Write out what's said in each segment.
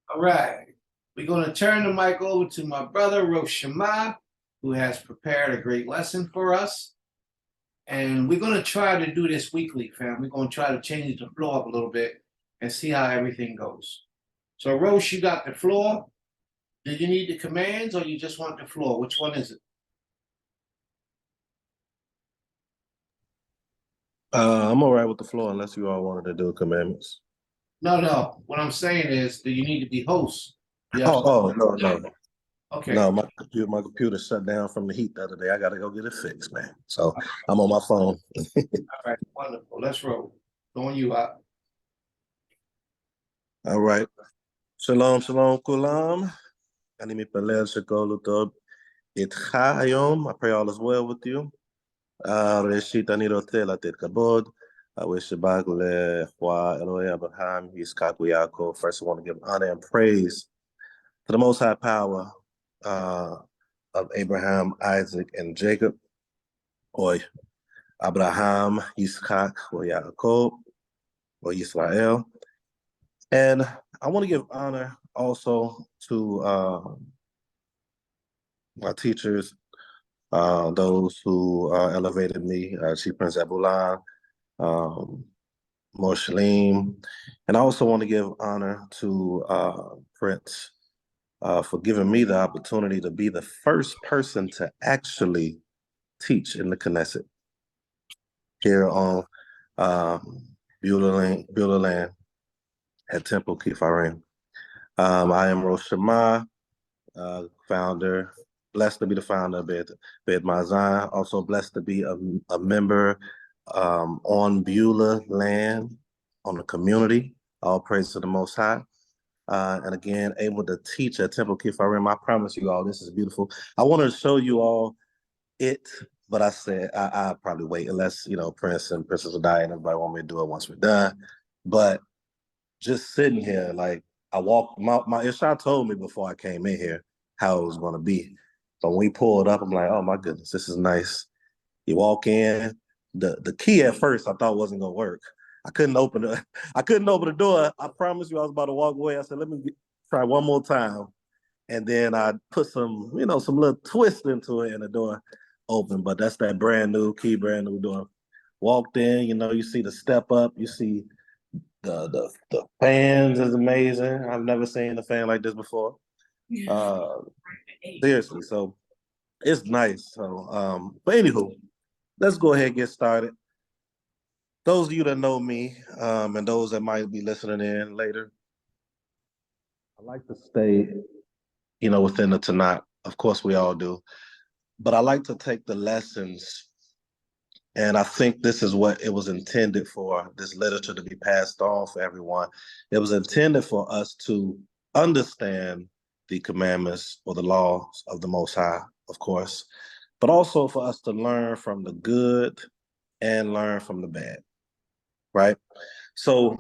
All right. We're going to turn the mic over to my brother, ROSH, who has prepared a great lesson for us. And we're going to try to do this weekly, fam. We're going to try to change the floor up a little bit and see how everything goes. So, Rosh, you got the floor. Do you need the commands or you just want the floor? Which one is it? I'm all right with the floor unless you all wanted to do commandments. No. What I'm saying is, do you need to be host? You No. Okay. No, my computer shut down from the heat the other day. I gotta go get it fixed, man. So I'm on my phone. All right. Wonderful. Let's roll. Throwing you out. All right. Shalom, shalom, kulam. אני מתפלל שכל טוב איתך היום. I pray all is well with you. ראשית, אני רוצה לתת כבוד. I wish to back לכבוד אלוהי אברהם, יצחק ויעקב. First, I want to give honor and praise to the Most High Power of Abraham, Isaac, and Jacob, or Abraham, Yitzchak, or Yaakov, or Yisrael. And I want to give honor also to my teachers, those who elevated me, Chief Prince Abulan, Moshalim, and I also want to give honor to Prince for giving me the opportunity to be the first person to actually teach in the Knesset here on Beulah Land at Temple Kifarim. I am Rosh Shema, founder, blessed to be the founder of Beit Mazan, also blessed to be a member on Beulah Land, on the community. All praise to the Most High. And again, able to teach at Temple Kifarim. I promise you all, this is beautiful. I wanted to show you all it, but I said I'll probably wait unless, Prince and Princess will die and everybody want me to do it once we're done. But just sitting here, like I walked, my Ishai told me before I came in here how it was going to be. So when we pulled up, I'm like, oh my goodness, this is nice. You walk in, the key at first I thought wasn't going to work. I couldn't open the door. I promise you I was about to walk away. I said, let me try one more time. And then I put some little twist into it and the door opened. But that's that brand new door. Walked in, you see the step up, you see the fans is amazing. I've never seen a fan like this before. Seriously, so it's nice. So but anywho, let's go ahead and get started. Those of you that know me, and those that might be listening in later, I like to stay, within the Tanakh. Of course, we all do. But I like to take the lessons, and I think this is what it was intended for, this literature to be passed on for everyone. It was intended for us to understand the commandments or the laws of the Most High, of course, but also for us to learn from the good and learn from the bad, right? So,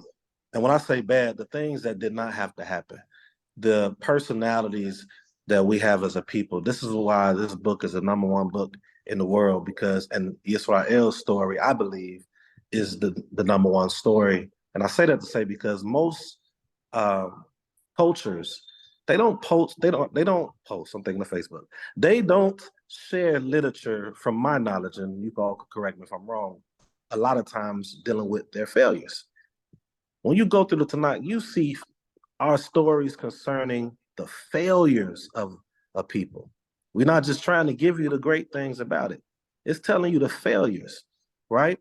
and when I say bad, the things that did not have to happen, the personalities that we have as a people. This is why this book is the #1 book in the world, because, and Israel's story, I believe, is the #1 story. And I say that to say because most cultures, they don't post, I'm thinking of Facebook. They don't share literature, from my knowledge, and you all could correct me if I'm wrong, a lot of times dealing with their failures. When you go through the Tanakh, you see our stories concerning the failures of people. We're not just trying to give you the great things about it. It's telling you the failures, right?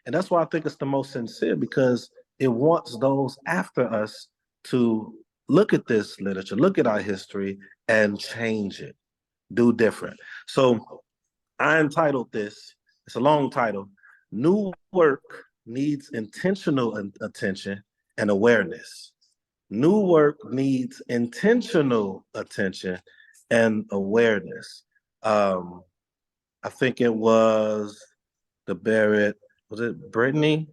And that's why I think it's the most sincere, because it wants those after us to look at this literature, look at our history, and change it, do different. So I entitled this, it's a long title, New Work Needs Intentional Attention and Awareness. New work needs intentional attention and awareness. I think it was was it Brittany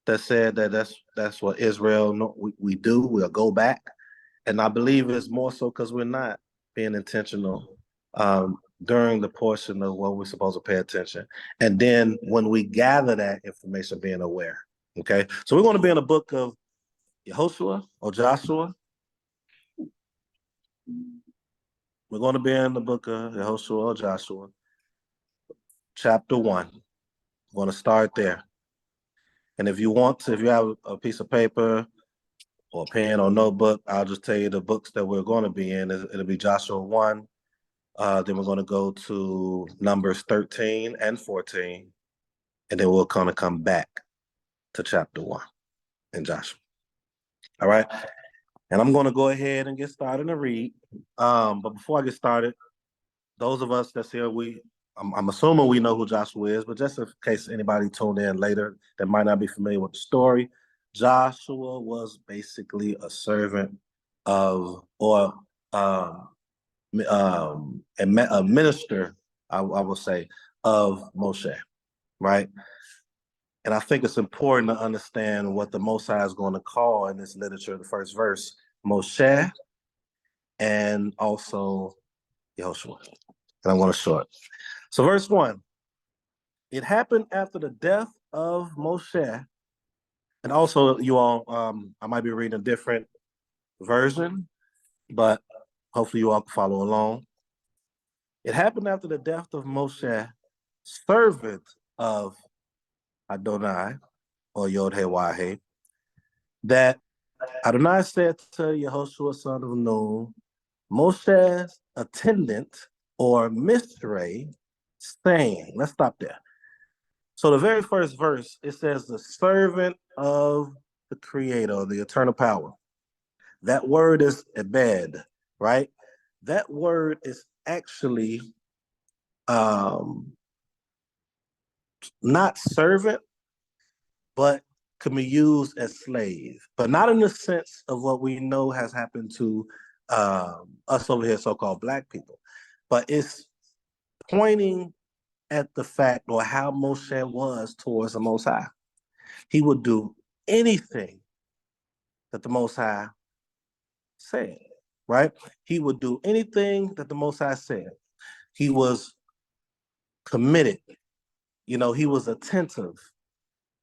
that said that that's what Israel we do. We'll go back, and I believe it's more so because we're not being intentional during the portion of what we're supposed to pay attention, and then when we gather that information, being aware. Okay, so we're going to be in the book of Yehoshua or Joshua. We're going to be in the book of Yehoshua or Joshua, chapter 1. We're going to start there. And if you want to, if you have a piece of paper or pen or notebook, I'll just tell you the books that we're going to be in. It'll be Joshua 1. Then we're going to go to Numbers 13 and 14. And then we'll kind of come back to chapter 1 in Joshua. All right. And I'm going to go ahead and get started and read. But before I get started, those of us that's here, I'm assuming we know who Joshua is, but just in case anybody tuned in later that might not be familiar with the story, Joshua was basically a servant of, or a minister, I will say, of Moshe, right? And I think it's important to understand what the Most High is going to call in this literature, the first verse, Moshe, and also Yehoshua. And I'm going to show it. So verse 1, it happened after the death of Moshe, and also you all, I might be reading a different version, but hopefully you all can follow along. It happened after the death of Moshe, servant of Adonai, or Yod-Heh-Wah-Heh, that Adonai said to Yehoshua, son of Nun, Moshe's attendant or misray, saying, let's stop there. So the very first verse, it says the servant of the creator, the eternal power. That word is ebed, right? That word is actually not servant, but can be used as slave, but not in the sense of what we know has happened to us over here, so-called Black people, but it's pointing at the fact or how Moshe was towards the Most High. He would do anything that the Most High said, right? He would do anything that the Most High said. He was committed. You know, he was attentive.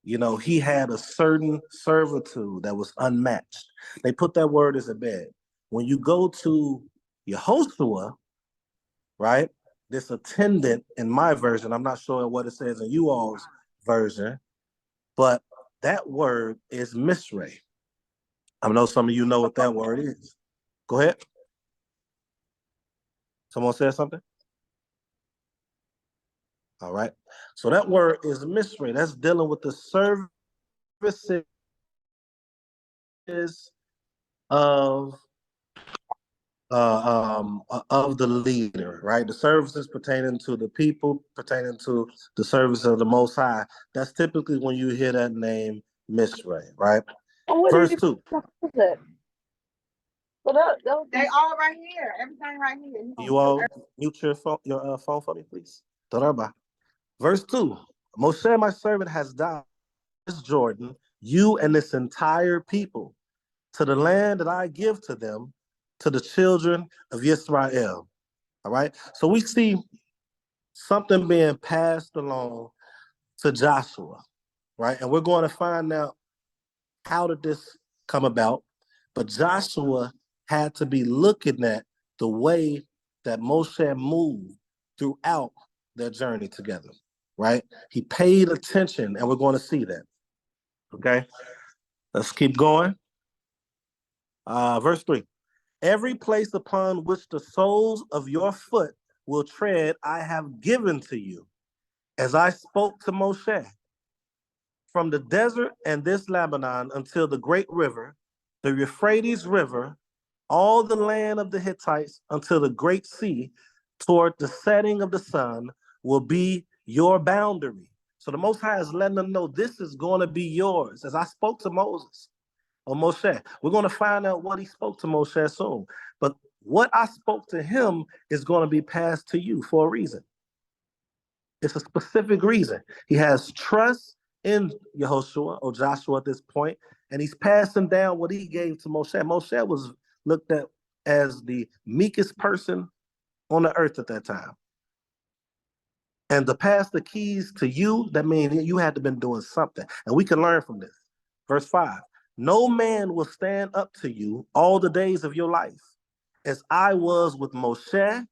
You know, he had a certain servitude that was unmatched. They put that word as a bed. When you go to Yehoshua, right, this attendant in my version, I'm not sure what it says in you all's version, but that word is misray. I know some of you know what that word is. Go ahead. Someone said something? All right. So that word is misray. That's dealing with the services of the leader, right? The services pertaining to the people, pertaining to the service of the Most High. That's typically when you hear that name, Misray, right? Verse 2. They all right here. Everything right here. You all mute your phone for me, please. Verse 2. Moshe, my servant, has died. Jordan, you and this entire people, to the land that I give to them, to the children of Israel. All right. So we see something being passed along to Joshua, right? And we're going to find out how did this come about. But Joshua had to be looking at the way that Moshe moved throughout their journey together, right? He paid attention, and we're going to see that. Okay, let's keep going. Verse 3. Every place upon which the soles of your foot will tread, I have given to you, as I spoke to Moshe. From the desert and this Lebanon until the great river, the Euphrates River, all the land of the Hittites until the great sea, toward the setting of the sun, will be your boundary. So the Most High is letting them know this is going to be yours. As I spoke to Moses or Moshe, we're going to find out what he spoke to Moshe soon. But what I spoke to him is going to be passed to you for a reason. It's a specific reason. He has trust in Yehoshua or Joshua at this point, and he's passing down what he gave to Moshe. Moshe was looked at as the meekest person on the earth at that time. And to pass the keys to you, that means you had to been doing something. And we can learn from this. Verse 5, no man will stand up to you all the days of your life. as I was with Moshe,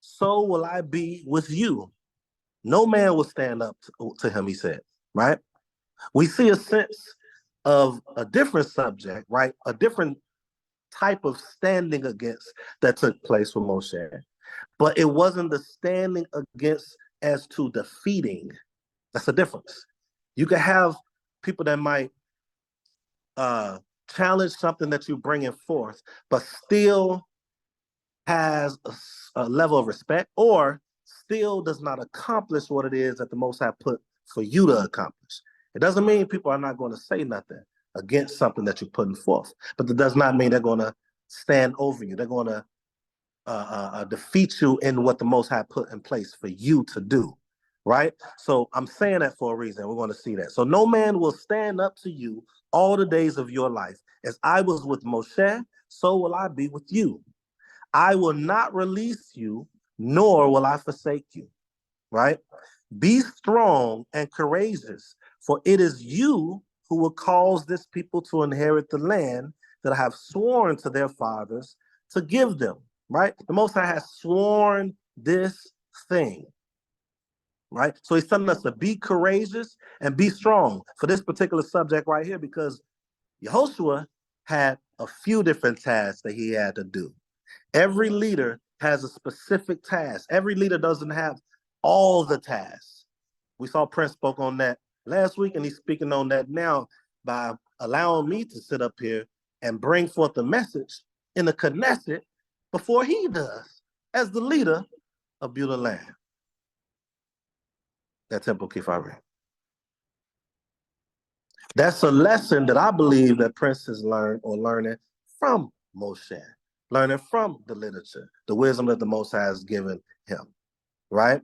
so will I be with you. No man will stand up to him, he said, right? We see a sense of a different subject, right? A different type of standing against that took place with Moshe. But it wasn't the standing against as to defeating. That's a difference. You can have people that might challenge something that you're bringing forth, but still has a level of respect, or still does not accomplish what it is that the Most High put for you to accomplish. It doesn't mean people are not going to say nothing against something that you're putting forth, but that does not mean they're going to stand over you. They're going to defeat you in what the Most High put in place for you to do, right? So I'm saying that for a reason. We're going to see that. So no man will stand up to you all the days of your life. As I was with Moshe, so will I be with you. I will not release you, nor will I forsake you, right? Be strong and courageous, for it is you who will cause this people to inherit the land that I have sworn to their fathers to give them, right? The Most High has sworn this thing, right? So he's telling us to be courageous and be strong for this particular subject right here, because Yehoshua had a few different tasks that he had to do. Every leader has a specific task. Every leader doesn't have all the tasks. We saw Prince spoke on that last week, and he's speaking on that now by allowing me to sit up here and bring forth the message in the Knesset before he does, as the leader of Beulah land. That Temple Kifari. That's a lesson that I believe that Prince has learned or learning from Moshe, learning from the literature, the wisdom that the Most High has given him, right?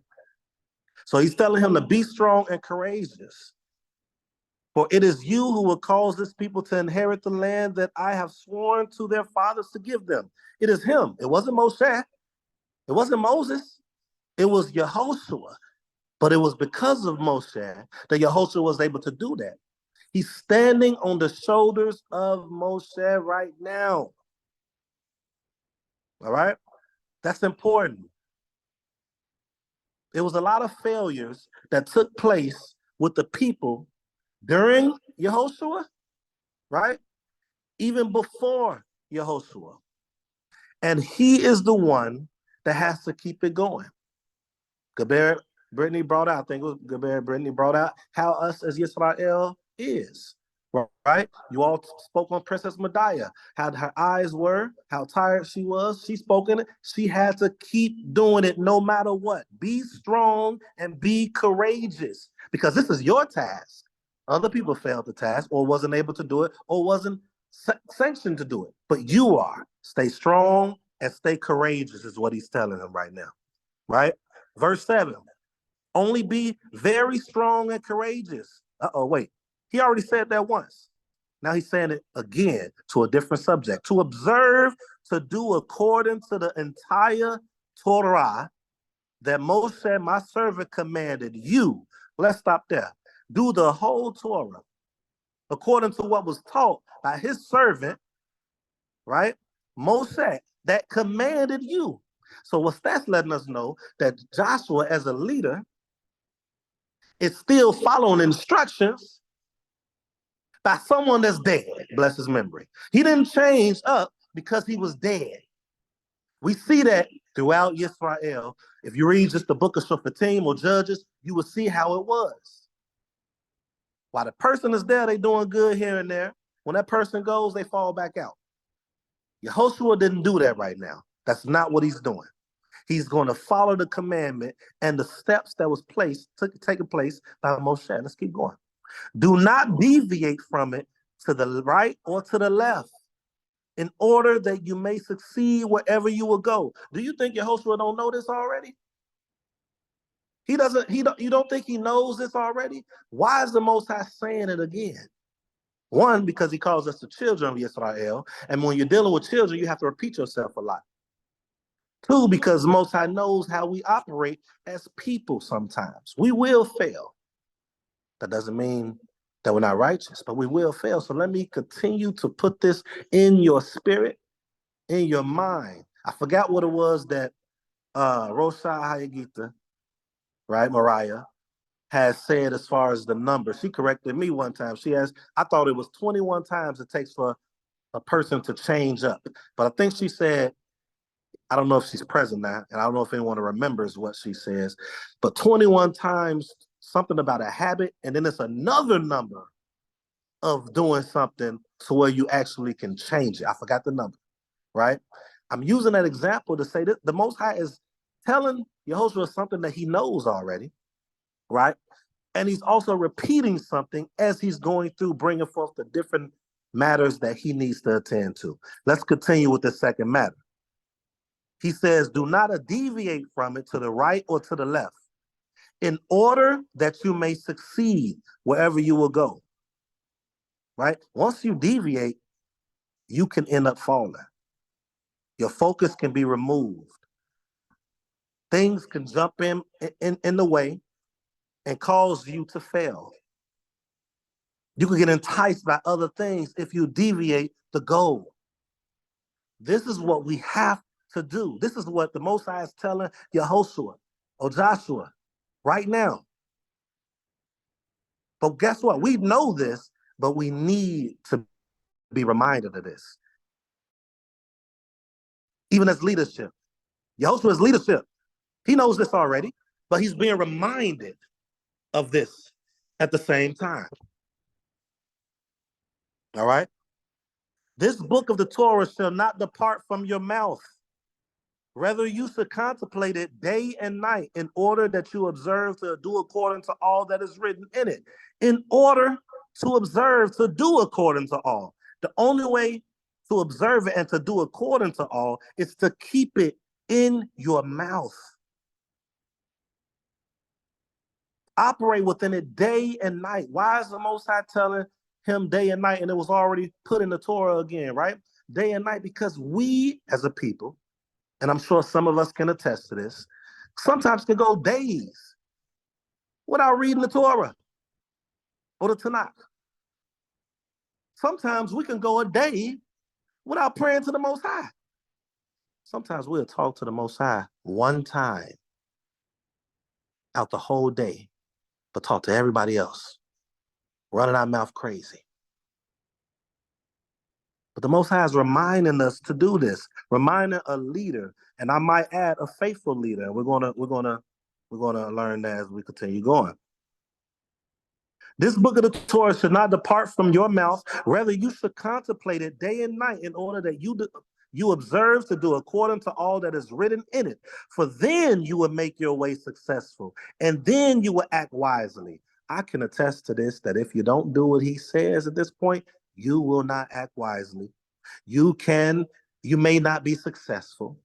So he's telling him to be strong and courageous. For it is you who will cause this people to inherit the land that I have sworn to their fathers to give them. It is him. It wasn't Moshe. It wasn't Moses. It was Yehoshua. But it was because of Moshe that Yehoshua was able to do that. He's standing on the shoulders of Moshe right now. All right? That's important. There was a lot of failures that took place with the people during Yehoshua, right? Even before Yehoshua. And he is the one that has to keep it going. Gaber Brittany brought out, I think it was Gaber Brittany brought out how us as Yisrael is, right? You all spoke on Princess Medaya, how her eyes were, how tired she was. She spoke in it. She had to keep doing it no matter what. Be strong and be courageous, because this is your task. Other people failed the task or wasn't able to do it or wasn't sanctioned to do it. But you are. Stay strong and stay courageous is what he's telling them right now, right? Verse 7, only be very strong and courageous. Wait. He already said that once. Now he's saying it again to a different subject. To observe, to do according to the entire Torah that Moshe, my servant, commanded you. Let's stop there. Do the whole Torah according to what was taught by his servant, right? Moshe, that commanded you. So what's that's letting us know that Joshua, as a leader, is still following instructions by someone that's dead, bless his memory. He didn't change up because he was dead. We see that throughout Israel. If you read just the book of Shoftim or Judges, you will see how it was. While the person is there, they doing good here and there. When that person goes, they fall back out. Yehoshua didn't do that right now. That's not what he's doing. He's going to follow the commandment and the steps that was taking place by Moshe. Let's keep going. Do not deviate from it to the right or to the left, in order that you may succeed wherever you will go. Do you think Yehoshua don't know this already? You don't think he knows this already? Why is the Most High saying it again? One, because he calls us the children of Israel. And when you're dealing with children, you have to repeat yourself a lot. Two, because the Most High knows how we operate as people sometimes. We will fail. That doesn't mean that we're not righteous, but we will fail. So let me continue to put this in your spirit, in your mind. I forgot what it was that ROSH Hayagita, right, Mariah, has said as far as the number. She corrected me one time. I thought it was 21 times it takes for a person to change up. But I think she said, I don't know if she's present now, and I don't know if anyone remembers what she says, but 21 times something about a habit, and then it's another number of doing something to where you actually can change it. I forgot the number, right? I'm using that example to say that the Most High is telling Yehoshua something that he knows already, right? And he's also repeating something as he's going through bringing forth the different matters that he needs to attend to. Let's continue with the second matter. He says, do not deviate from it to the right or to the left, in order that you may succeed wherever you will go, right? Once you deviate, you can end up falling. Your focus can be removed. Things can jump in the way and cause you to fail. You can get enticed by other things if you deviate the goal. This is what we have to do. This is what the Most High is telling Yehoshua or Joshua right now. But guess what? We know this, but we need to be reminded of this. Even as leadership. Yehoshua's leadership. He knows this already, but he's being reminded of this at the same time. All right? This book of the Torah shall not depart from your mouth. Rather, you should contemplate it day and night in order that you observe to do according to all that is written in it. In order to observe to do according to all. The only way to observe it and to do according to all is to keep it in your mouth. Operate within it day and night. Why is the Most High telling him day and night? And it was already put in the Torah again, right? Day and night, because we as a people, and I'm sure some of us can attest to this, sometimes can go days without reading the Torah or the Tanakh. Sometimes we can go a day without praying to the Most High. Sometimes we'll talk to the Most High one time out the whole day, but talk to everybody else, running our mouth crazy. But the Most High is reminding us to do this, reminding a leader, and I might add a faithful leader. We're gonna learn that as we continue going. This book of the Torah should not depart from your mouth. Rather, you should contemplate it day and night in order that you observe to do according to all that is written in it. For then you will make your way successful, and then you will act wisely. I can attest to this, that if you don't do what he says at this point, you will not act wisely. You may not be successful,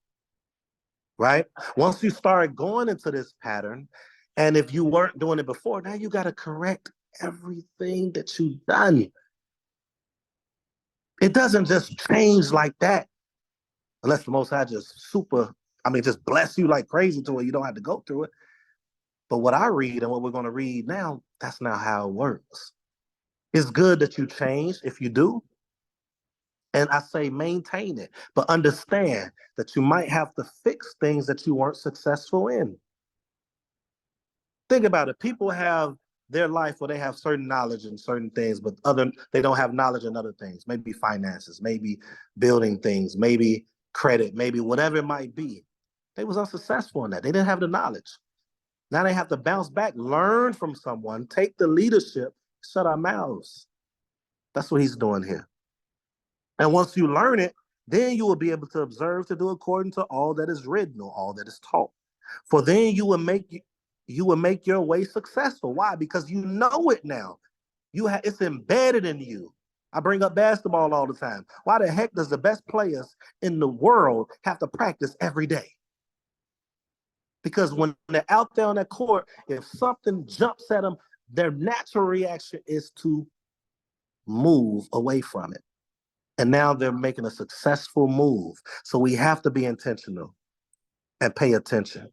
right? Once you start going into this pattern, and if you weren't doing it before, now you got to correct everything that you've done. It doesn't just change like that, unless the Most High just just bless you like crazy to where you don't have to go through it. But what I read and what we're going to read now, that's not how it works. It's good that you change if you do. And I say maintain it, but understand that you might have to fix things that you weren't successful in. Think about it. People have their life where they have certain knowledge in certain things, but they don't have knowledge in other things. Maybe finances, maybe building things, maybe credit, maybe whatever it might be. They was unsuccessful in that. They didn't have the knowledge. Now they have to bounce back, learn from someone, take the leadership, shut our mouths. That's what he's doing here. And once you learn it, then you will be able to observe to do according to all that is written or all that is taught. For then you will make your way successful. Why? Because you know it now. It's embedded in you. I bring up basketball all the time. Why the heck does the best players in the world have to practice every day? Because when they're out there on that court, if something jumps at them, their natural reaction is to move away from it. And now they're making a successful move. So we have to be intentional and pay attention.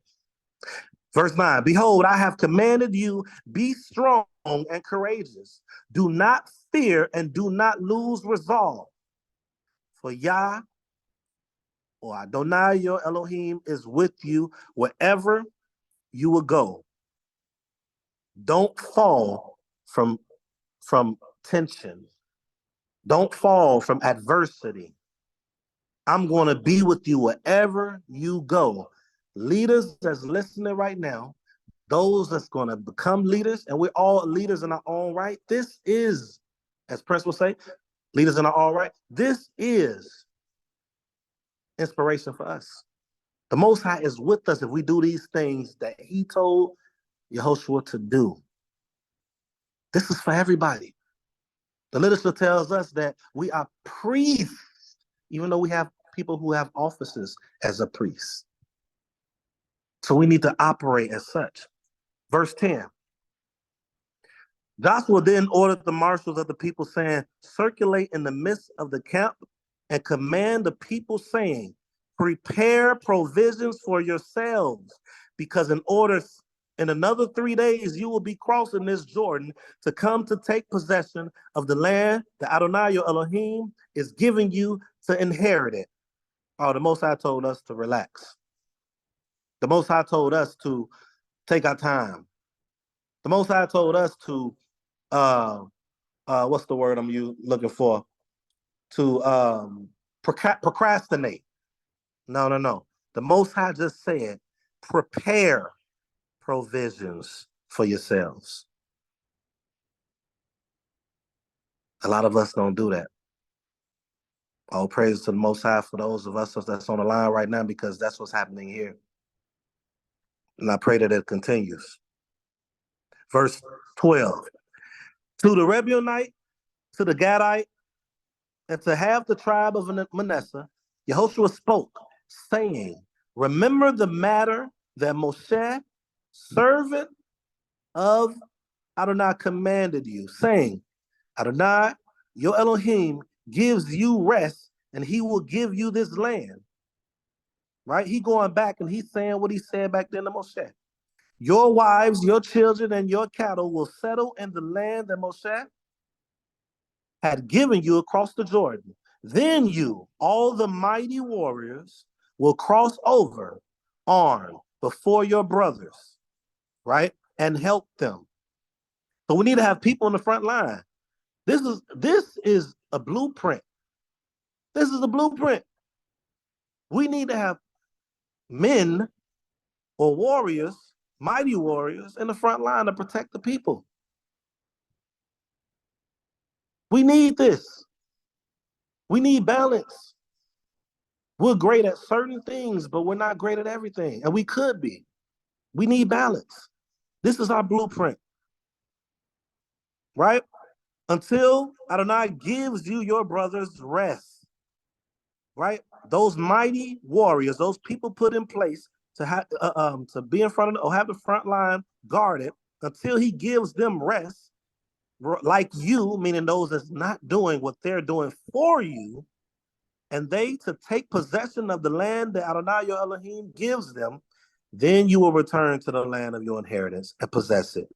Verse 9, behold, I have commanded you, be strong and courageous. Do not fear and do not lose resolve. For Yah, or Adonai your Elohim is with you wherever you will go. Don't fall from tension. Don't fall from adversity. I'm going to be with you wherever you go. Leaders that's listening right now, those that's going to become leaders, and we're all leaders in our own right. This is, as Prince will say, leaders in our own right. This is inspiration for us. The Most High is with us if we do these things that he told Yehoshua to do. This is for everybody. The literature tells us that we are priests, even though we have people who have offices as a priest. So we need to operate as such. Verse 10. Joshua then ordered the marshals of the people, saying, circulate in the midst of the camp and command the people, saying, prepare provisions for yourselves, because in another 3 days you will be crossing this Jordan to come to take possession of the land that Adonai your Elohim is giving you to inherit it. Oh, the Most High told us to relax. The Most High told us to take our time. The Most High told us to what's the word I'm looking for? To procrastinate. No. The Most High just said, prepare provisions for yourselves. A lot of us don't do that. All praise to the Most High for those of us that's on the line right now, because that's what's happening here. And I pray that it continues. Verse 12. To the Rebbeonite, to the Gadite, and to half the tribe of Manasseh, Yehoshua spoke, saying, remember the matter that Moshe, servant of Adonai, commanded you, saying, Adonai, your Elohim, gives you rest, and he will give you this land. Right? He going back and he's saying what he said back then to Moshe. Your wives, your children, and your cattle will settle in the land that Moshe had given you across the Jordan. Then you, all the mighty warriors, will cross over armed before your brothers, right? And help them. So we need to have people in the front line. This is a blueprint. This is a blueprint. We need to have men or warriors, mighty warriors, in the front line to protect the people. We need this. We need balance. We're great at certain things, but we're not great at everything. And we could be. We need balance. This is our blueprint. Right? Until Adonai gives you your brothers rest. Right? Those mighty warriors, those people put in place to be in front of or have the front line guarded until he gives them rest, like you, meaning those that's not doing what they're doing for you, and they to take possession of the land that Adonai your Elohim gives them, then you will return to the land of your inheritance and possess it.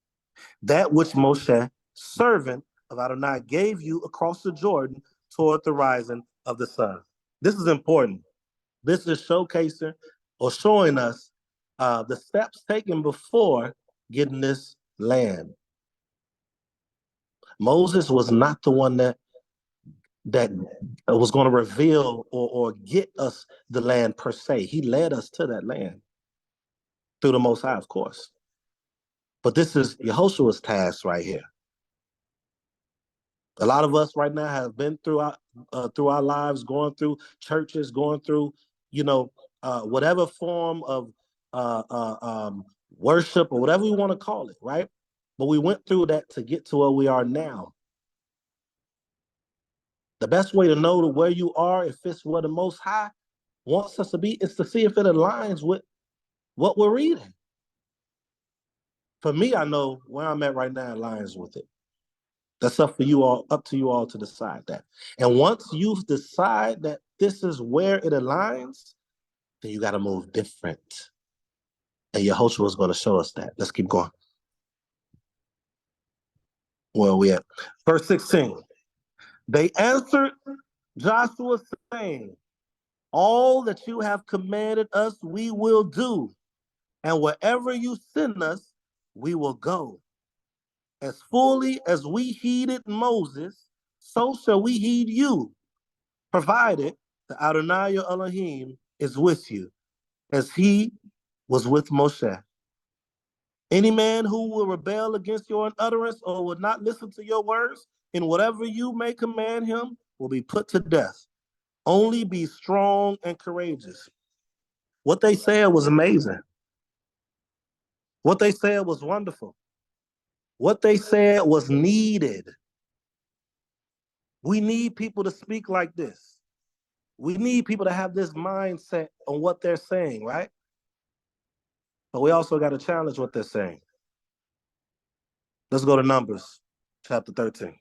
That which Moshe, servant of Adonai, gave you across the Jordan toward the rising of the sun. This is important. This is showcasing or showing us the steps taken before getting this land. Moses was not the one that was going to reveal or get us the land per se. He led us to that land through the Most High, of course. But this is Yehoshua's task right here. A lot of us right now have been through our lives, going through churches, going through, whatever form of worship or whatever we want to call it, right? But we went through that to get to where we are now. The best way to know where you are, if it's where the Most High wants us to be, is to see if it aligns with what we're reading. For me, I know where I'm at right now aligns with it. That's up to you all to decide that. And once you decide that this is where it aligns, then you got to move different. And Yehoshua is going to show us that. Let's keep going. Where are we at? Verse 16. They answered Joshua, saying, All that you have commanded us, we will do. And wherever you send us, we will go. As fully as we heeded Moses, so shall we heed you, provided the Adonai your Elohim is with you, as he was with Moshe. Any man who will rebel against your utterance or will not listen to your words, in whatever you may command him, will be put to death. Only be strong and courageous. What they said was amazing. What they said was wonderful. What they said was needed. We need people to speak like this. We need people to have this mindset on what they're saying, right? But we also got to challenge what they're saying. Let's go to Numbers, chapter 13.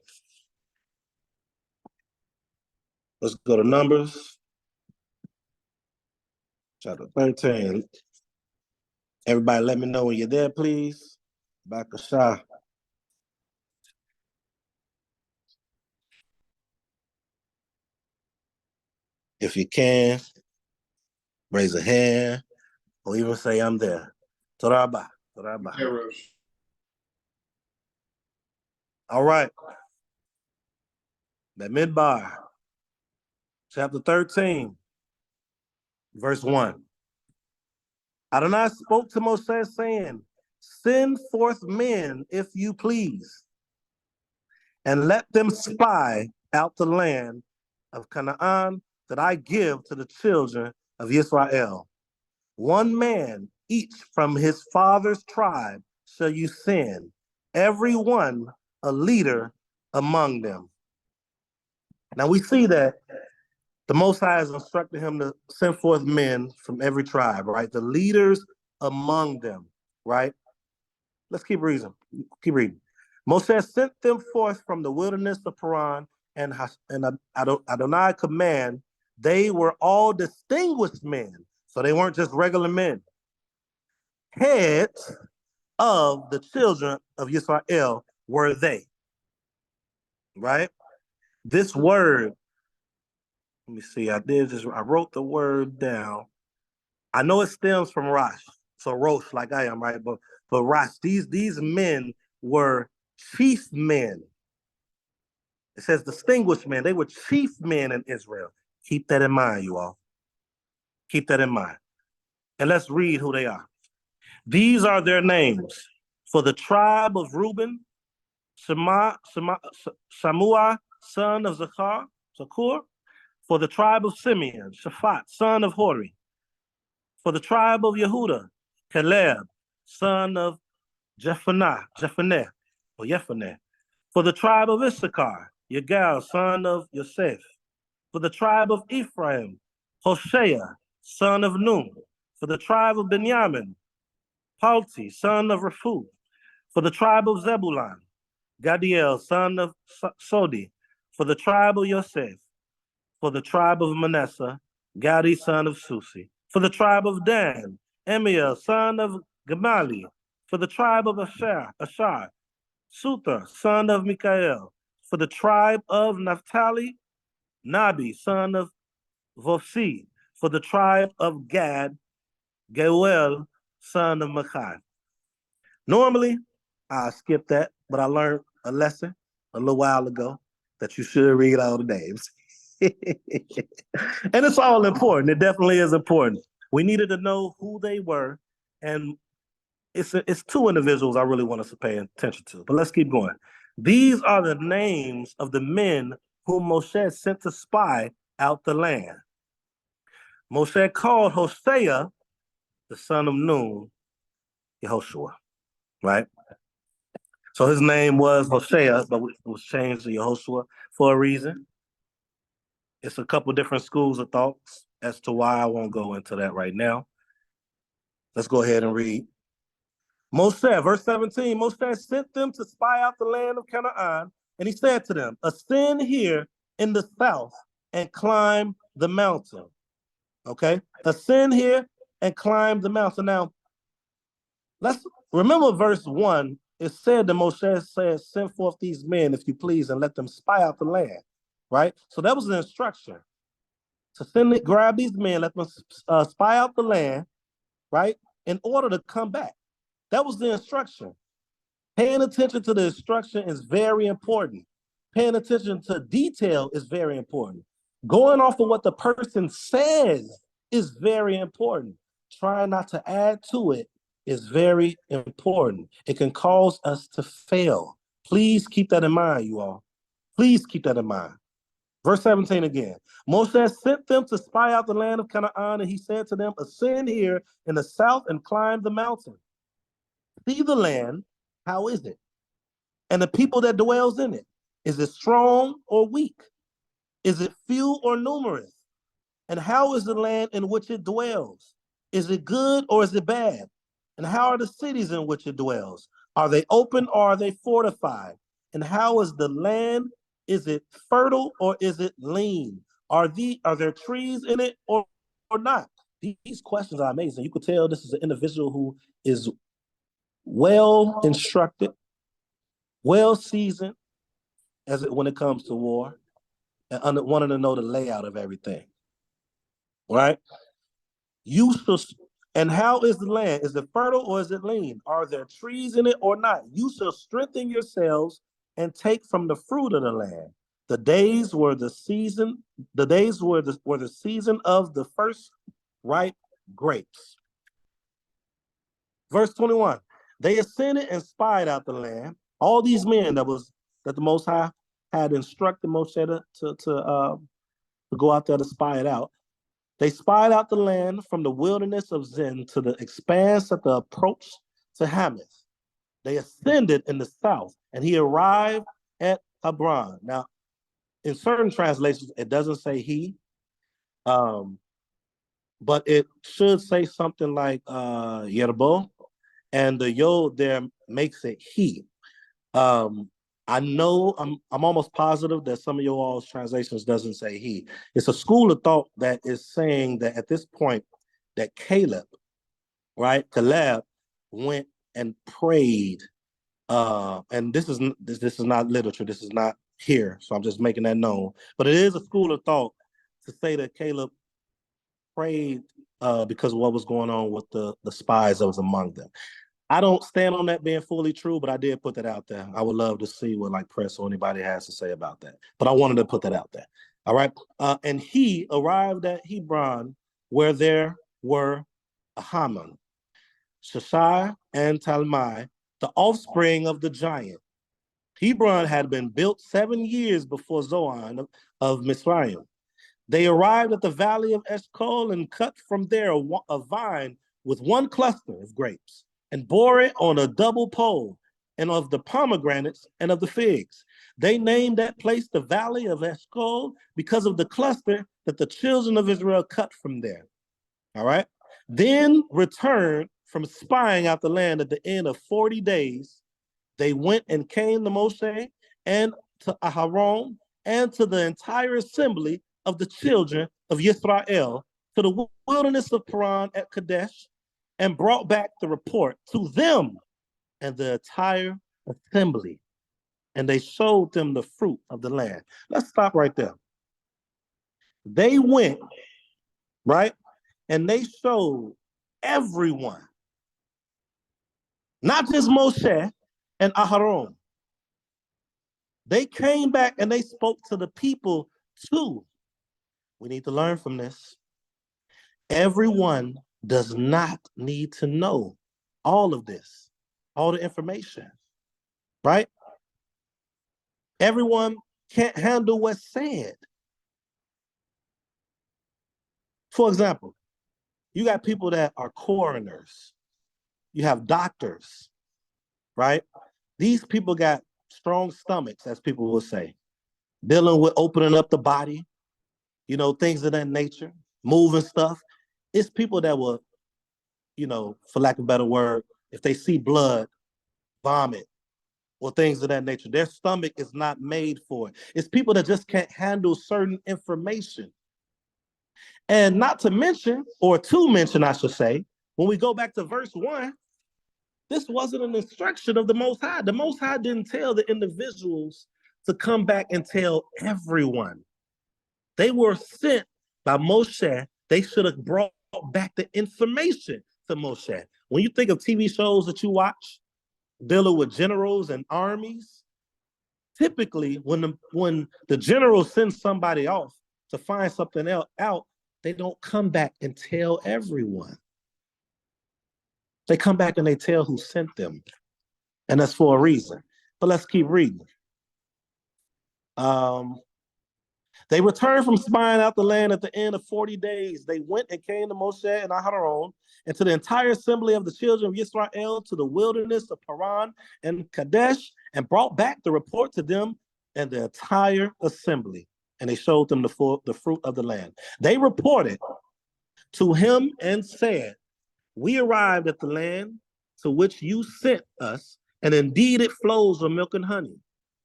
Let's go to Numbers, chapter 13. Everybody let me know when you're there, please. Bakasha. If you can, raise a hand or even say, I'm there. Toraba. Toraba. Yeah, Rosh. All right. Bamidbar, chapter 13, verse 1. Adonai spoke to Moshe, saying, send forth men, if you please, and let them spy out the land of Canaan that I give to the children of Israel. One man, each from his father's tribe, shall you send, every one a leader among them. Now we see that the Most High has instructed him to send forth men from every tribe, right? The leaders among them, right? Let's keep reading. Keep reading. Moshe sent them forth from the wilderness of Paran, and Adonai command. They were all distinguished men, so they weren't just regular men. Heads of the children of Israel were they, right? This word, let me see, I wrote the word down. I know it stems from ROSH, so ROSH like I am, right? But ROSH, these men were chief men. It says distinguished men. They were chief men in Israel. Keep that in mind, you all. Keep that in mind. And let's read who they are. These are their names. For the tribe of Reuben, Shamua, son of Zakur. For the tribe of Simeon, Shaphat, son of Hori. For the tribe of Yehuda, Caleb, son of Jephaneh. For the tribe of Issachar, Yegal, son of Yosef. For the tribe of Ephraim, Hoshea, son of Nun. For the tribe of Benjamin, Palti, son of Raphu. For the tribe of Zebulun, Gadiel, son of Sodi. For the tribe of Yosef. For the tribe of Manasseh, Gadi, son of Susi. For the tribe of Dan, Emiel, son of Gamali. For the tribe of Asher, Sutha, son of Mikael. For the tribe of Naphtali, Nabi, son of Vosi. For the tribe of Gad, Geuel, son of Makai. Normally, I skip that, but I learned a lesson a little while ago that you should read all the names. And it's all important. It definitely is important. We needed to know who they were, and it's two individuals I really want us to pay attention to. But let's keep going. These are the names of the men whom Moshe sent to spy out the land. Moshe called Hosea, the son of Nun, Yehoshua, right? So his name was Hosea, but it was changed to Yehoshua for a reason. It's a couple different schools of thoughts as to why. I won't go into that right now. Let's go ahead and read. Moshe, verse 17, Moshe sent them to spy out the land of Canaan, and he said to them, ascend here in the south and climb the mountain. Okay? Ascend here and climb the mountain. Now, let's remember verse 1. It said that Moshe said, send forth these men, if you please, and let them spy out the land. Right? So that was an instruction. to send it, grab these men, let them spy out the land, right, in order to come back. That was the instruction. Paying attention to the instruction is very important. Paying attention to detail is very important. Going off of what the person says is very important. Trying not to add to it is very important. It can cause us to fail. Please keep that in mind, you all. Please keep that in mind. Verse 17 again. Moshe sent them to spy out the land of Canaan, and he said to them, ascend here in the south and climb the mountain. See the land, how is it? And the people that dwells in it, is it strong or weak? Is it few or numerous? And how is the land in which it dwells? Is it good or is it bad? And how are the cities in which it dwells? Are they open or are they fortified? And how is the land? Is it fertile or is it lean? Are there trees in it or not? These questions are amazing. You could tell this is an individual who is well instructed, well seasoned when it comes to war, and wanting to know the layout of everything. Right? And how is the land? Is it fertile or is it lean? Are there trees in it or not? You shall strengthen yourselves and take from the fruit of the land. The days were the season. The days were the season of the first ripe grapes. Verse 21. They ascended and spied out the land. All these men that the Most High had instructed Moshe to go out there to spy it out. They spied out the land from the wilderness of Zin to the expanse at the approach to Hamath. They ascended in the south, and he arrived at Hebron. Now, in certain translations, it doesn't say he, but it should say something like Yerbo, and the yod there makes it he. I know I'm almost positive that some of your all's translations doesn't say he. It's a school of thought that is saying that at this point that Caleb went and prayed. And this is not literature. This is not here, so I'm just making that known. But it is a school of thought to say that Caleb prayed because of what was going on with the spies that was among them. I don't stand on that being fully true, but I did put that out there. I would love to see what like press or anybody has to say about that. But I wanted to put that out there. All right. And he arrived at Hebron where there were Haman, Shashai, and Talmai, the offspring of the giant. Hebron had been built 7 years before Zoan of Mizraim. They arrived at the valley of Eshcol and cut from there a vine with one cluster of grapes, and bore it on a double pole, and of the pomegranates and of the figs. They named that place the Valley of Eshcol because of the cluster that the children of Israel cut from there. All right. Then returned from spying out the land at the end of 40 days. They went and came to Moshe and to Aharon and to the entire assembly of the children of Yisrael to the wilderness of Paran at Kadesh, and brought back the report to them and the entire assembly. And they showed them the fruit of the land. Let's stop right there. They went, right? And they showed everyone, not just Moshe and Aharon. They came back and they spoke to the people too. We need to learn from this. Everyone does not need to know all of this, all the information, right? Everyone can't handle what's said. For example, you got people that are coroners. You have doctors, right? These people got strong stomachs, as people will say, dealing with opening up the body, things of that nature, moving stuff. It's people that will, for lack of a better word, if they see blood, vomit, or things of that nature. Their stomach is not made for it. It's people that just can't handle certain information. And not to mention, or to mention, I should say, when we go back to verse 1, this wasn't an instruction of the Most High. The Most High didn't tell the individuals to come back and tell everyone. They were sent by Moshe, they should have brought back the information to Moshe. When you think of TV shows that you watch dealing with generals and armies, typically when the general sends somebody off to find something else out, they don't come back and tell everyone. They come back and they tell who sent them. And that's for a reason. But let's keep reading. They returned from spying out the land at the end of 40 days. They went and came to Moshe and Aharon and to the entire assembly of the children of Israel to the wilderness of Paran and Kadesh and brought back the report to them and the entire assembly. And they showed them the fruit of the land. They reported to him and said, we arrived at the land to which you sent us, and indeed it flows with milk and honey.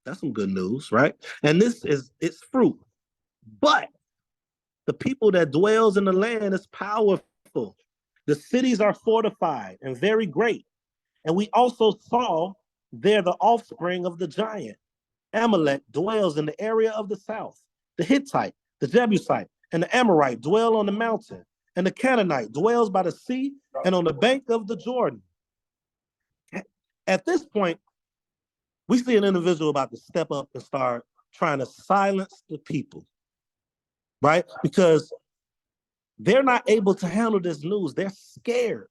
That's some good news, right? And this is its fruit. But the people that dwells in the land is powerful. The cities are fortified and very great. And we also saw there the offspring of the giant. Amalek dwells in the area of the south. The Hittite, the Jebusite, and the Amorite dwell on the mountain. And the Canaanite dwells by the sea and on the bank of the Jordan. At this point, we see an individual about to step up and start trying to silence the people. Right? Because they're not able to handle this news. They're scared.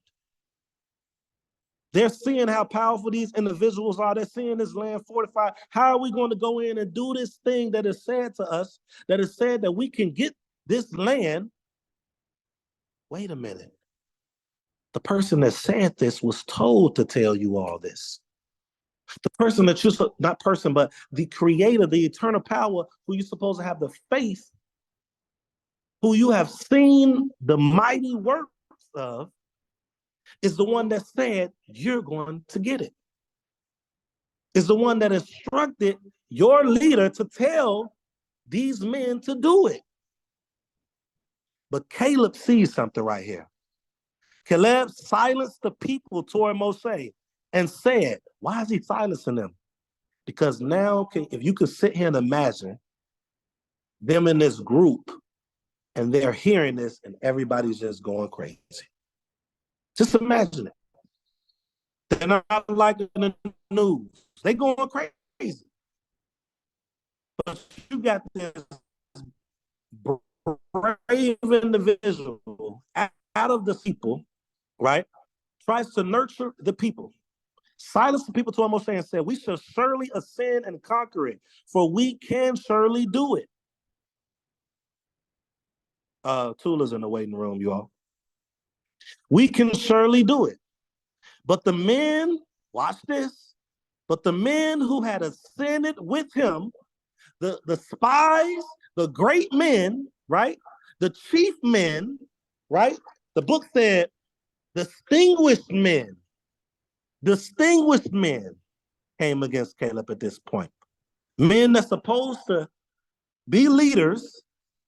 They're seeing how powerful these individuals are. They're seeing this land fortified. How are we going to go in and do this thing that is said to us, that is said that we can get this land? Wait a minute. The person that said this was told to tell you all this. The person that not person, but the creator, the eternal power, who you're supposed to have the faith, who you have seen the mighty works of, is the one that said you're going to get it. Is the one that instructed your leader to tell these men to do it. But Caleb sees something right here. Caleb silenced the people toward Moshe and said, why is he silencing them? Because now, if you could sit here and imagine them in this group, and they're hearing this and everybody's just going crazy. Just imagine it. They're not liking the news. They're going crazy. But you got this brave individual out of the people, right? Tries to nurture the people. Silence the people to Moshe and said, we shall surely ascend and conquer it, for we can surely do it. Tula's in the waiting room, you all. We can surely do it. But the men, watch this, but the men who had ascended with him, the spies, the great men, right? The chief men, right? The book said, distinguished men came against Caleb at this point. Men that's supposed to be leaders,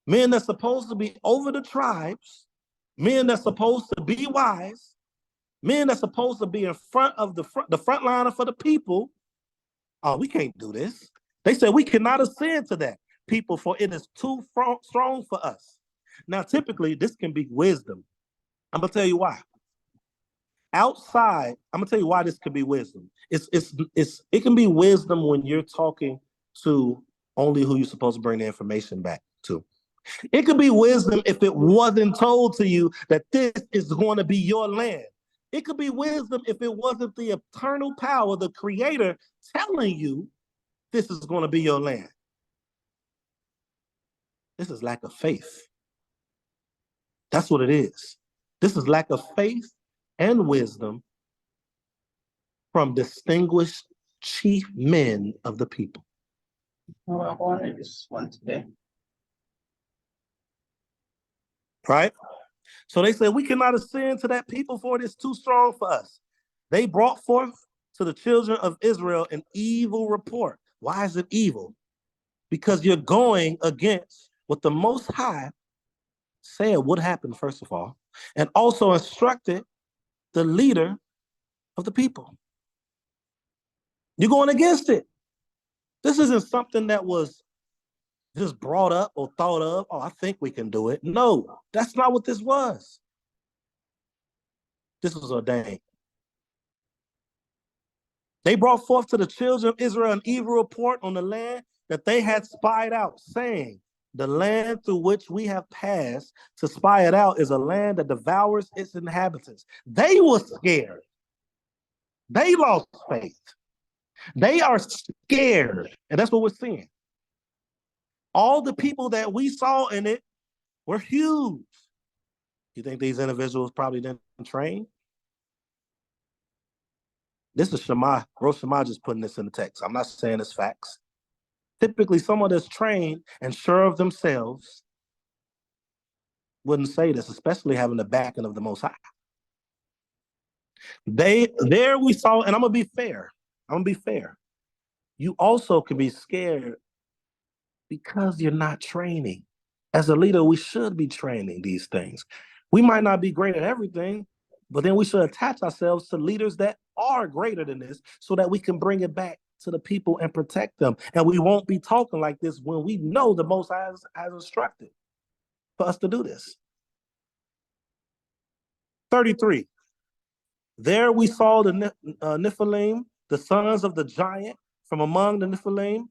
men that's supposed to be over the tribes, men that's supposed to be wise, men that's supposed to be in front of the frontliner for the people. Oh, we can't do this. They said we cannot ascend to that people, for it is too strong for us. Now, typically, this can be wisdom. I'm gonna tell you why. Outside, I'm gonna tell you why this could be wisdom. It can be wisdom when you're talking to only who you're supposed to bring the information back to. It could be wisdom if it wasn't told to you that this is going to be your land. It could be wisdom if it wasn't the eternal power, the creator, telling you this is going to be your land. This is lack of faith. That's what it is. This is lack of faith and wisdom from distinguished chief men of the people. Oh, I wanted this one today. Right? So they said, we cannot ascend to that people, for it is too strong for us. They brought forth to the children of Israel an evil report. Why is it evil? Because you're going against what the Most High said would happen, first of all, and also instructed the leader of the people. You're going against it. This isn't something that was just brought up or thought of, oh, I think we can do it. No, that's not what this was. This was ordained. They brought forth to the children of Israel an evil report on the land that they had spied out, saying, the land through which we have passed to spy it out is a land that devours its inhabitants. They were scared. They lost faith. They are scared. And that's what we're seeing. All the people that we saw in it were huge. You think these individuals probably didn't train? This is SHAMA. ROSH just putting this in the text. I'm not saying it's facts. Typically, someone that's trained and sure of themselves wouldn't say this, especially having the backing of the Most High. There we saw, and I'm gonna be fair. You also can be scared because you're not training. As a leader, we should be training these things. We might not be great at everything, but then we should attach ourselves to leaders that are greater than this so that we can bring it back to the people and protect them. And we won't be talking like this when we know the Most High has instructed for us to do this. 33. There we saw the Nephilim, the sons of the giant from among the Nephilim.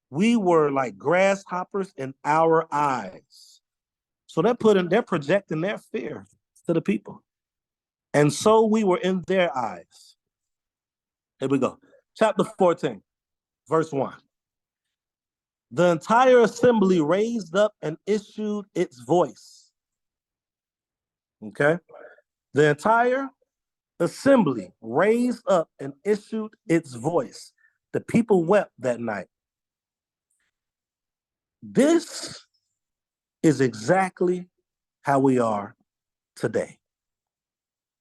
We were like grasshoppers in our eyes. So they're projecting their fear to the people. And so we were in their eyes. Here we go. Chapter 14, verse 1. The entire assembly raised up and issued its voice. Okay? The entire assembly raised up and issued its voice. The people wept that night. This is exactly how we are today.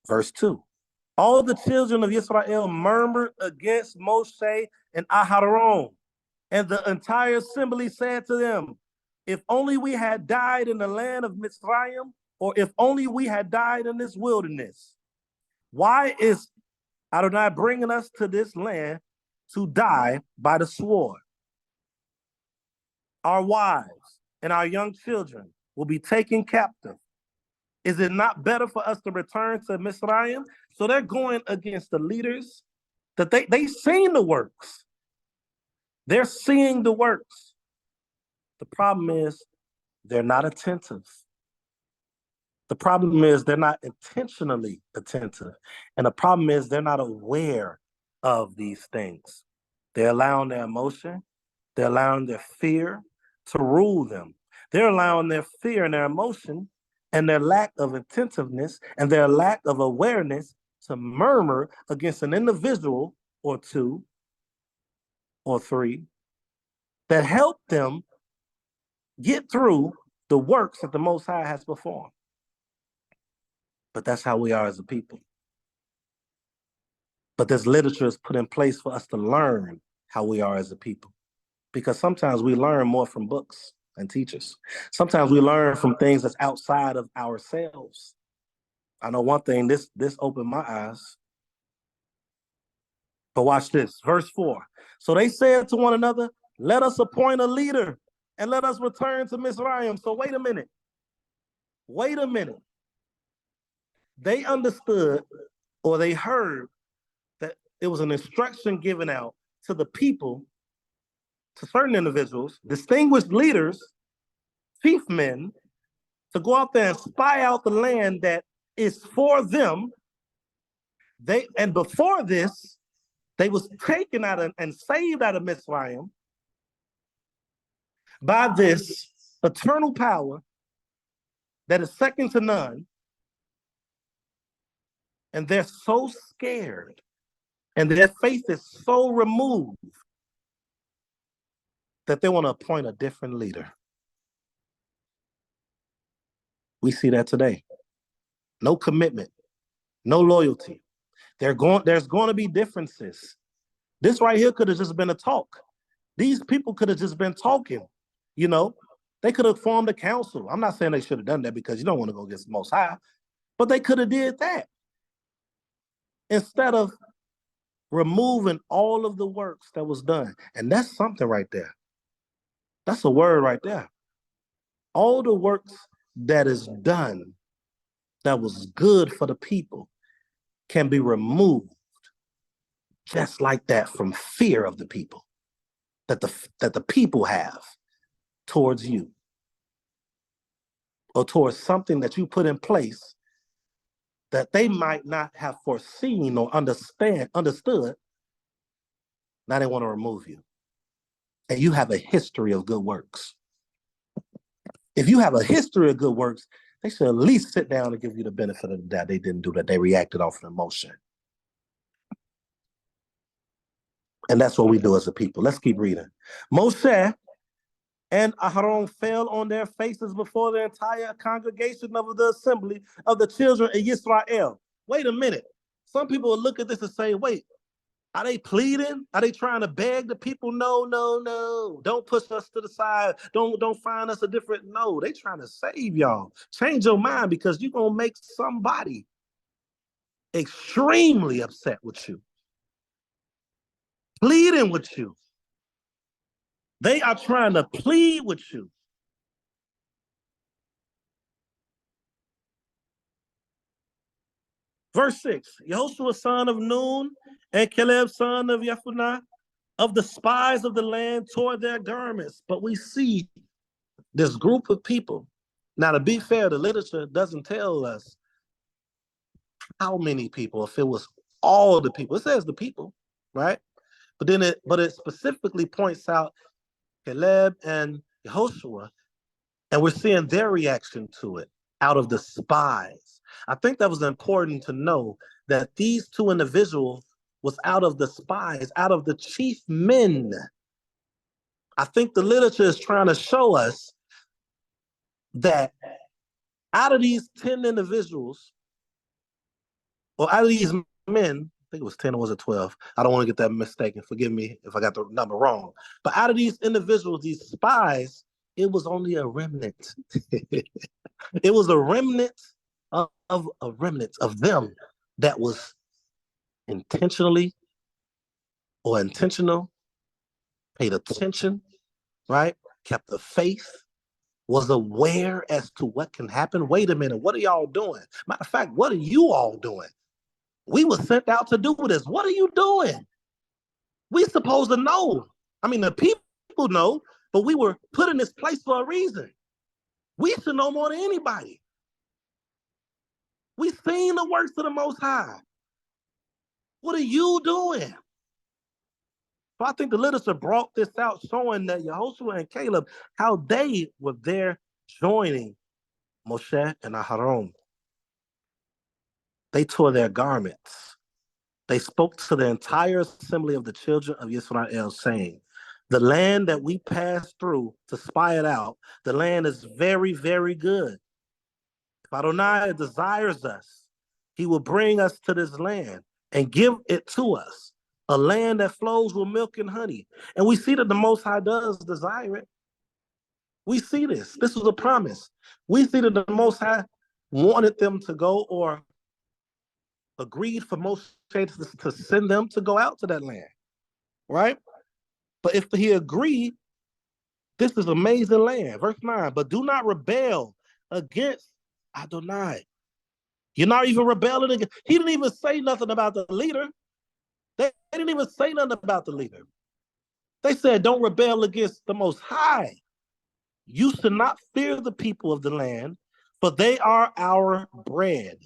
Verse 2. All the children of Israel murmured against Moshe and Aharon, and the entire assembly said to them, if only we had died in the land of Mitzrayim, or if only we had died in this wilderness. Why is Adonai bringing us to this land to die by the sword? Our wives and our young children will be taken captive. Is it not better for us to return to Mitzrayim? So they're going against the leaders that they seen the works. They're seeing the works. The problem is they're not attentive. The problem is they're not intentionally attentive. And the problem is they're not aware of these things. They're allowing their emotion, they're allowing their fear to rule them. They're allowing their fear and their emotion and their lack of attentiveness and their lack of awareness to murmur against an individual or two or three that help them get through the works that the Most High has performed. But that's how we are as a people. But this literature is put in place for us to learn how we are as a people. Because sometimes we learn more from books and teachers. Sometimes we learn from things that's outside of ourselves. I know one thing, this opened my eyes. But watch this, verse 4. So they said to one another, let us appoint a leader and let us return to Mizraim. So wait a minute. They understood or they heard that it was an instruction given out to the people, to certain individuals, distinguished leaders, chief men, to go out there and spy out the land that is for them. And before this, they was taken out and saved out of Mitzrayim by this eternal power that is second to none. And they're so scared and their faith is so removed that they want to appoint a different leader. We see that today. No commitment, no loyalty. There's going to be differences. This right here could have just been a talk. These people could have just been talking. You know, they could have formed a council. I'm not saying they should have done that because you don't want to go against the Most High, but they could have did that. Instead of removing all of the works that was done. And that's something right there. That's a word right there. All the works that is done that was good for the people can be removed just like that from fear of the people that the people have towards you or towards something that you put in place that they might not have foreseen or understood. Now they want to remove you. And you have a history of good works. If you have a history of good works, they should at least sit down and give you the benefit of the doubt. They didn't do that. They reacted off an emotion. And that's what we do as a people. Let's keep reading. Moshe and Aharon fell on their faces before the entire congregation of the assembly of the children of Israel. Wait a minute. Some people will look at this and say, wait, are they pleading? Are they trying to beg the people? No, no, no. Don't push us to the side. Don't find us a different. No, they trying to save y'all. Change your mind because you're going to make somebody extremely upset with you. Pleading with you. They are trying to plead with you. Verse 6, Yehoshua son of Nun and Caleb son of Yefunah of the spies of the land tore their garments. But we see this group of people. Now, to be fair, the literature doesn't tell us how many people, if it was all the people. It says the people, right? But it specifically points out Caleb and Yehoshua, and we're seeing their reaction to it out of the spies. I think that was important to know that these two individuals was out of the spies, out of the chief men. I think the literature is trying to show us that out of these 10 individuals, or out of these men, I think it was 10 or was it 12? I don't want to get that mistaken. Forgive me if I got the number wrong. But out of these individuals, these spies, it was only a remnant. It was a remnant of them that was intentional, paid attention, right? Kept the faith, was aware as to what can happen. Wait a minute, what are y'all doing? Matter of fact, what are you all doing? We were sent out to do this. What are you doing? We supposed to know. I mean, the people know, but we were put in this place for a reason. We should know more than anybody. We seen the works of the Most High. What are you doing? So I think the literature brought this out, showing that Yehoshua and Caleb, how they were there joining Moshe and Aharon. They tore their garments. They spoke to the entire assembly of the children of Israel, saying, the land that we passed through to spy it out, the land is very, very good. If Adonai desires us, he will bring us to this land and give it to us, a land that flows with milk and honey. And we see that the Most High does desire it. We see this. This was a promise. We see that the Most High wanted them to go, or agreed for Moshe to send them to go out to that land, right? But if he agreed, this is amazing land. Verse 9, but do not rebel against Adonai. You're not even rebelling against. He didn't even say nothing about the leader. They didn't even say nothing about the leader. They said, don't rebel against the Most High. You should not fear the people of the land, for they are our bread.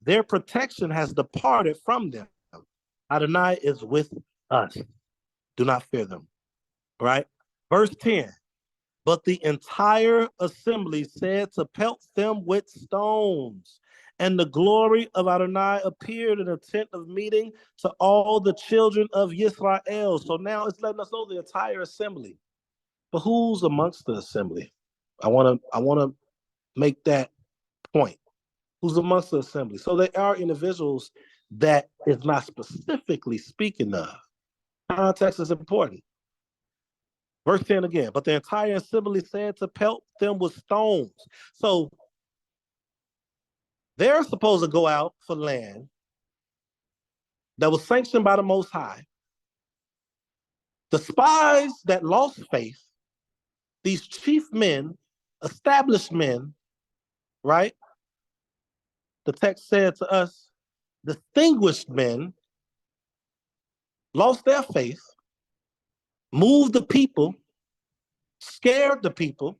Their protection has departed from them. Adonai is with us. Do not fear them. Right? Verse 10. But the entire assembly said to pelt them with stones. And the glory of Adonai appeared in the tent of meeting to all the children of Israel. So now it's letting us know the entire assembly. But who's amongst the assembly? I want to make that point. Who's amongst the assembly? So there are individuals that is not specifically speaking of. Context is important. Verse 10 again, but the entire assembly said to pelt them with stones. So they're supposed to go out for land that was sanctioned by the Most High. The spies that lost faith, these chief men, established men, right? The text said to us, distinguished men lost their faith, moved the people, scared the people,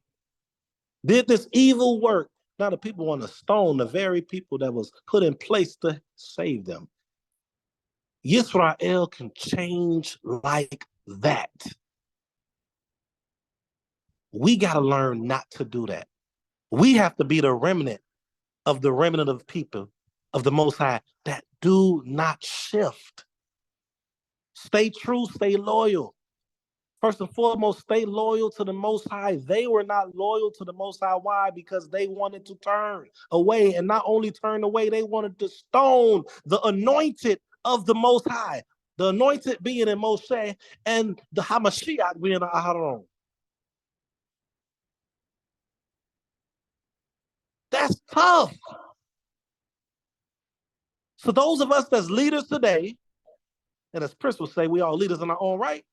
did this evil work. Now the people want to stone the very people that was put in place to save them. Yisrael can change like that. We got to learn not to do that. We have to be the remnant of people of the Most High that do not shift. Stay true, stay loyal. First and foremost, stay loyal to the Most High. They were not loyal to the Most High. Why? Because they wanted to turn away, and not only turn away, they wanted to stone the anointed of the Most High. The anointed being in Moshe, and the Hamashiach being in Aharon. That's tough. So those of us that's leaders today, and as Chris will say, we all leaders in our own right.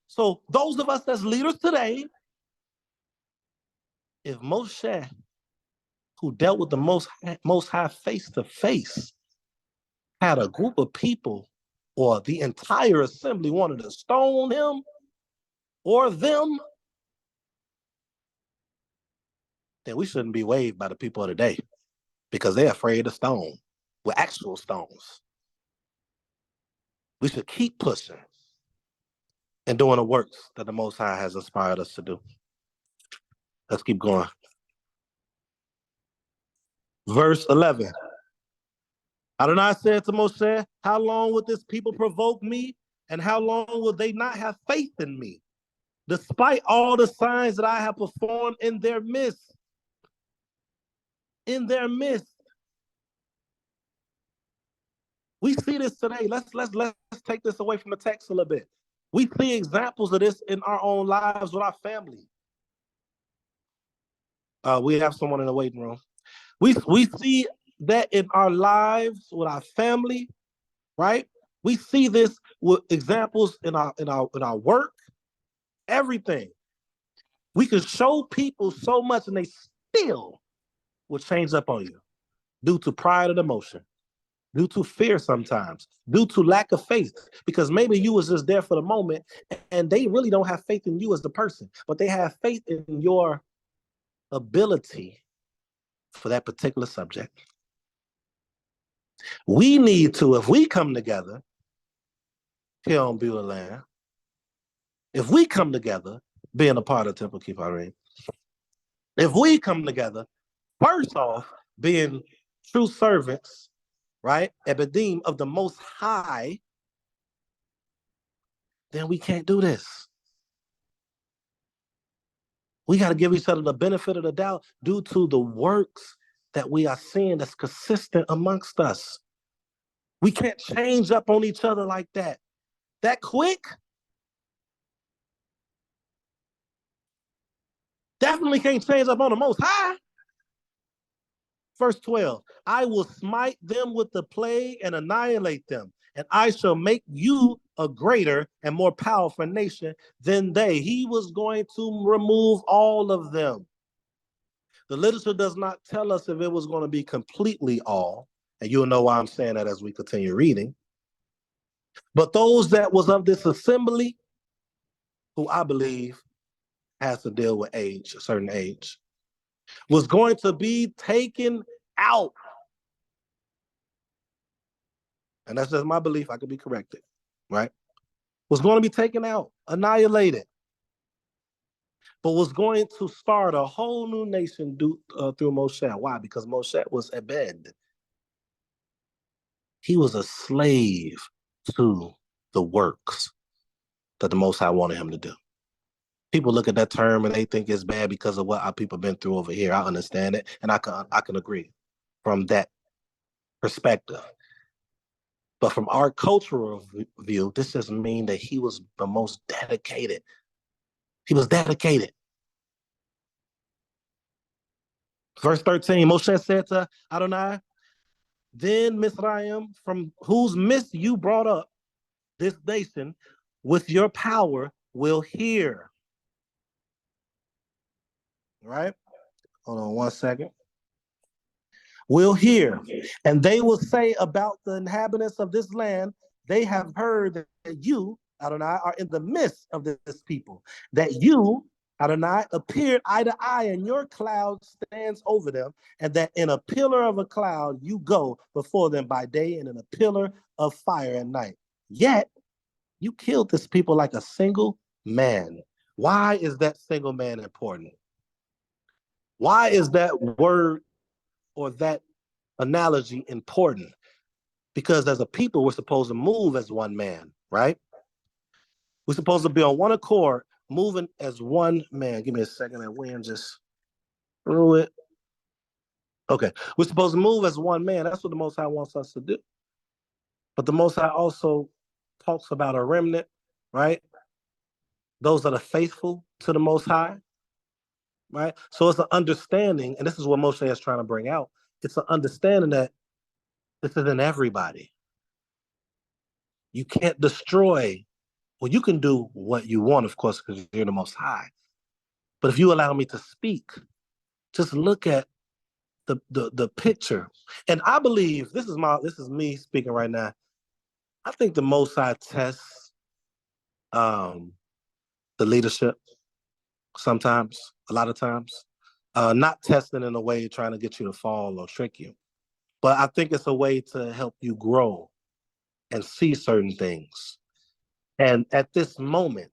So those of us that's leaders today, if Moshe, who dealt with the Most High face to face, had a group of people or the entire assembly wanted to stone him or them, then we shouldn't be waved by the people of the day because they're afraid of stone with actual stones. We should keep pushing and doing the works that the Most High has inspired us to do. Let's keep going. Verse 11. Adonai said to Moshe, how long will this people provoke me? And how long will they not have faith in me? Despite all the signs that I have performed in their midst. In their midst. We see this today. Let's take this away from the text a little bit. We see examples of this in our own lives with our family. We have someone in the waiting room. We see that in our lives with our family, right? We see this with examples in our work, everything. We can show people so much and they still will change up on you due to pride and emotion, due to fear sometimes, due to lack of faith, because maybe you was just there for the moment and they really don't have faith in you as the person, but they have faith in your ability for that particular subject. We need to, if we come together here on Beulah Land, if we come together, being a part of Temple Keep Our Ring, if we come together, first off, being true servants, right, Ebedim of the Most High, then we can't do this. We got to give each other the benefit of the doubt due to the works that we are seeing that's consistent amongst us. We can't change up on each other like that. That quick? Definitely can't change up on the Most High. Verse 12, I will smite them with the plague and annihilate them, and I shall make you a greater and more powerful nation than they. He was going to remove all of them. The literature does not tell us if it was going to be completely all, and you'll know why I'm saying that as we continue reading. But those that was of this assembly, who I believe has to deal with age, a certain age, was going to be taken out. And that's just my belief. I could be corrected, right? Was going to be taken out, annihilated, but was going to start a whole new nation through Moshe. Why? Because Moshe was Ebed. He was a slave to the works that the Most High wanted him to do. People look at that term and they think it's bad because of what our people been through over here. I understand it, and I can agree from that perspective. But from our cultural view, this doesn't mean that he was the most dedicated. He was dedicated. Verse 13, Moshe said to Adonai, then Mizraim, from whose midst you brought up this nation, with your power will hear. All right? Hold on 1 second. Will hear, and they will say about the inhabitants of this land, they have heard that you, Adonai, are in the midst of this people, that you, Adonai, appeared eye to eye, and your cloud stands over them, and that in a pillar of a cloud you go before them by day, and in a pillar of fire at night. Yet you killed this people like a single man. Why is that single man important? Why is that word or that analogy important? Because as a people, we're supposed to move as one man, right? We're supposed to be on one accord, moving as one man. Give me a second, that wind just threw it. Okay, we're supposed to move as one man. That's what the Most High wants us to do. But the Most High also talks about a remnant, right? Those that are faithful to the Most High, right? So it's an understanding, and this is what Moshe is trying to bring out. It's an understanding that this isn't everybody. You can't destroy. Well, you can do what you want, of course, because you're the Most High. But if you allow me to speak, just look at the picture. And I believe this is me speaking right now. I think the Most High tests the leadership sometimes, a lot of times. Not testing in a way trying to get you to fall or trick you. But I think it's a way to help you grow and see certain things. And at this moment,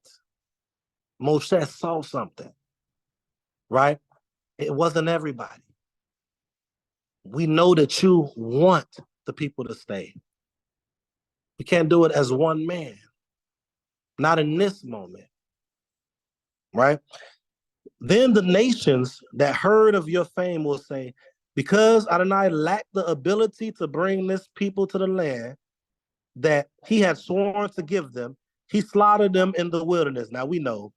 Moshe saw something, right? It wasn't everybody. We know that you want the people to stay. We can't do it as one man, not in this moment, right? Then the nations that heard of your fame will say, because Adonai lacked the ability to bring this people to the land that he had sworn to give them, he slaughtered them in the wilderness. Now we know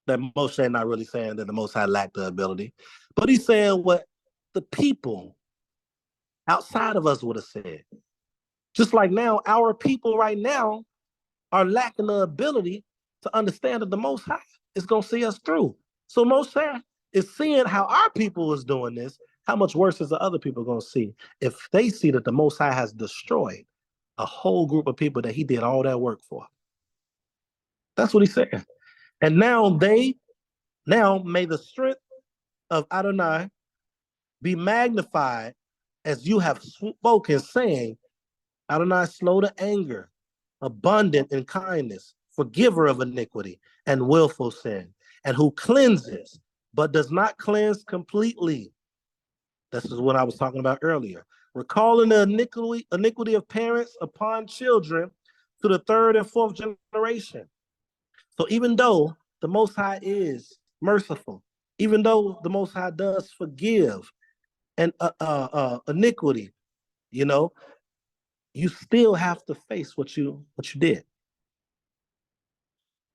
that Moshe not really saying that the Most High lacked the ability, but he's saying what the people outside of us would have said. Just like now, our people right now are lacking the ability to understand that the Most High is going to see us through. So Moshe is seeing how our people is doing this. How much worse is the other people going to see if they see that the Most High has destroyed a whole group of people that he did all that work for? That's what he's saying. And now may the strength of Adonai be magnified as you have spoken, saying, Adonai slow to anger, abundant in kindness, forgiver of iniquity and willful sin, and who cleanses, but does not cleanse completely. This is what I was talking about earlier. Recalling the iniquity of parents upon children to the third and fourth generation. So even though the Most High is merciful, even though the Most High does forgive and iniquity, you know, you still have to face what you did.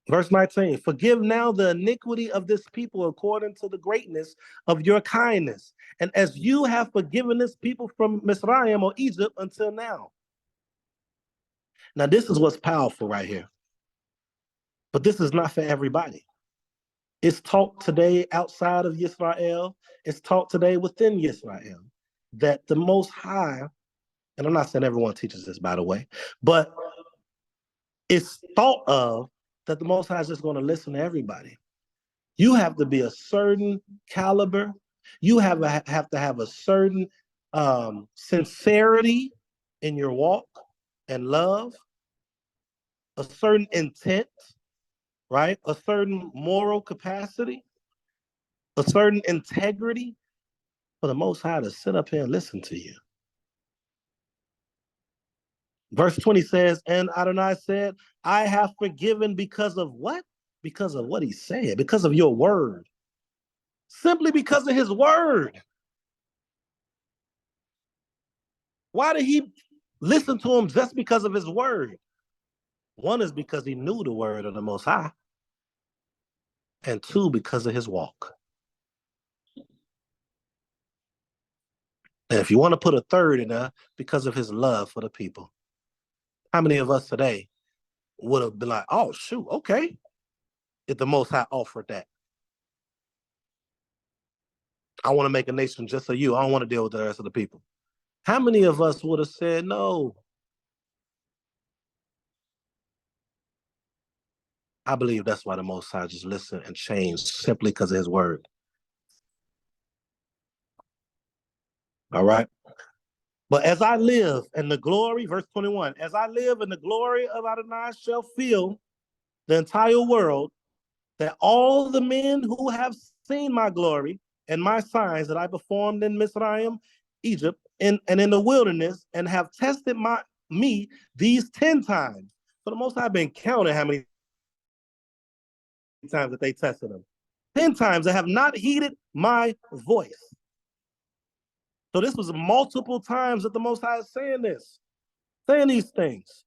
Verse 19, forgive now the iniquity of this people according to the greatness of your kindness, and as you have forgiven this people from Mizraim or Egypt until now. Now this is what's powerful right here. But this is not for everybody. It's taught today outside of Yisrael. It's taught today within Yisrael that the Most High, and I'm not saying everyone teaches this, by the way, but it's thought of that the Most High is just going to listen to everybody. You have to be a certain caliber. You have to have a certain sincerity in your walk and love, a certain intent, right? A certain moral capacity, a certain integrity for the Most High to sit up here and listen to you. Verse 20 says, and Adonai said, I have forgiven because of what? Because of what he said, because of your word. Simply because of his word. Why did he listen to him just because of his word? One is because he knew the word of the Most High. And two, because of his walk. And if you want to put a third in there, because of his love for the people. How many of us today would have been like, oh, shoot, okay, if the Most High offered that? I want to make a nation just so you. I don't want to deal with the rest of the people. How many of us would have said no? I believe that's why the Most High just listened and changed simply because of his word. All right. But as I live in the glory, verse 21, as I live in the glory of Adonai shall fill the entire world, that all the men who have seen my glory and my signs that I performed in Mizraim, Egypt, and in the wilderness, and have tested me these 10 times. So the Most High been counting how many times that they tested him. 10 times they have not heeded my voice. So this was multiple times that the Most High is saying this, saying these things,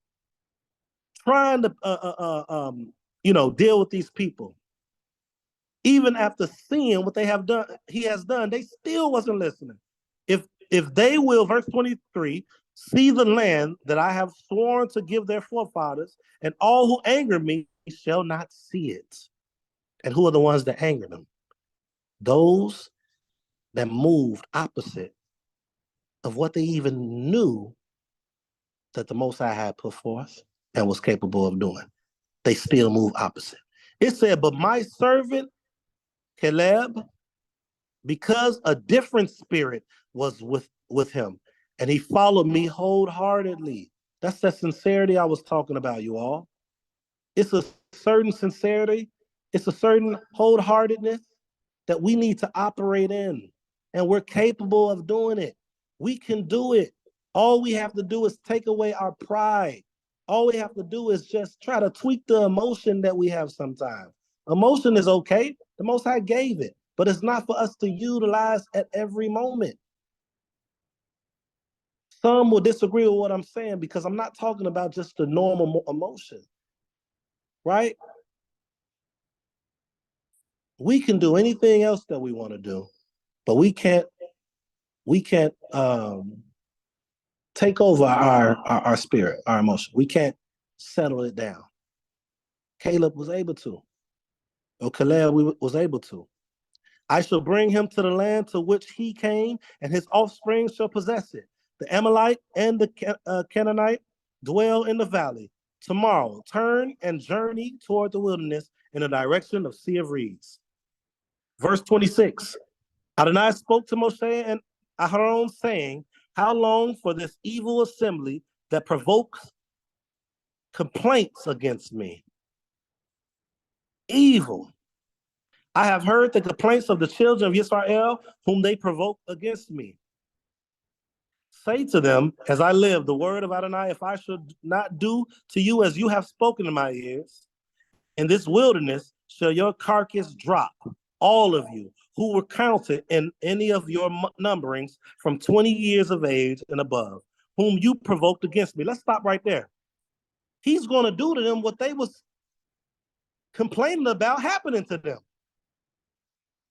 trying to deal with these people. Even after seeing what they have done, he has done, they still wasn't listening. If they will, verse 23, see the land that I have sworn to give their forefathers, and all who anger me shall not see it. And who are the ones that anger them? Those that moved opposite of what they even knew that the Most High had put forth and was capable of doing. They still move opposite. It said, but my servant Caleb, because a different spirit was with him, and he followed me wholeheartedly. That's that sincerity I was talking about, you all. It's a certain sincerity, it's a certain wholeheartedness that we need to operate in, and we're capable of doing it. We can do it. All we have to do is take away our pride. All we have to do is just try to tweak the emotion that we have sometimes. Emotion is okay. The Most High gave it, but it's not for us to utilize at every moment. Some will disagree with what I'm saying because I'm not talking about just the normal emotion, right? We can do anything else that we want to do, but we can't take over our spirit, our emotion. We can't settle it down. Caleb was able to, or Caleb was able to. I shall bring him to the land to which he came, and his offspring shall possess it. The Amalite and the Canaanite dwell in the valley. Tomorrow, turn and journey toward the wilderness in the direction of Sea of Reeds. Verse 26, Adonai spoke to Moshe and Aharon, saying, how long for this evil assembly that provokes complaints against me? Evil. I have heard the complaints of the children of Israel, whom they provoke against me. Say to them, as I live, the word of Adonai, if I should not do to you as you have spoken in my ears, in this wilderness shall your carcass drop, all of you who were counted in any of your numberings from 20 years of age and above, whom you provoked against me. Let's stop right there. He's going to do to them what they was complaining about happening to them.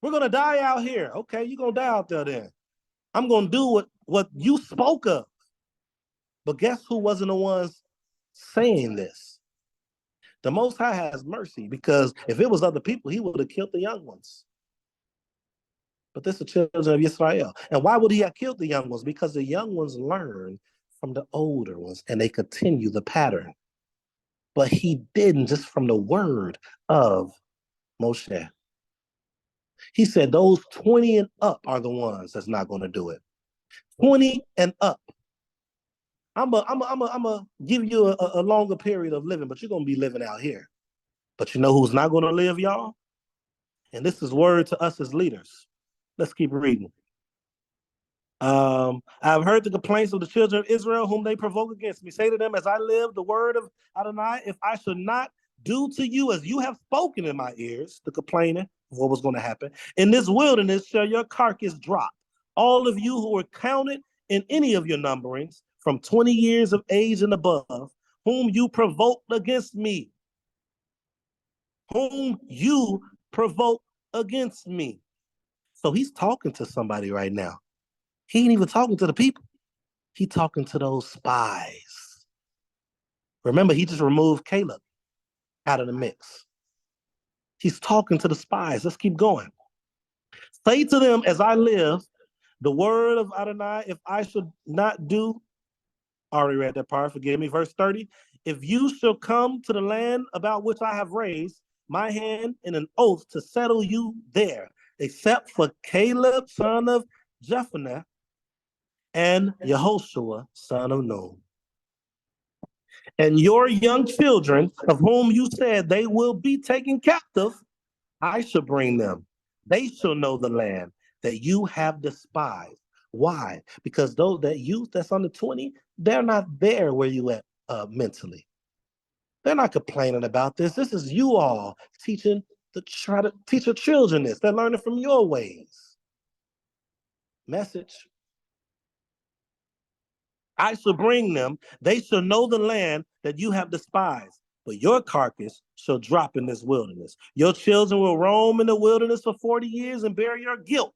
We're going to die out here. Okay, you're going to die out there then. I'm going to do what you spoke of. But guess who wasn't the ones saying this? The Most High has mercy, because if it was other people, he would have killed the young ones. But this is the children of Israel. And why would he have killed the young ones? Because the young ones learn from the older ones and they continue the pattern. But he didn't, just from the word of Moshe. He said those 20 and up are the ones that's not going to do it. 20 and up. I'm gonna give you a longer period of living, but you're going to be living out here. But you know who's not going to live, y'all? And this is word to us as leaders. Let's keep reading. I've heard the complaints of the children of Israel, whom they provoke against me. Say to them, as I live, the word of Adonai, if I should not do to you as you have spoken in my ears, the complaining of what was going to happen, in this wilderness shall your carcass drop. All of you who are counted in any of your numberings from 20 years of age and above, whom you provoked against me. Whom you provoked against me. So he's talking to somebody right now. He ain't even talking to the people. He talking to those spies. Remember, he just removed Caleb out of the mix. He's talking to the spies. Let's keep going. Say to them, as I live, the word of Adonai, if I should not do, already read that part, forgive me, verse 30, if you shall come to the land about which I have raised my hand in an oath to settle you there, except for Caleb, son of Jephunneh, and Yehoshua, son of Nun. And your young children, of whom you said they will be taken captive, I shall bring them. They shall know the land that you have despised. Why? Because those that youth that's under 20, they're not there where you at mentally. They're not complaining about this. This is you all teaching try to teach your children this. They're learning from your ways. Message. I shall bring them. They shall know the land that you have despised. But your carcass shall drop in this wilderness. Your children will roam in the wilderness for 40 years and bear your guilt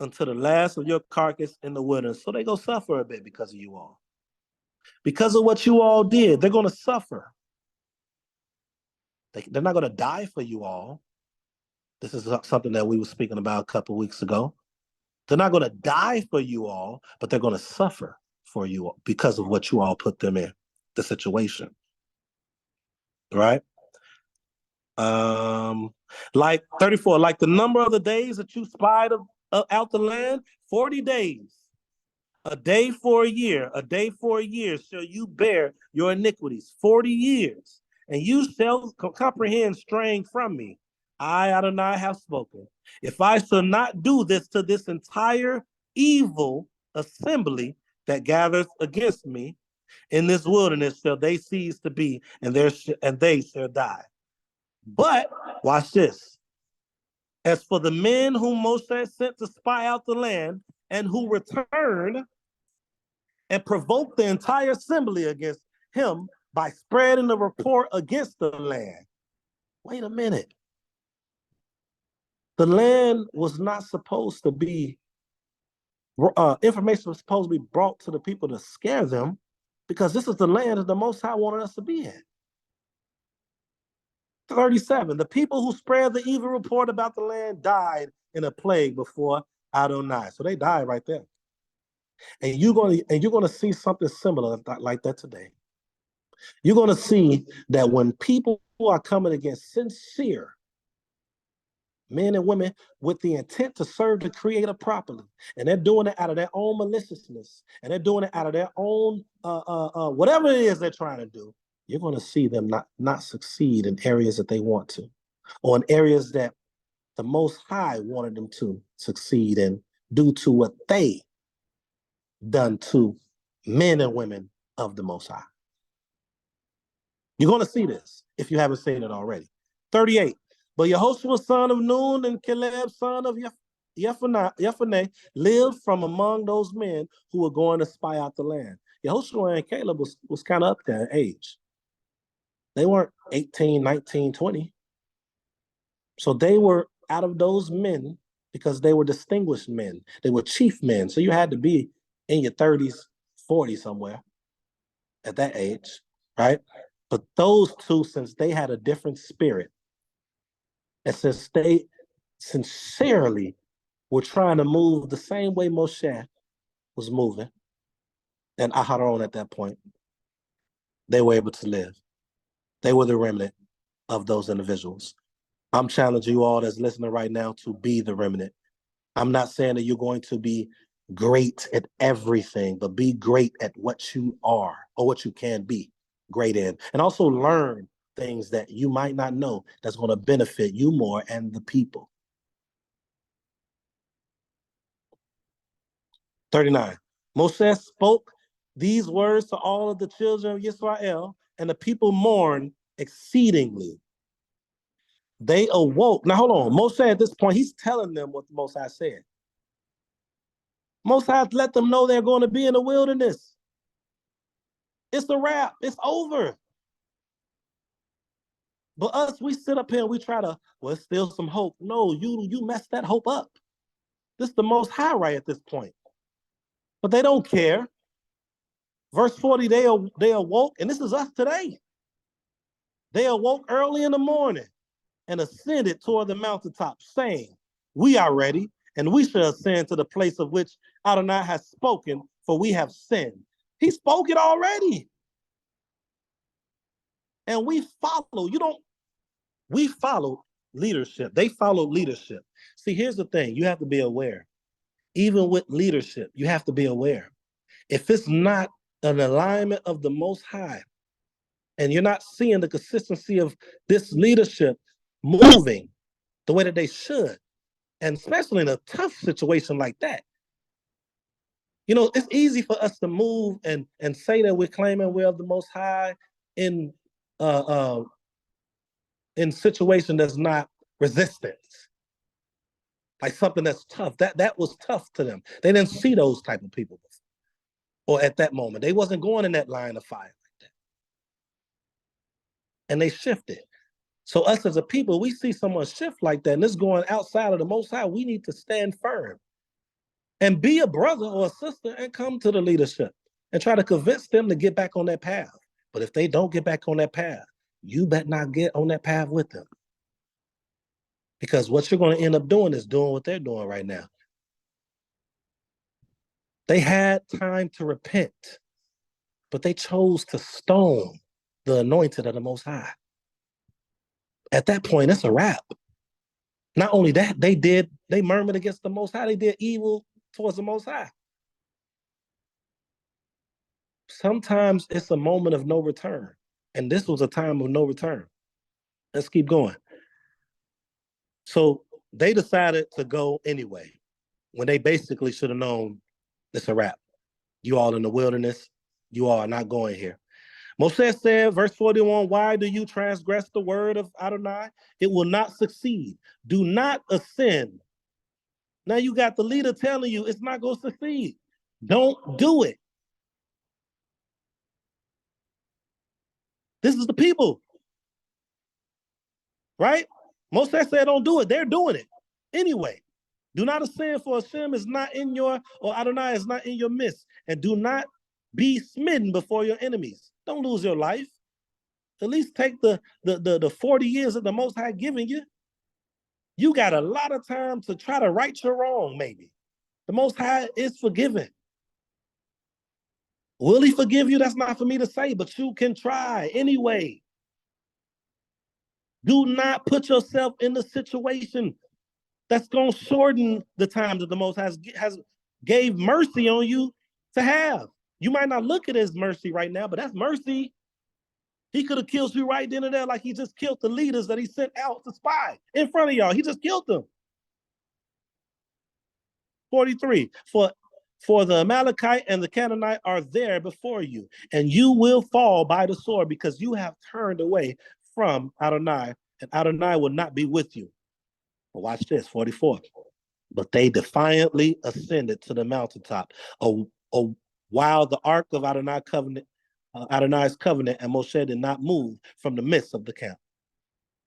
until the last of your carcass in the wilderness. So they're going to suffer a bit because of you all. Because of what you all did, they're going to suffer. They're not going to die for you all. This is something that we were speaking about a couple of weeks ago. They're not going to die for you all, but they're going to suffer for you all because of what you all put them in, the situation. Right? Like 34, like the number of the days that you spied out the land, 40 days. A day for a year, a day for a year shall you bear your iniquities, 40 years. And you shall comprehend straying from me. I, Adonai, have spoken. If I shall not do this to this entire evil assembly that gathers against me, in this wilderness shall they cease to be, and they shall die. But, watch this. As for the men whom Moshe sent to spy out the land, and who returned and provoked the entire assembly against him by spreading the report against the land. Wait a minute. The land was not supposed to be, information was supposed to be brought to the people to scare them, because this is the land that the Most High wanted us to be in. 37, the people who spread the evil report about the land died in a plague before Adonai. So they died right there. And you're gonna see something similar like that today. You're gonna see that when people are coming against sincere men and women with the intent to serve the Creator properly, and they're doing it out of their own maliciousness, and they're doing it out of their own whatever it is they're trying to do, you're gonna see them not succeed in areas that they want to, or in areas that the Most High wanted them to succeed in due to what they done to men and women of the Most High. You're going to see this if you haven't seen it already. 38. But Yehoshua, son of Nun, and Caleb, son of Jephunneh, lived from among those men who were going to spy out the land. Yehoshua and Caleb was kind of up there in age. They weren't 18, 19, 20. So they were out of those men because they were distinguished men. They were chief men. So you had to be in your 30s, 40s somewhere at that age, right? But those two, since they had a different spirit, and since they sincerely were trying to move the same way Moshe was moving, and Aharon at that point, they were able to live. They were the remnant of those individuals. I'm challenging you all that's listening right now to be the remnant. I'm not saying that you're going to be great at everything, but be great at what you are or what you can be great in. And also learn things that you might not know that's going to benefit you more and the people. 39. Moshe spoke these words to all of the children of Israel, and the people mourned exceedingly. They awoke. Now, hold on. Moshe, at this point, he's telling them what the Most High said. Most High let them know they're going to be in the wilderness. It's a wrap. It's over. But us, we sit up here and we try to, well, it's still some hope. No, you messed that hope up. This is the Most High right at this point. But they don't care. Verse 40, they awoke, and this is us today. They awoke early in the morning and ascended toward the mountaintop, saying, we are ready, and we shall ascend to the place of which Adonai has spoken, for we have sinned. He spoke it already. And we follow. We follow leadership. They follow leadership. See, here's the thing. You have to be aware. Even with leadership, you have to be aware. If it's not an alignment of the Most High, and you're not seeing the consistency of this leadership moving the way that they should, and especially in a tough situation like that, it's easy for us to move and say that we're claiming we're of the Most High in situation that's not resistance, like something that's tough. That was tough to them. They didn't see those type of people before, or at that moment. They wasn't going in that line of fire like that. And they shifted. So us as a people, we see someone shift like that, and it's going outside of the Most High. We need to stand firm and be a brother or a sister and come to the leadership and try to convince them to get back on that path. But if they don't get back on that path, you better not get on that path with them. Because what you're going to end up doing is doing what they're doing right now. They had time to repent, but they chose to stone the anointed of the Most High. At that point, it's a wrap. Not only that, they murmured against the Most High. They did evil towards the Most High. Sometimes it's a moment of no return. And this was a time of no return. Let's keep going. So they decided to go anyway, when they basically should have known it's a wrap. You all in the wilderness, you all are not going here. Moshe said, verse 41, why do you transgress the word of Adonai? It will not succeed. Do not ascend. Now you got the leader telling you it's not going to succeed. Don't do it. This is the people. Right? Moshe said don't do it. They're doing it anyway. Do not ascend, for Hashem is not in your, or Adonai is not in your midst. And do not be smitten before your enemies. Don't lose your life. At least take the 40 years that the Most High giving you. You got a lot of time to try to right your wrong, maybe. The Most High is forgiving. Will he forgive you? That's not for me to say, but you can try anyway. Do not put yourself in the situation that's going to shorten the time that the Most High has gave mercy on you to have. You might not look at it as mercy right now, but that's mercy. He could have killed you right then and there, like he just killed the leaders that he sent out to spy in front of y'all. He just killed them. 43, for the Amalekite and the Canaanite are there before you, and you will fall by the sword because you have turned away from Adonai, and Adonai will not be with you. But watch this, 44. But they defiantly ascended to the mountaintop, while the ark of Adonai's covenant, and Moshe did not move from the midst of the camp.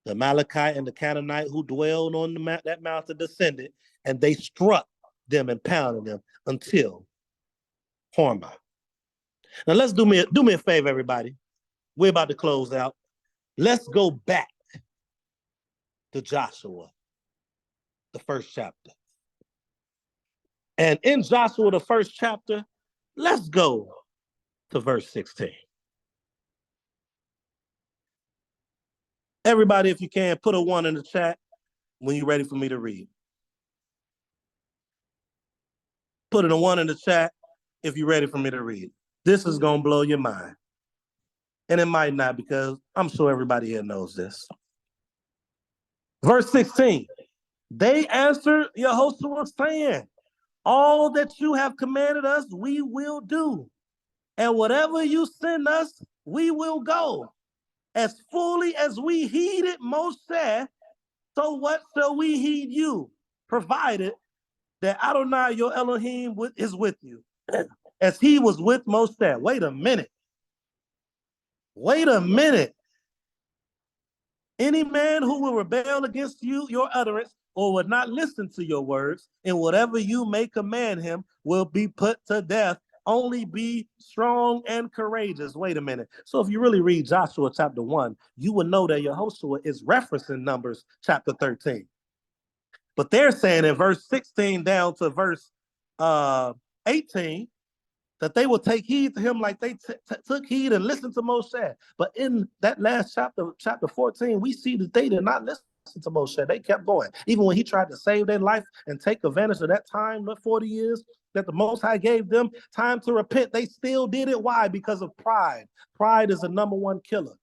The Amalekite and the Canaanite who dwelled on that mountain descended, and they struck them and pounded them until Hormah. Now let's do me a favor, everybody. We're about to close out. Let's go back to Joshua, the first chapter. And in Joshua, the first chapter, let's go to verse 16. Everybody, if you can, put a 1 in the chat when you're ready for me to read. Put a 1 in the chat if you're ready for me to read. This is going to blow your mind. And it might not, because I'm sure everybody here knows this. Verse 16. They answered Yehoshua saying, all that you have commanded us, we will do. And whatever you send us, we will go. As fully as we heeded Moshe, so what shall we heed you? Provided that Adonai, your Elohim, is with you, as he was with Moshe. Wait a minute. Wait a minute. Any man who will rebel against you, your utterance, or would not listen to your words, and whatever you may command him will be put to death. only be strong and courageous. Wait a minute. So if you really read Joshua chapter 1, you would know that Yehoshua is referencing Numbers chapter 13. But they're saying in verse 16 down to verse 18 that they will take heed to him like they took heed and listened to Moshe. But in that last chapter 14, we see that they did not listen to Moshe. They kept going. Even when he tried to save their life and take advantage of that time, the 40 years that the Most High gave them time to repent, they still did it. Why? Because of pride. Pride is the number one killer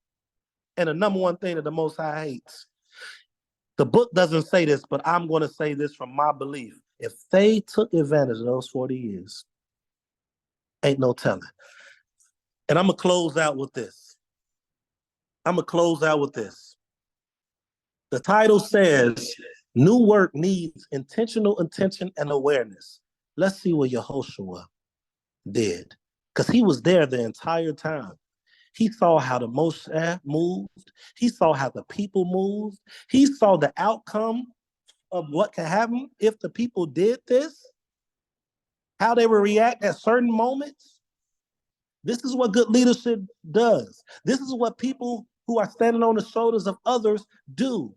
and the number one thing that the Most High hates. The book doesn't say this, but I'm going to say this from my belief. If they took advantage of those 40 years, ain't no telling. And I'm going to close out with this. The title says, New Work Needs Intentional Intention and Awareness. Let's see what Yehoshua did, because he was there the entire time. He saw how the Moshe moved. He saw how the people moved. He saw the outcome of what can happen if the people did this, how they would react at certain moments. This is what good leadership does. This is what people who are standing on the shoulders of others do.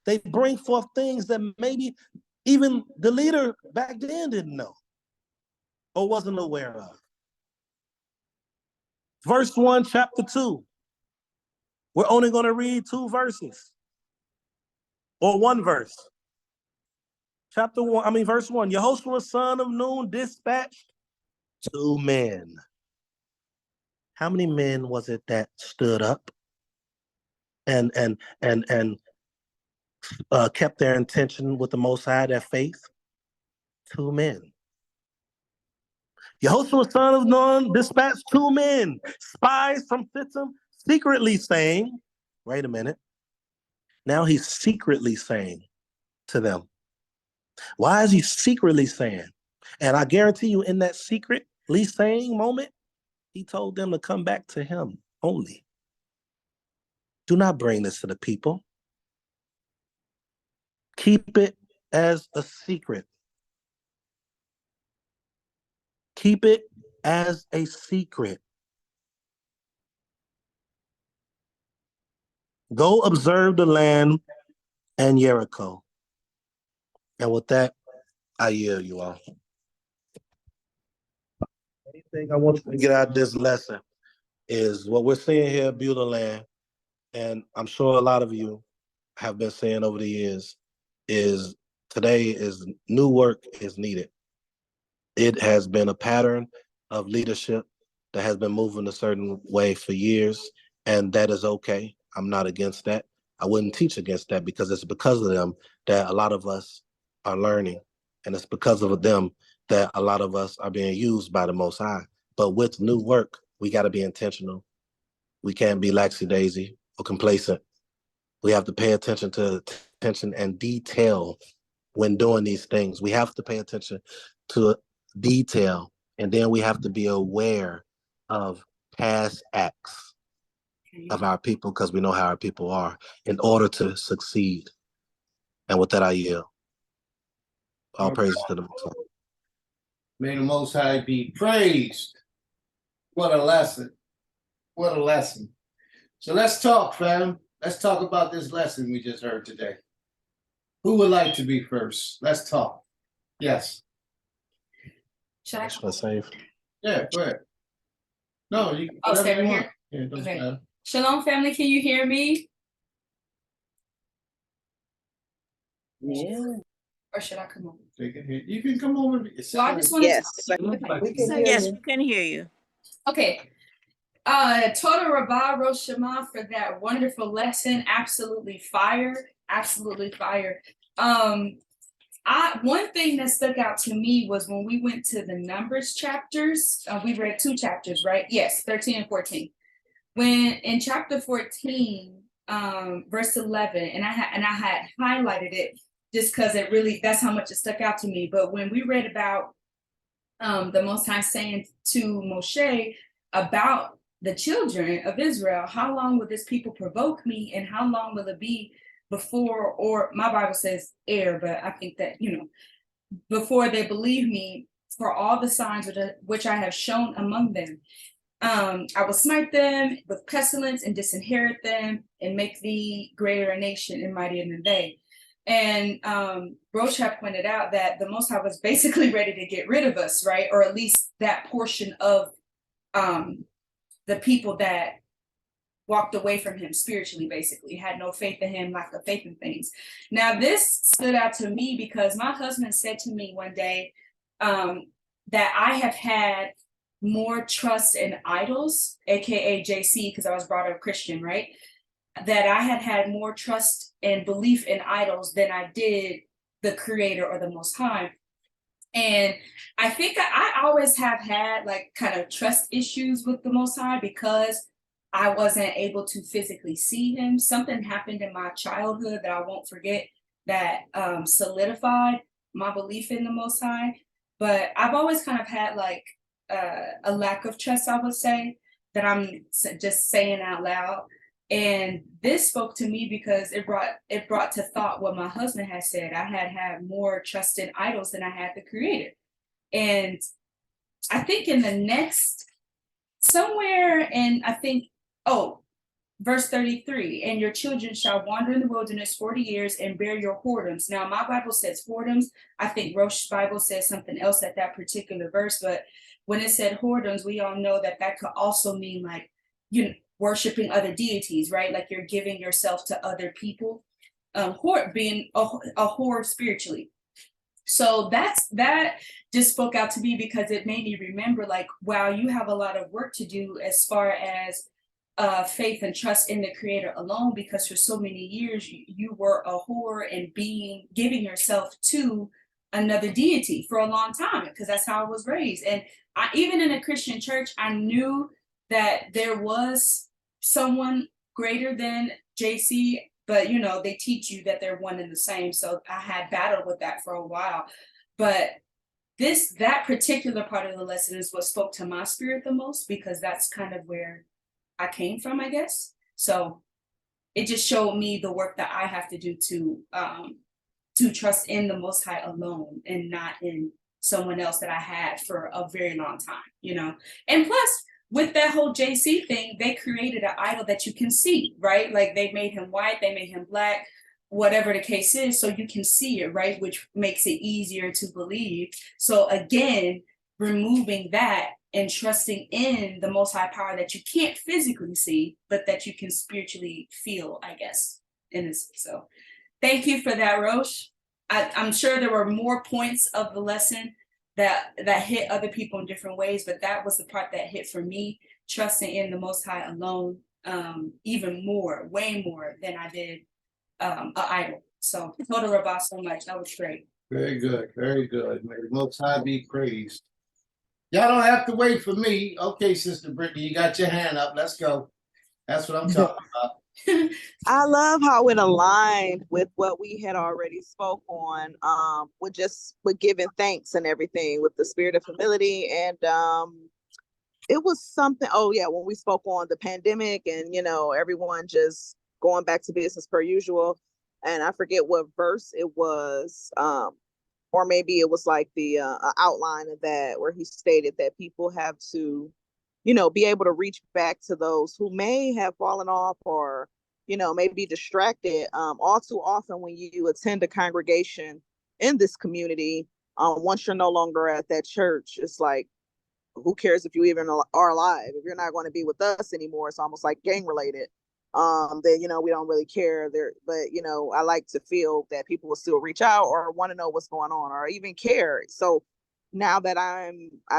They bring forth things that maybe even the leader back then didn't know or wasn't aware of. Verse 1, chapter 2. We're only going to read 2 verses or 1 verse. Verse 1. Yehoshua, son of Nun, dispatched 2 men. How many men was it that stood up and kept their intention with the Most High, their faith? 2 men. Yehoshua, son of Nun, dispatched 2 men, spies from Shittim, secretly saying, wait a minute. Now he's secretly saying to them. Why is he secretly saying? And I guarantee you, in that secretly saying moment, he told them to come back to him only. Do not bring this to the people. Keep it as a secret. Keep it as a secret. Go observe the land and Jericho. And with that, I yield you all. Anything I want you to get out of this lesson is what we're seeing here, Beulah land, and I'm sure a lot of you have been saying over the years, is today is new work is needed. It has been a pattern of leadership that has been moving a certain way for years, and that is okay. I'm not against that. I wouldn't teach against that, because it's because of them that a lot of us are learning, and it's because of them that a lot of us are being used by the Most High. But with new work, we got to be intentional. We can't be laxy-daisy or complacent. We have to pay attention and detail when doing these things. We have to pay attention to detail, and then we have to be aware of past acts of our people, because we know how our people are, in order to succeed. And with that, I yield. All praises to the Most High. May the Most High be praised. What a lesson. What a lesson. So let's talk, fam. Let's talk about this lesson we just heard today. Who would like to be first? Let's talk. Yes. Should I? Save. Yeah, go ahead. No, you Oh, stay whatever you right want. here? Yeah, it doesn't Okay. matter. Shalom, family. Can you hear me? Yeah. Or should I come on? Take it here. You can come over. So I just want to. Yes, we can hear Yes, you. we can hear you. Okay. Total Rabah Rosh Shema for that wonderful lesson. Absolutely fire. Absolutely fire. One thing that stuck out to me was when we went to the Numbers chapters. We read 2 chapters, right? Yes, 13 and 14. When in chapter 14, verse 11, and I had highlighted it just because that's how much it stuck out to me. But when we read about the Most High saying to Moshe about the children of Israel, how long will this people provoke me, and how long will it be before, or my Bible says but I think that, before they believe me, for all the signs which I have shown among them. I will smite them with pestilence and disinherit them and make thee greater a nation and mightier than they. And ROSH had pointed out that the Most High was basically ready to get rid of us, right? Or at least that portion of the people that walked away from him spiritually, basically, had no faith in him, lack of faith in things. Now, this stood out to me because my husband said to me one day that I have had more trust in idols, aka JC, because I was brought up Christian, right? That I had more trust and belief in idols than I did the Creator or the Most High. And I think I always have had like kind of trust issues with the Most High because I wasn't able to physically see him. Something happened in my childhood that I won't forget that solidified my belief in the Most High. But I've always kind of had like a lack of trust, I would say, that I'm just saying out loud. And this spoke to me because it brought to thought what my husband had said. I had more trust in idols than I had the Creator. And I think in the next, somewhere in, I think, verse 33, and your children shall wander in the wilderness 40 years and bear your whoredoms. Now, my Bible says whoredoms. I think Rosh's Bible says something else at that particular verse. But when it said whoredoms, we all know that could also mean like, worshiping other deities, right? Like you're giving yourself to other people, being a whore spiritually. So that just spoke out to me because it made me remember like, wow, you have a lot of work to do as far as faith and trust in the Creator alone, because for so many years you were a whore and giving yourself to another deity for a long time, because that's how I was raised. And even in a Christian church, I knew that there was someone greater than JC, but they teach you that they're one and the same. So I had battled with that for a while. But that particular part of the lesson is what spoke to my spirit the most, because that's kind of where I came from, I guess. So it just showed me the work that I have to do to trust in the Most High alone and not in someone else that I had for a very long time, And plus, with that whole JC thing, they created an idol that you can see, right? Like they made him white, they made him black, whatever the case is, so you can see it, right? Which makes it easier to believe. So again, removing that and trusting in the Most High power that you can't physically see, but that you can spiritually feel, I guess, in this. So thank you for that, Rosh. I'm sure there were more points of the lesson that hit other people in different ways, but that was the part that hit for me, trusting in the Most High alone, even more, way more than I did an idol. So total Rabah so much. That was great. Very good, very good. May the Most High be praised. Y'all don't have to wait for me. Okay, Sister Brittany, you got your hand up. Let's go. That's what I'm talking about. I love how it aligned with what we had already spoke on, with giving thanks and everything, with the spirit of humility. And it was something, when we spoke on the pandemic and, everyone just going back to business per usual. And I forget what verse it was, or maybe it was like the outline of that, where he stated that people have to, be able to reach back to those who may have fallen off or, may be distracted. All too often when you attend a congregation in this community, once you're no longer at that church, it's like, who cares if you even are alive? If you're not going to be with us anymore, it's almost like gang related. Then, we don't really care there. But, I like to feel that people will still reach out or want to know what's going on or even care. So now that I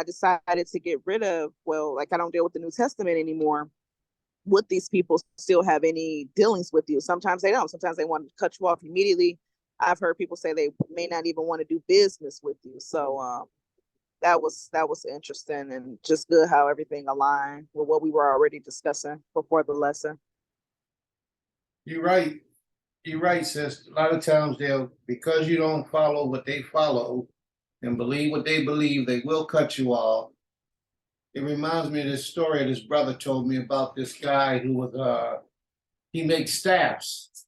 decided to get rid of, I don't deal with the New Testament anymore. Would these people still have any dealings with you? Sometimes they don't. Sometimes they want to cut you off immediately. I've heard people say they may not even want to do business with you. So that was interesting and just good how everything aligned with what we were already discussing before the lesson. You're right. You're right, sis. A lot of times because you don't follow what they follow and believe what they believe, they will cut you off. It reminds me of this story this brother told me about this guy who was he makes staffs.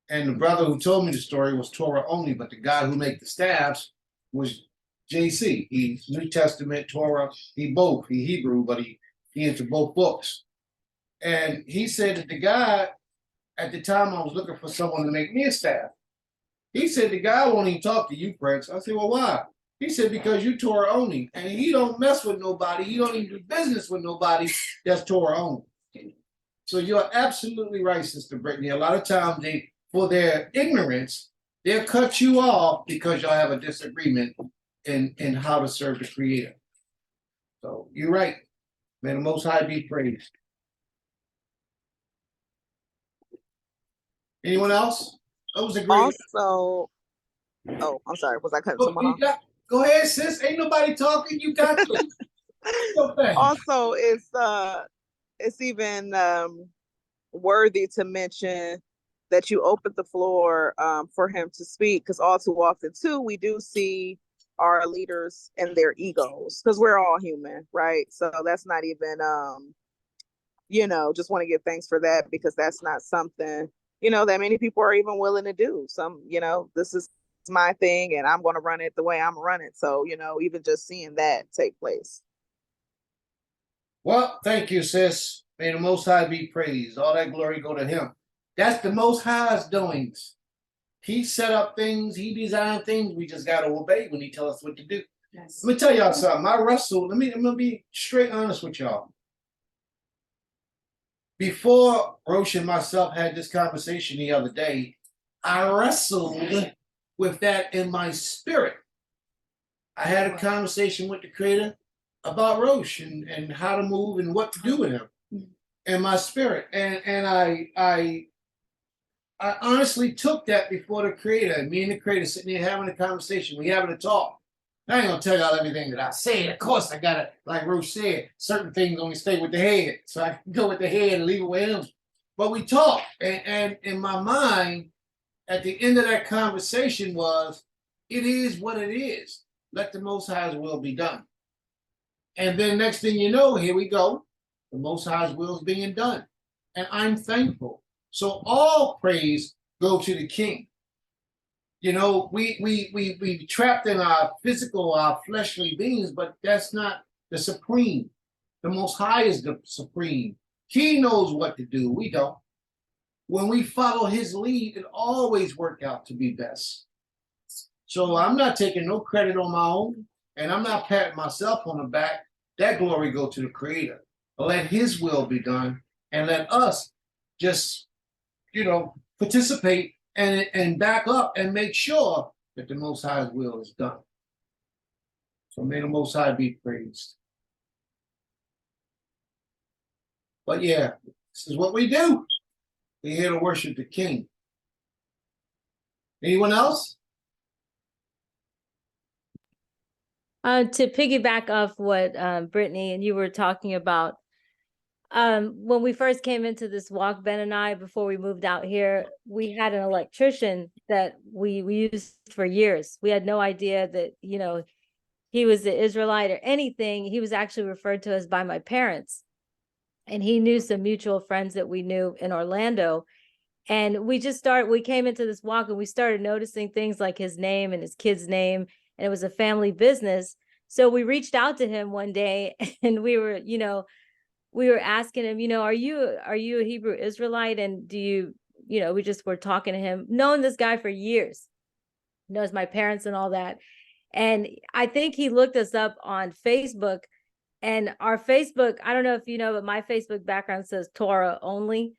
And the brother who told me the story was Torah only, but the guy who made the staffs was JC. He's New Testament, Torah. He Hebrew, but he into both books. And he said that the guy, at the time I was looking for someone to make me a staff. He said the guy won't even talk to you, Prince. I said, well, why? He said, because you Torah only. And he don't mess with nobody. He don't even do business with nobody that's Torah only. So you're absolutely right, Sister Brittany. A lot of times they, for their ignorance, they'll cut you off because y'all have a disagreement in how to serve the Creator. So you're right. May the Most High be praised. Anyone else? That was a great. Also, oh, I'm sorry. Was I cutting someone off? Go ahead, sis. Ain't nobody talking. You got to. Also, it's even worthy to mention that you opened the floor for him to speak, because all too often too we do see our leaders and their egos, because we're all human, right? So that's not even just want to give thanks for that, because that's not something that many people are even willing to do. Some, this is my thing and I'm going to run it the way I'm running. So, even just seeing that take place. Well, thank you, sis. May the Most High be praised. All that glory go to him. That's the Most High's doings. He set up things. He designed things. We just got to obey when he tells us what to do. Yes. Let me tell y'all something. I wrestled. I'm going to be straight honest with y'all. Before ROSH and myself had this conversation the other day, I wrestled with that in my spirit. I had a conversation with the Creator about ROSH and how to move and what to do with him in my spirit. And I honestly took that before the Creator. Me and the Creator sitting there having a conversation. We having a talk. I ain't gonna tell y'all everything that I said. Of course, I gotta, like ROSH said, certain things only stay with the head. So I can go with the head and leave it with him. But we talked, and in my mind, at the end of that conversation was, it is what it is. Let the Most High's will be done. And then next thing you know, here we go. The Most High's will is being done. And I'm thankful. So all praise go to the King. We trapped in our physical, our fleshly beings, but that's not the supreme. The Most High is the supreme. He knows what to do. We don't. When we follow his lead, it always works out to be best. So I'm not taking no credit on my own, and I'm not patting myself on the back. That glory go to the Creator. Let his will be done, and let us just, participate and back up and make sure that the Most High's will is done. So may the Most High be praised. But yeah, this is what we do. We're here to worship the King. Anyone else? To piggyback off what Brittany and you were talking about, when we first came into this walk, Ben and I, before we moved out here, we had an electrician that we used for years. We had no idea that, he was the Israelite or anything. He was actually referred to us by my parents. And he knew some mutual friends that we knew in Orlando. And we came into this walk and we started noticing things like his name and his kid's name. And it was a family business. So we reached out to him one day and we were asking him, are you a Hebrew Israelite? And do you, we just were talking to him, knowing this guy for years, knows my parents and all that. And I think he looked us up on Facebook, and our Facebook, I don't know if you know, but my Facebook background says Torah only.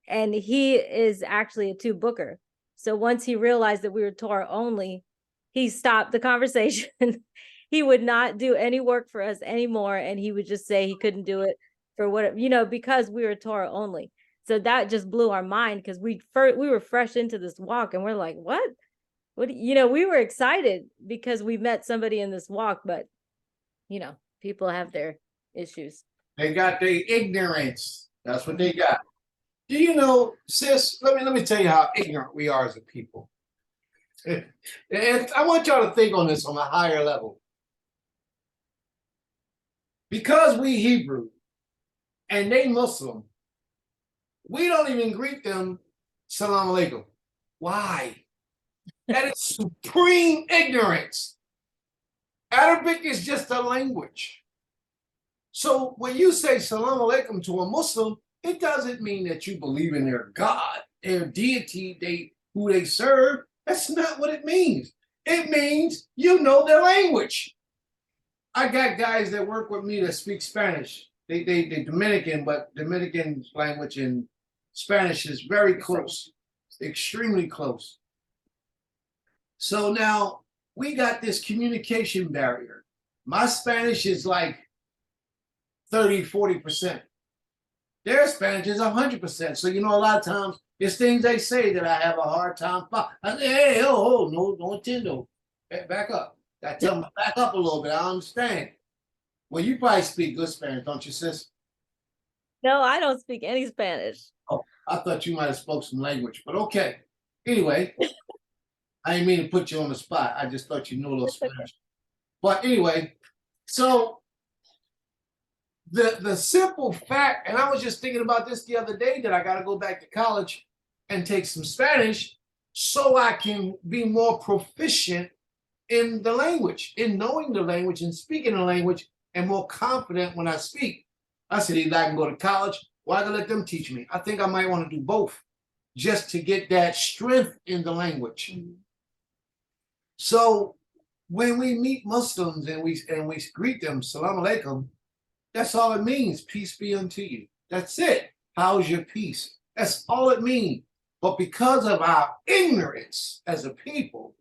And he is actually a two booker. So once he realized that we were Torah only, he stopped the conversation. He would not do any work for us anymore. And he would just say he couldn't do it for what, because we were Torah only. So that just blew our mind, because we were fresh into this walk and we're like, what, we were excited because we met somebody in this walk, but people have their issues. They got their ignorance. That's what they got. Do you know, sis, let me tell you how ignorant we are as a people. And I want y'all to think on this on a higher level. Because we Hebrew and they Muslim, we don't even greet them salam alaikum. Why? That is supreme ignorance. Arabic is just a language. So when you say salam alaikum to a Muslim, it doesn't mean that you believe in their God, their deity, who they serve. That's not what it means. It means you know their language. I got guys that work with me that speak Spanish. They Dominican, but Dominican language and Spanish is very close, extremely close. So now we got this communication barrier. My Spanish is like 30–40%. Their Spanish is 100%. So, you know, a lot of times there's things they say that I have a hard time. I say, hey, no entiendo. Back up. I tell them, back up a little bit. I understand. Well, you probably speak good Spanish, don't you, sis? No, I don't speak any Spanish. Oh, I thought you might have spoke some language, but okay. Anyway, I didn't mean to put you on the spot. I just thought you knew a little Spanish. But anyway, so the simple fact, and I was just thinking about this the other day, that I got to go back to college and take some Spanish so I can be more proficient in the language, in knowing the language and speaking the language, and more confident when I speak. I said, either I can go to college or I can let them teach me. I think I might want to do both just to get that strength in the language. So when we meet Muslims and we greet them, salam alaikum, that's all it means. Peace be unto you. That's it. How's your peace? That's all it means. But because of our ignorance as a people,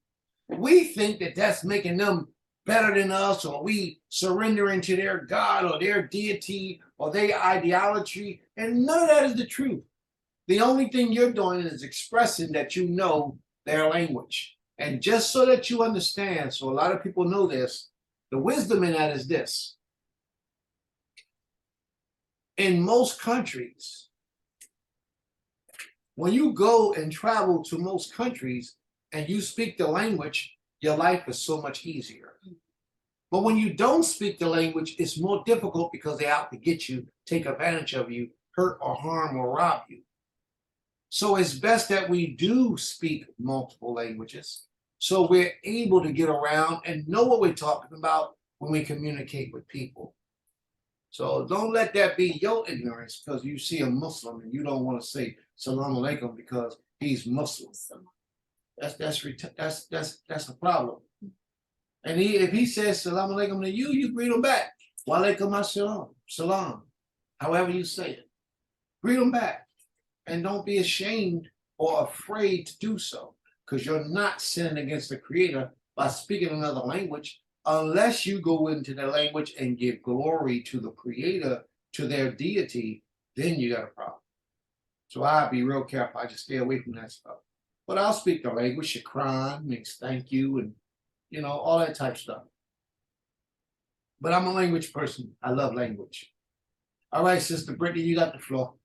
we think that that's making them better than us, or we surrendering to their God or their deity or their ideology. And none of that is the truth. The only thing you're doing is expressing that you know their language. And just so that you understand, so a lot of people know this, the wisdom in that is this. In most countries, when you go and travel to most countries and you speak the language, your life is so much easier. But when you don't speak the language, it's more difficult because they're out to get you, take advantage of you, hurt or harm or rob you. So it's best that we do speak multiple languages so we're able to get around and know what we're talking about when we communicate with people. So don't let that be your ignorance because you see a Muslim and you don't want to say salam alaikum because he's Muslim. That's a problem. And if he says salam alaikum to you, you greet him back. Wa alaikum assalam, salam, however you say it. Greet him back. And don't be ashamed or afraid to do so, because you're not sinning against the Creator by speaking another language, unless you go into the language and give glory to the Creator, to their deity, then you got a problem. So I'll be real careful. I just stay away from that stuff. But I'll speak the language. Shukran means thank you, and you know, all that type stuff. But I'm a language person. I love language. All right, Sister Brittany, you got the floor.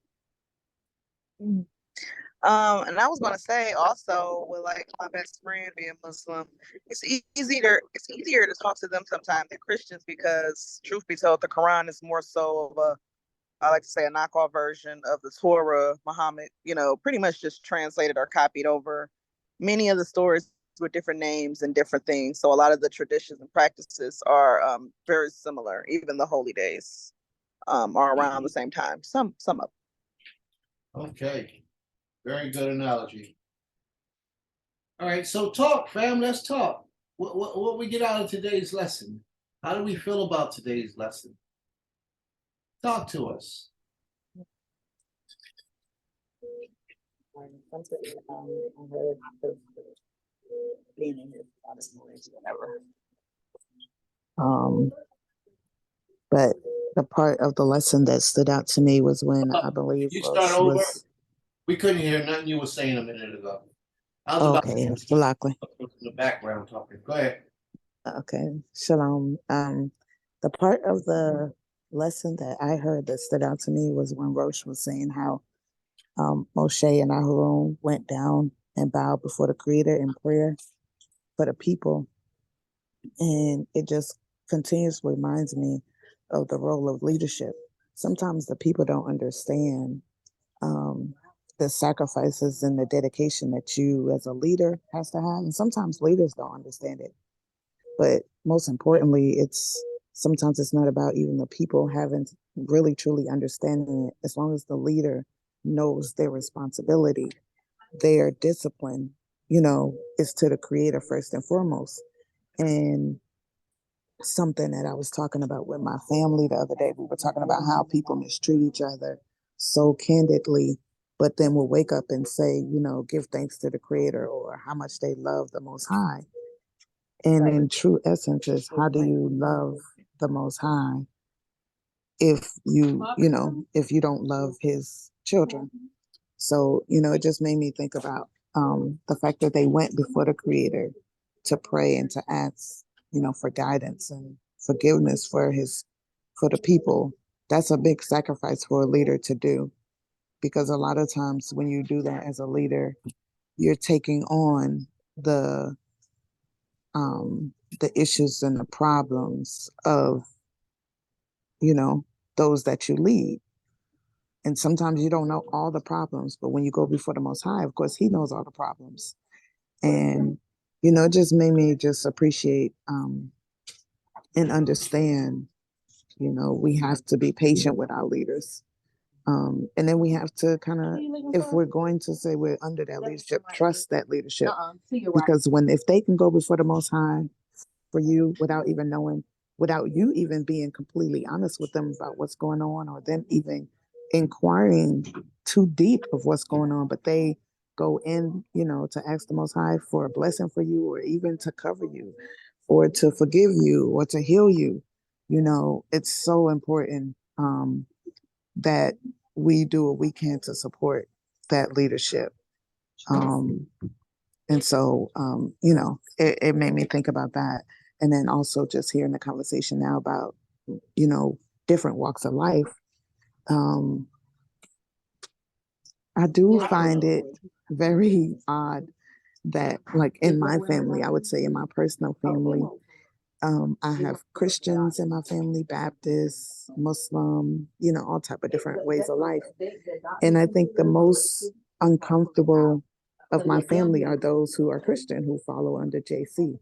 And I was gonna say also, with like my best friend being Muslim, it's easier to talk to them sometimes than Christians, because truth be told, the Quran is more so of a, I like to say, a knockoff version of the Torah. Muhammad, you know, pretty much just translated or copied over many of the stories with different names and different things. So a lot of the traditions and practices are very similar. Even the holy days are around the same time. Some of them. Okay, very good analogy. All right, so talk, fam. Let's talk. What we get out of today's lesson? How do we feel about today's lesson? Talk to us. But the part of the lesson that stood out to me was when I believe You start over. We couldn't hear nothing you were saying a minute ago. I was okay, about in the background talking. Go ahead. Okay, shalom. The part of the lesson that I heard that stood out to me was when Rosh was saying how Moshe and Aharon went down and bowed before the Creator in prayer for the people. And it just continuously reminds me of the role of leadership. Sometimes the people don't understand the sacrifices and the dedication that you as a leader has to have. And sometimes leaders don't understand it. But most importantly, sometimes it's not about even the people having really truly understanding it. As long as the leader knows their responsibility, their discipline, is to the creator first and foremost. And something that I was talking about with my family the other day, we were talking about how people mistreat each other so candidly, but then will wake up and say, give thanks to the creator, or how much they love the Most High. And in true essence is, how do you love the Most High if if you don't love his children? So, it just made me think about the fact that they went before the creator to pray and to ask, for guidance and forgiveness for the people. That's a big sacrifice for a leader to do, because a lot of times when you do that as a leader, you're taking on the issues and the problems of, those that you lead. And sometimes you don't know all the problems, but when you go before the Most High, of course, he knows all the problems. And, it just made me just appreciate and understand, we have to be patient with our leaders. And then we have to kind of, if we're going to say we're under that leadership, trust that leadership. Because if they can go before the Most High for you without even knowing, without you even being completely honest with them about what's going on, or them even inquiring too deep of what's going on, but they go in, to ask the Most High for a blessing for you, or even to cover you, or to forgive you, or to heal you. It's so important that we do what we can to support that leadership. And so, it made me think about that. And then also just hearing the conversation now about, different walks of life. I do find it very odd that, like, in my family, I would say in my personal family, I have Christians in my family, Baptists, Muslim, all type of different ways of life. And I think the most uncomfortable of my family are those who are Christian, who follow under JC.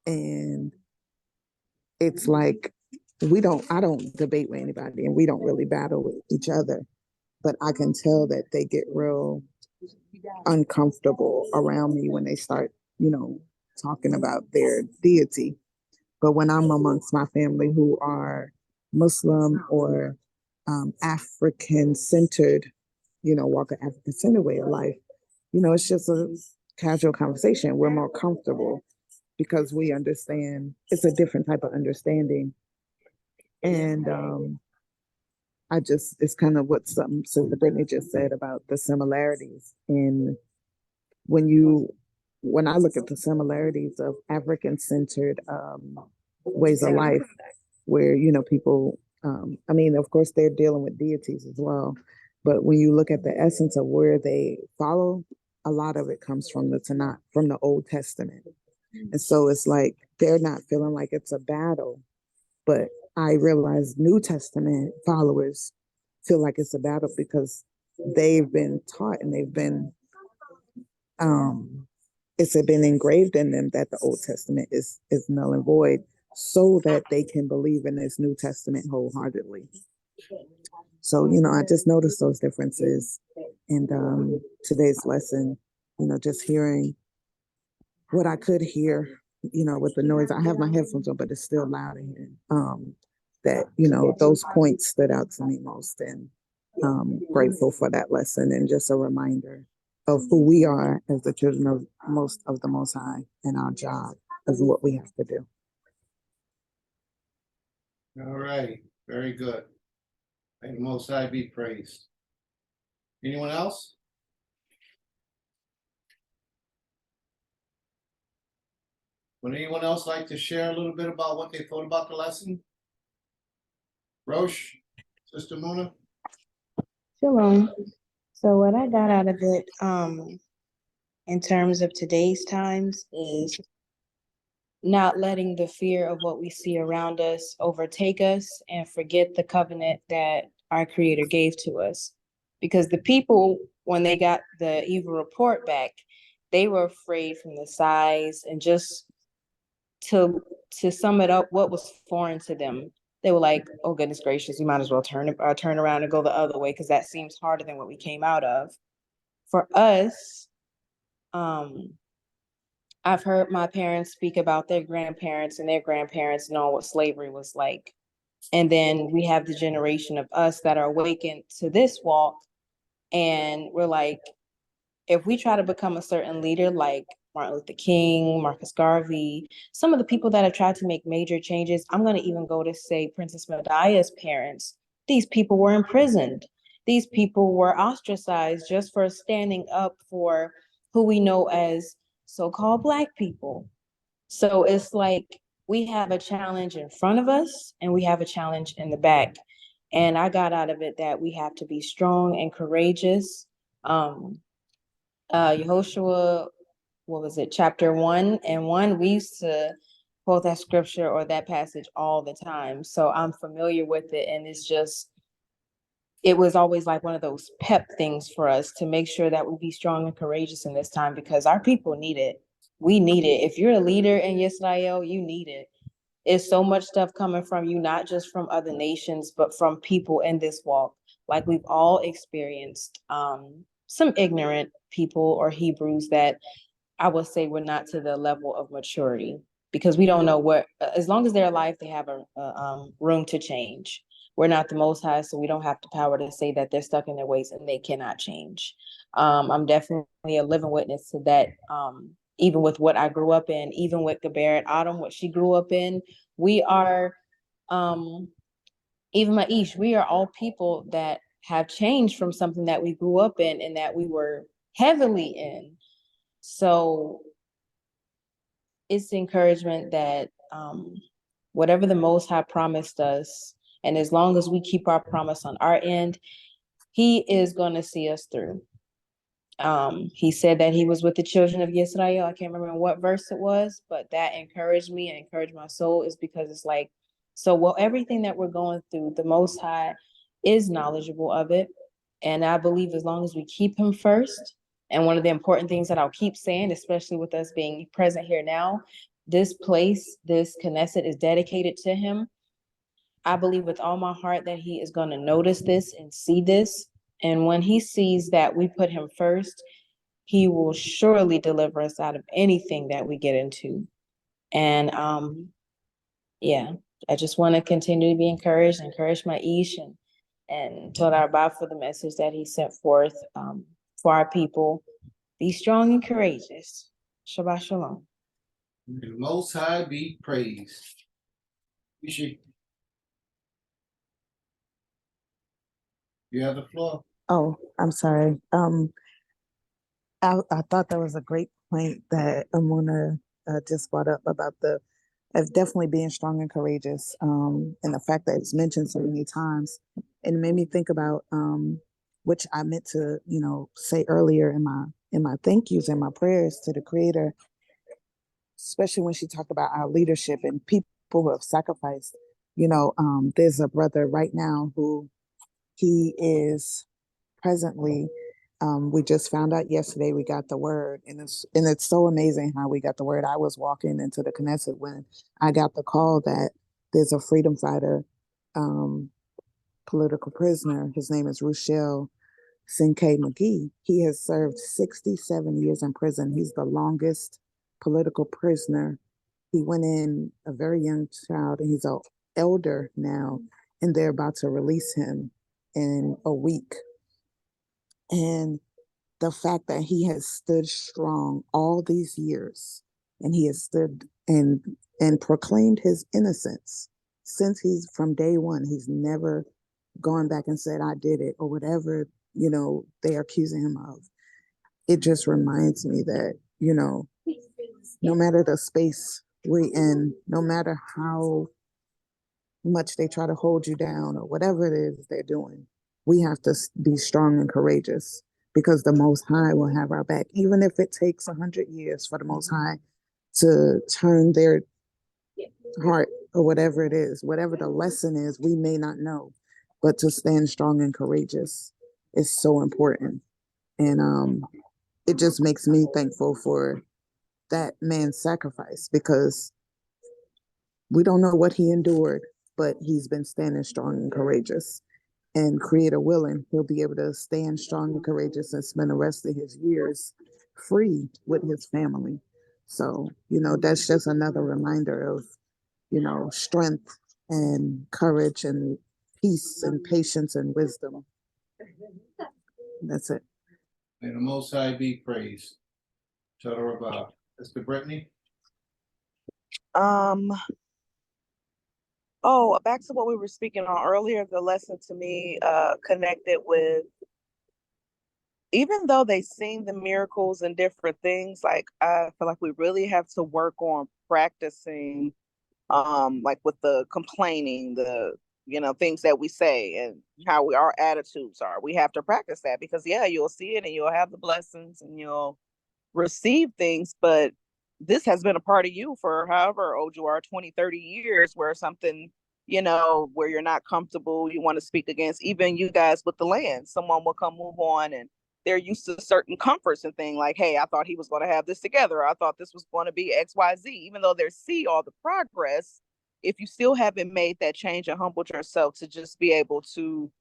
And it's like, I don't debate with anybody, and we don't really battle with each other, but I can tell that they get real uncomfortable around me when they start, talking about their deity. But when I'm amongst my family who are Muslim or African centered, walk an African centered way of life, it's just a casual conversation. We're more comfortable because we understand, it's a different type of understanding. And it's kind of what Sister Brittany just said about the similarities. And when I look at the similarities of African centered ways of life, where, people, of course, they're dealing with deities as well. But when you look at the essence of where they follow, a lot of it comes from the Tanakh, from the Old Testament. And so it's like they're not feeling like it's a battle. But I realize New Testament followers feel like it's a battle, because they've been taught and it's been engraved in them that the Old Testament is null and void, so that they can believe in this New Testament wholeheartedly. So, I just noticed those differences. And today's lesson, just hearing what I could hear, with the noise. I have my headphones on, but it's still loud in here. That, those points stood out to me most, and grateful for that lesson, and just a reminder of who we are as the children of the Most High, and our job is what we have to do. All right, very good. May the Most High be praised. Anyone else? Would anyone else like to share a little bit about what they thought about the lesson? ROSH, Sister Mona? Shalom. So what I got out of it, in terms of today's times, is not letting the fear of what we see around us overtake us and forget the covenant that our Creator gave to us. Because the people, when they got the evil report back, they were afraid from the size and just to sum it up, what was foreign to them, they were like, oh goodness gracious, we might as well turn around and go the other way because that seems harder than what we came out of. For us, I've heard my parents speak about their grandparents and their grandparents knowing what slavery was like. And then we have the generation of us that are awakened to this walk. And we're like, if we try to become a certain leader like Martin Luther King, Marcus Garvey, some of the people that have tried to make major changes, I'm going to even go to say Princess Medaya's parents. These people were imprisoned. These people were ostracized just for standing up for who we know as so-called Black people. So it's like we have a challenge in front of us and we have a challenge in the back. And I got out of it that we have to be strong and courageous. Yehoshua, what was it, chapter 1:1, we used to quote that scripture or that passage all the time. So I'm familiar with it. And it's just, it was always like one of those pep things for us to make sure that we be strong and courageous in this time because our people need it. We need it. If you're a leader in Yisrael, you need it. It's so much stuff coming from you, not just from other nations, but from people in this walk. Like we've all experienced some ignorant people or Hebrews that I would say were not to the level of maturity because we don't know what, as long as they're alive, they have a room to change. We're not the Most High, so we don't have the power to say that they're stuck in their ways and they cannot change. I'm definitely a living witness to that. Even with what I grew up in, even with Gabaret Autumn, what she grew up in, we are, even Maish, we are all people that have changed from something that we grew up in and that we were heavily in. So it's the encouragement that whatever the Most High promised us, and as long as we keep our promise on our end, He is going to see us through. He said that He was with the children of Yisrael. I can't remember what verse it was, but that encouraged me and encouraged my soul is because it's like, so well, everything that we're going through, the Most High is knowledgeable of it. And I believe as long as we keep Him first, and one of the important things that I'll keep saying, especially with us being present here now, this place, this Knesset is dedicated to Him. I believe with all my heart that He is going to notice this and see this. And when He sees that we put Him first, He will surely deliver us out of anything that we get into. And yeah, I just want to continue to be encouraged, encourage my Ish and tell our Bob for the message that He sent forth for our people. Be strong and courageous. Shabbat shalom. The Most High be praised. You have the floor. Oh, I'm sorry. I thought that was a great point that Amuna just brought up about the of definitely being strong and courageous, and the fact that it's mentioned so many times. And it made me think about which I meant to, say earlier in my thank yous and my prayers to the Creator, especially when she talked about our leadership and people who have sacrificed. There's a brother right now who he is presently. We just found out yesterday we got the word, and it's so amazing how we got the word. I was walking into the Knesset when I got the call that there's a freedom fighter, political prisoner. His name is Rochelle Sinkay McGee. He has served 67 years in prison. He's the longest political prisoner. He went in a very young child, and he's an elder now, and they're about to release him in a week. And the fact that he has stood strong all these years, and he has stood and proclaimed his innocence since he's from day one. He's never gone back and said, I did it, or whatever, they're accusing him of. It just reminds me that, no matter the space we're in, no matter how much they try to hold you down or whatever it is they're doing, we have to be strong and courageous because the Most High will have our back, even if it takes 100 years for the Most High to turn their heart or whatever it is, whatever the lesson is, we may not know, but to stand strong and courageous is so important. And it just makes me thankful for that man's sacrifice because We don't know what he endured, but he's been standing strong and courageous. And Creator willing, he'll be able to stand strong and courageous and spend the rest of his years free with his family. So, that's just another reminder of, strength and courage and peace and patience and wisdom. That's it. May the Most High be praised. Chaturabah. Mr. Brittany? Oh, back to what we were speaking on earlier, the lesson to me connected with, even though they seen the miracles and different things, like I feel like we really have to work on practicing, like with the complaining, the things that we say and how our attitudes are. We have to practice that, because you'll see it and you'll have the blessings and you'll receive things, but this has been a part of you for however old you are, 20, 30 years, where something, where you're not comfortable, you want to speak against. Even you guys with the land, someone will come move on and they're used to certain comforts and things like, hey, I thought he was going to have this together. I thought this was going to be XYZ, even though they see all the progress. If you still haven't made that change and humbled yourself to just be able to,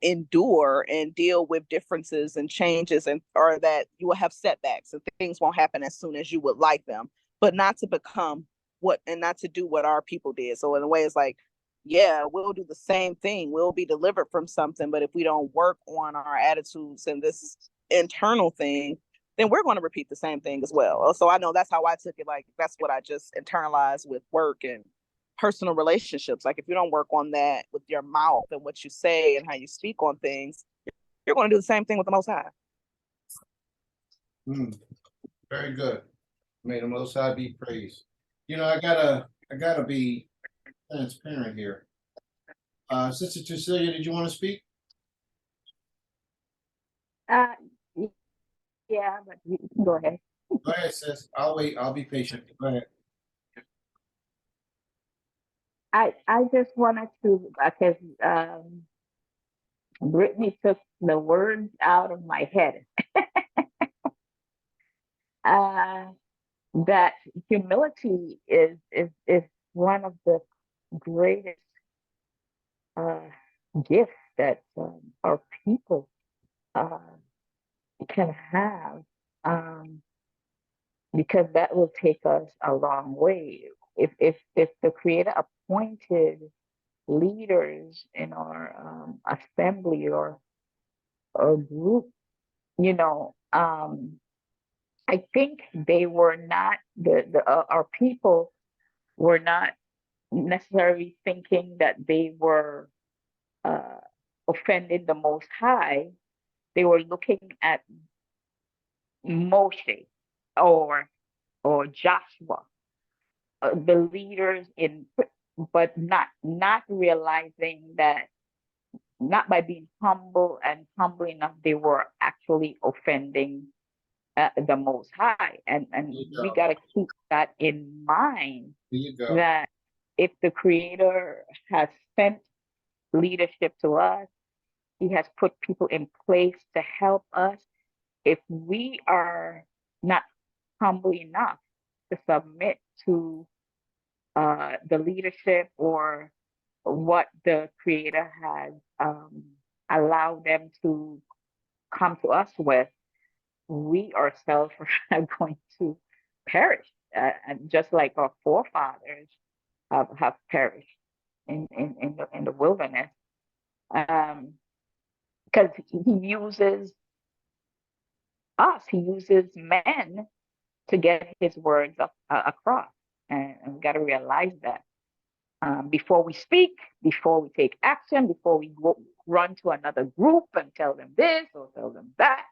endure and deal with differences and changes, and or that you will have setbacks and things won't happen as soon as you would like them, but not to become what, and not to do what our people did. So in a way, it's like, we'll do the same thing. We'll be delivered from something, but if we don't work on our attitudes and this internal thing, then we're going to repeat the same thing as well. So I know that's how I took it. Like, that's what I just internalized with work and personal relationships. Like, if you don't work on that with your mouth and what you say and how you speak on things, you're going to do the same thing with the Most High. Very good. May the Most High be praised. I gotta be transparent here. Sister Cecilia, did you want to speak? Yeah, but you can go ahead. Go ahead, sis. I'll wait. I'll be patient. Go ahead. I just wanted to, because Brittany took the words out of my head. That humility is one of the greatest gifts that our people can have, because that will take us a long way. If the Creator appointed leaders in our assembly or group, I think they were not, our people were not necessarily thinking that they were offending the Most High. They were looking at Moshe or Joshua, the leaders but not realizing that, not by being humble enough, they were actually offending the Most High, and we got to keep that in mind. That if the Creator has sent leadership to us, He has put people in place to help us. If we are not humble enough to submit to the leadership or what the Creator has allowed them to come to us with, we ourselves are going to perish, and just like our forefathers have perished in the wilderness, because He uses us, He uses men to get His words across, and we got to realize that. Before we speak, before we take action, before we run to another group and tell them this or tell them that,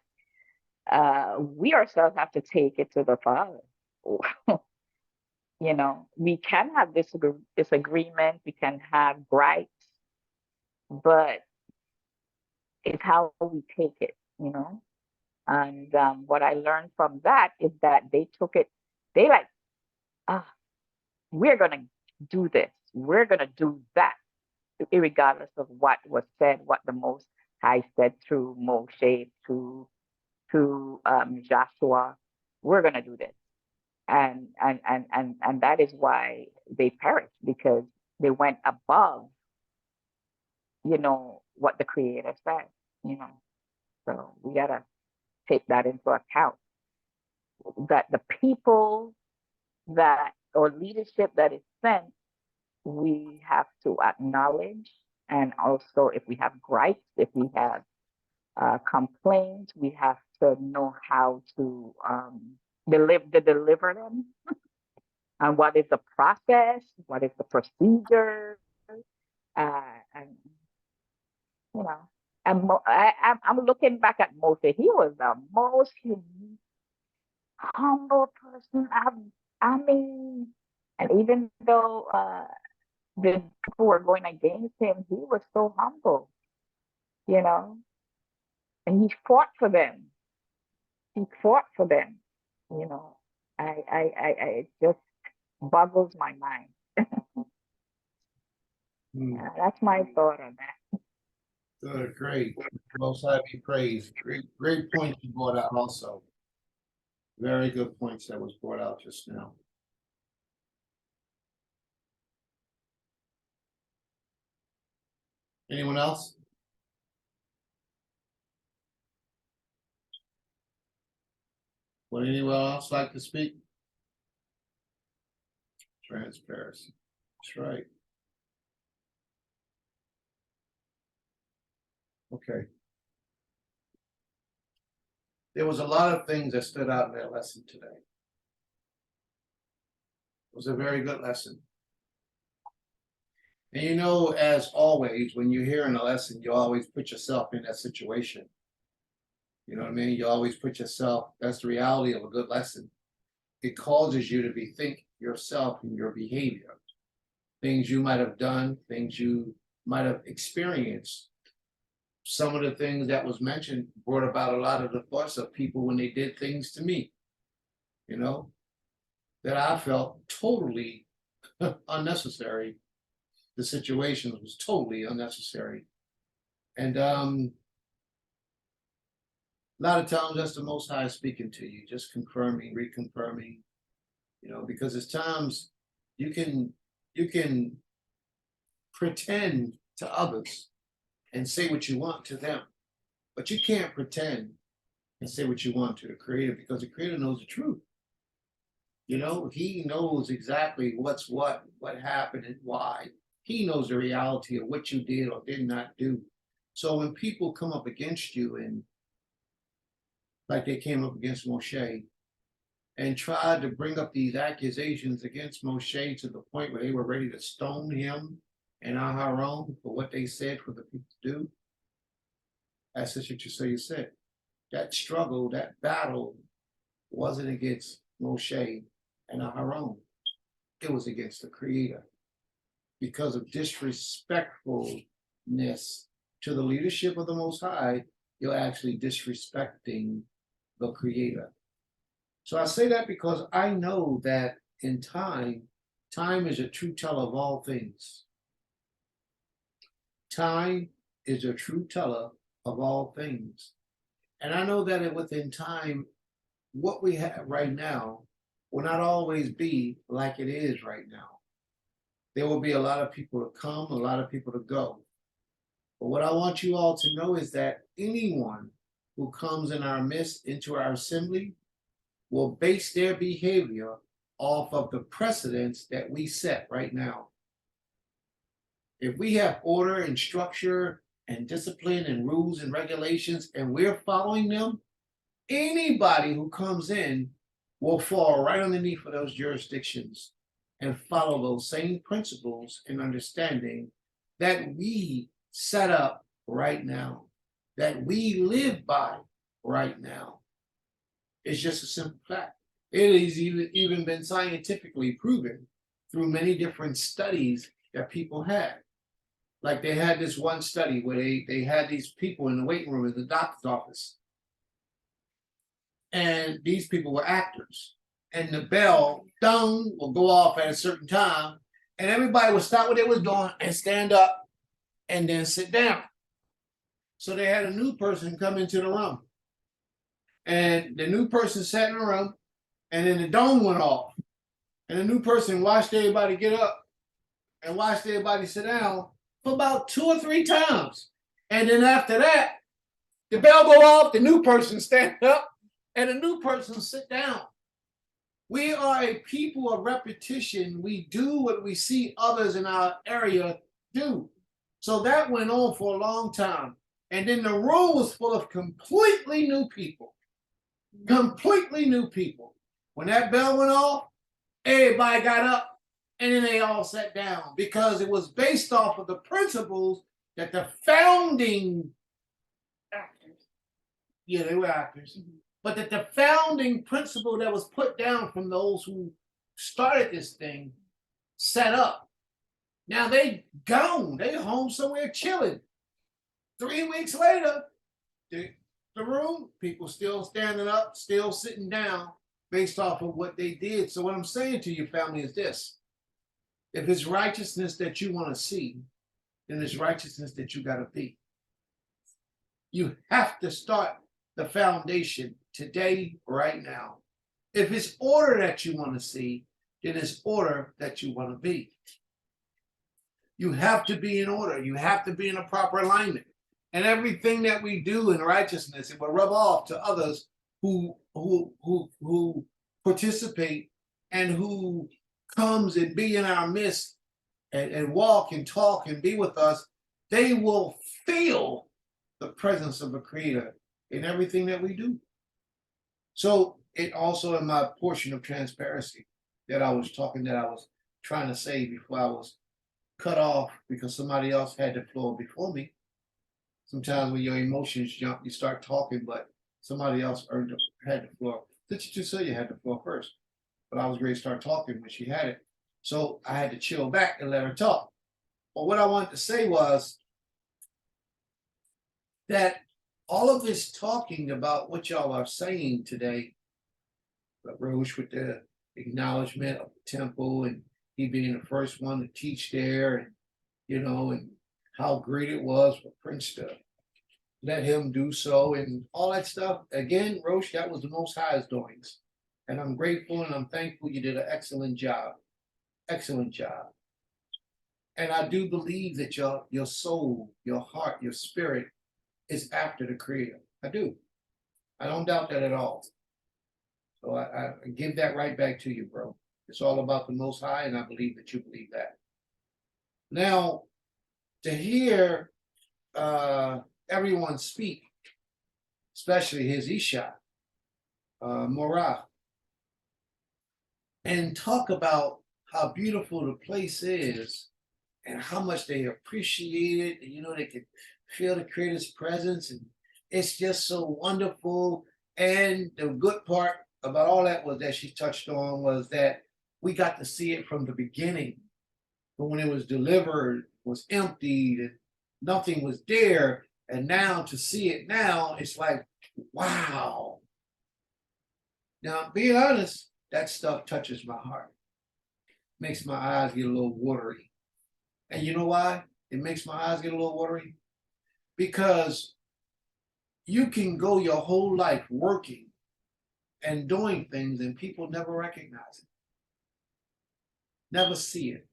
we ourselves have to take it to the Father. We can have disagreement, we can have gripes, but it's how we take it, And what I learned from that is that they took it, they like, we're going to do this, we're going to do that, regardless of what was said, what the Most High said through Moshe, through Joshua. We're going to do this. And that is why they perished because they went above, what the Creator said, you know. So we gotta take that into account. That the people that or leadership that is sent, we have to acknowledge, and also if we have gripes, if we have complaints, we have to know how to deliver them, and what is the process, what is the procedure, and you know, and I'm looking back at Moses. He was the most humble person I mean, and even though the people were going against him, he was so humble, you know, and he fought for them. He fought for them, you know. It just boggles my mind. That's my thought on that. Good, great. Most High be praised. Great points you brought out also. Very good points that was brought out just now. Anyone else? Would anyone else like to speak? Transparency. That's right. Okay. There was a lot of things that stood out in that lesson today. It was a very good lesson. And you know, as always, when you're hearing a lesson, you always put yourself in that situation. You know what I mean? You always put yourself, that's the reality of a good lesson. It causes you to bethink yourself and your behavior. Things you might have done, things you might have experienced. Some of the things that was mentioned brought about a lot of the thoughts of people when they did things to me, you know, that I felt totally unnecessary. The situation was totally unnecessary. And a lot of times that's the Most High speaking to you, just confirming, reconfirming, you know, because it's times you can pretend to others and say what you want to them, but you can't pretend and say what you want to the Creator, because the Creator knows the truth. You know, He knows exactly what happened and why. He knows the reality of what you did or did not do. So when people come up against you, and like they came up against Moshe and tried to bring up these accusations against Moshe to the point where they were ready to stone him and Aharon for what they said for the people to do, that's what you said. That struggle, that battle wasn't against Moshe and Aharon. It was against the Creator. Because of disrespectfulness to the leadership of the Most High, you're actually disrespecting the Creator. So I say that because I know that in time is a true teller of all things. Time is a true teller of all things. And I know that within time, what we have right now will not always be like it is right now. There will be a lot of people to come, a lot of people to go. But what I want you all to know is that anyone who comes in our midst, into our assembly, will base their behavior off of the precedents that we set right now. If we have order and structure and discipline and rules and regulations, and we're following them, anybody who comes in will fall right underneath of those jurisdictions and follow those same principles and understanding that we set up right now, that we live by right now. It's just a simple fact. It has even been scientifically proven through many different studies that people had. Like they had this one study where they had these people in the waiting room in the doctor's office. And these people were actors. And the bell, dong, will go off at a certain time. And everybody would stop what they was doing and stand up and then sit down. So they had a new person come into the room. And the new person sat in the room, and then the dome went off. And the new person watched everybody get up and watched everybody sit down for about 2 or 3 times. And then after that, the bell go off, the new person stand up, and the new person sit down. We are a people of repetition. We do what we see others in our area do. So that went on for a long time. And then the room was full of completely new people. Completely new people. When that bell went off, everybody got up and then they all sat down because it was based off of the principles that the founding actors, yeah, they were actors, but that the founding principle that was put down from those who started this thing set up. Now they gone, they home somewhere chilling. 3 weeks later, the room, people still standing up, still sitting down based off of what they did. So what I'm saying to you, family, is this. If it's righteousness that you want to see, then it's righteousness that you got to be. You have to start the foundation today, right now. If it's order that you want to see, then it's order that you want to be. You have to be in order. You have to be in a proper alignment. And everything that we do in righteousness, it will rub off to others who participate and who comes and be in our midst and walk and talk and be with us. They will feel the presence of the Creator in everything that we do. So it also in my portion of transparency that I was trying to say before I was cut off because somebody else had the floor before me. Sometimes when your emotions jump, you start talking, but somebody else had the floor. Sister Cecilia had the floor first, but I was ready to start talking when she had it. So I had to chill back and let her talk. But what I wanted to say was that all of this talking about what y'all are saying today, ROSH with the acknowledgement of the temple and he being the first one to teach there, and and how great it was for Prince to let him do so and all that stuff. Again, ROSH, that was the Most High's doings. And I'm grateful and I'm thankful you did an excellent job. Excellent job. And I do believe that your soul, your heart, your spirit is after the Creator. I do. I don't doubt that at all. So I give that right back to you, bro. It's all about the Most High, and I believe that you believe that. Now, to hear everyone speak, especially his Isha, Morah, and talk about how beautiful the place is and how much they appreciate it. And, they can feel the Creator's presence, and it's just so wonderful. And the good part about all that was that she touched on was that we got to see it from the beginning. But when it was delivered, it was emptied and nothing was there. And now to see it now, it's like, wow. Now, being honest, that stuff touches my heart. Makes my eyes get a little watery. And you know why it makes my eyes get a little watery? Because you can go your whole life working and doing things and people never recognize it. Never see it.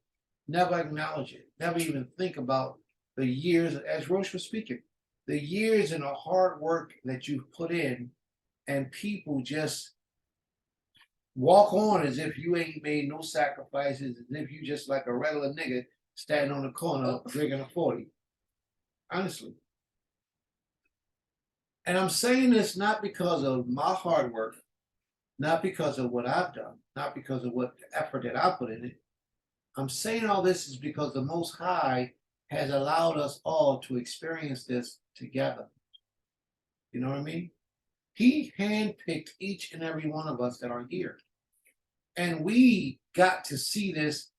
Never acknowledge it. Never even think about the years, as ROSH was speaking, the years and the hard work that you've put in, and people just walk on as if you ain't made no sacrifices, as if you just like a regular nigga standing on the corner drinking a 40. Honestly. And I'm saying this not because of my hard work, not because of what I've done, not because of what the effort that I put in it. I'm saying all this is because the Most High has allowed us all to experience this together. You know what I mean? He handpicked each and every one of us that are here. And we got to see this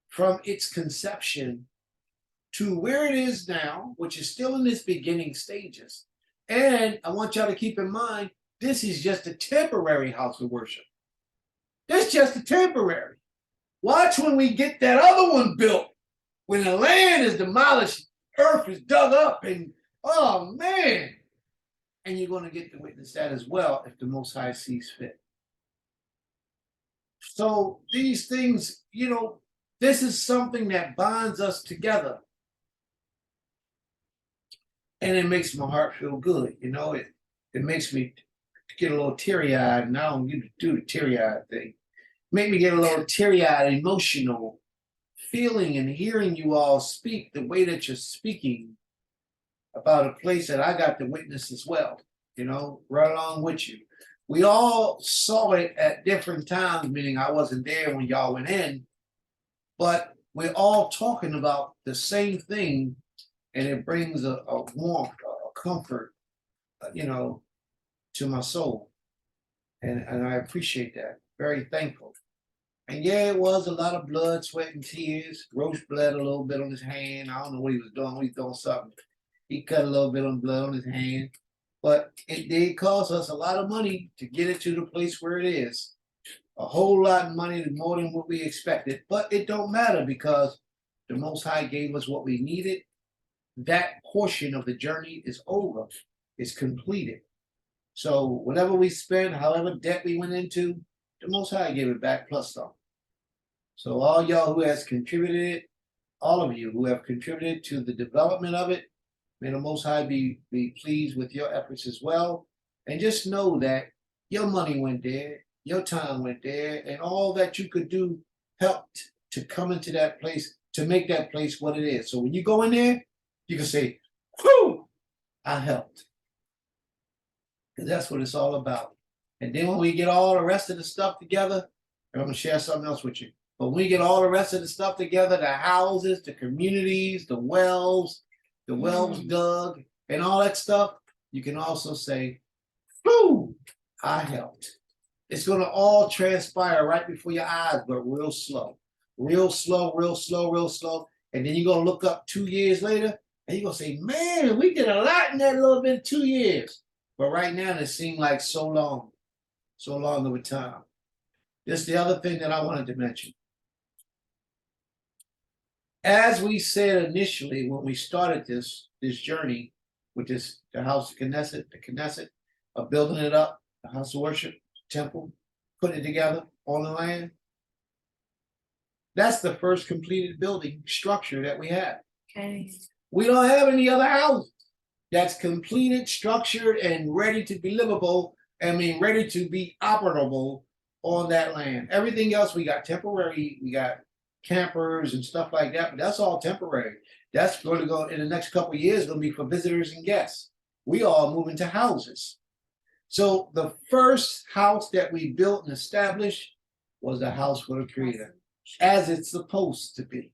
from its conception to where it is now, which is still in its beginning stages. And I want y'all to keep in mind, this is just a temporary house of worship. This just a temporary. Watch when we get that other one built. When the land is demolished, earth is dug up, and oh man. And you're going to get to witness that as well if the Most High sees fit. So these things, this is something that binds us together. And it makes my heart feel good. It makes me get a little teary-eyed, and I don't get to do the teary-eyed thing. Make me get a little teary-eyed, emotional, feeling and hearing you all speak the way that you're speaking about a place that I got to witness as well, right along with you. We all saw it at different times, meaning I wasn't there when y'all went in, but we're all talking about the same thing, and it brings a warmth, a comfort, to my soul. And I appreciate that. Very thankful. And yeah, it was a lot of blood, sweat, and tears. Roach bled a little bit on his hand. I don't know what he was doing. He was doing something. He cut a little bit of blood on his hand. But it did cost us a lot of money to get it to the place where it is. A whole lot of money, more than what we expected. But it don't matter because the Most High gave us what we needed. That portion of the journey is over. It's completed. So whatever we spent, however debt we went into, the Most High gave it back plus some. So all y'all who has contributed, all of you who have contributed to the development of it, may the Most High be pleased with your efforts as well. And just know that your money went there, your time went there, and all that you could do helped to come into that place, to make that place what it is. So when you go in there, you can say, whew, I helped. Because that's what it's all about. And then when we get all the rest of the stuff together, and I'm going to share something else with you. But when we get all the rest of the stuff together, the houses, the communities, the wells dug, and all that stuff, you can also say, whew, I helped. It's going to all transpire right before your eyes, but real slow. Real slow, real slow, real slow. And then you're going to look up 2 years later, and you're going to say, man, we did a lot in that little bit of 2 years. But right now, it seemed like so long of a time. This is the other thing that I wanted to mention. As we said initially, when we started this journey with the house of Knesset, of building it up, the house of worship, temple, putting it together on the land, that's the first completed building structure that we have. Okay. We don't have any other houses that's completed, structured, and ready to be livable. Ready to be operable on that land. Everything else, we got temporary, we got campers and stuff like that, but that's all temporary. That's going to go in the next couple of years, going to be for visitors and guests. We all move into houses. So the first house that we built and established was the house for the Creator, as it's supposed to be.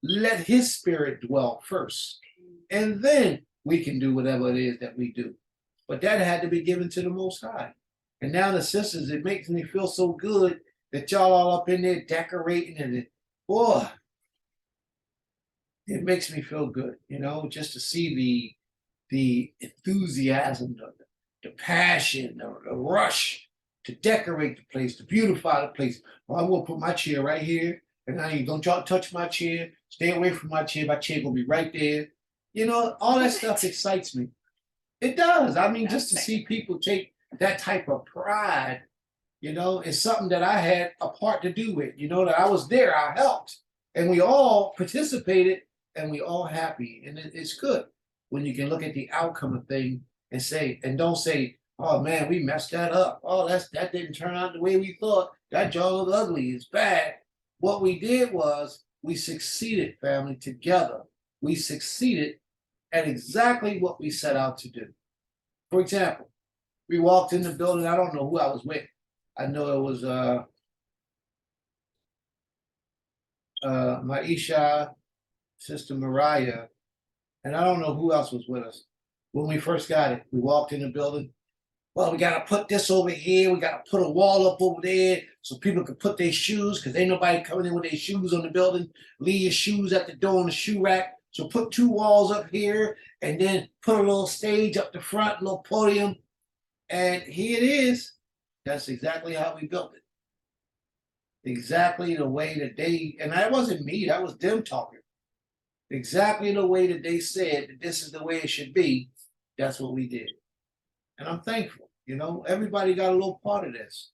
Let His Spirit dwell first, and then we can do whatever it is that we do. But that had to be given to the Most High. And now the sisters, it makes me feel so good that y'all all up in there decorating, and boy, it makes me feel good, just to see the enthusiasm, the passion, the rush to decorate the place, to beautify the place. Well, I'm gonna put my chair right here, and don't y'all touch my chair. Stay away from my chair. My chair gonna be right there. All that stuff excites me. It does. Just to see people take that type of pride, is something that I had a part to do with. That I was there, I helped, and we all participated, and we all happy, and it's good when you can look at the outcome of thing and don't say, oh man, we messed that up. Oh, that didn't turn out the way we thought. That jaw looked ugly. It's bad. What we did was we succeeded, family, together. We succeeded at exactly what we set out to do. For example, we walked in the building. I don't know who I was with. I know it was my Isha, Sister Mariah, and I don't know who else was with us. When we first got it, we walked in the building. Well, we got to put this over here. We got to put a wall up over there so people can put their shoes, because ain't nobody coming in with their shoes on the building. Leave your shoes at the door on the shoe rack. So put 2 walls up here, and then put a little stage up the front, a little podium. And here it is. That's exactly how we built it. Exactly the way that and that wasn't me, that was them talking. Exactly the way that they said that this is the way it should be, that's what we did. And I'm thankful, everybody got a little part of this.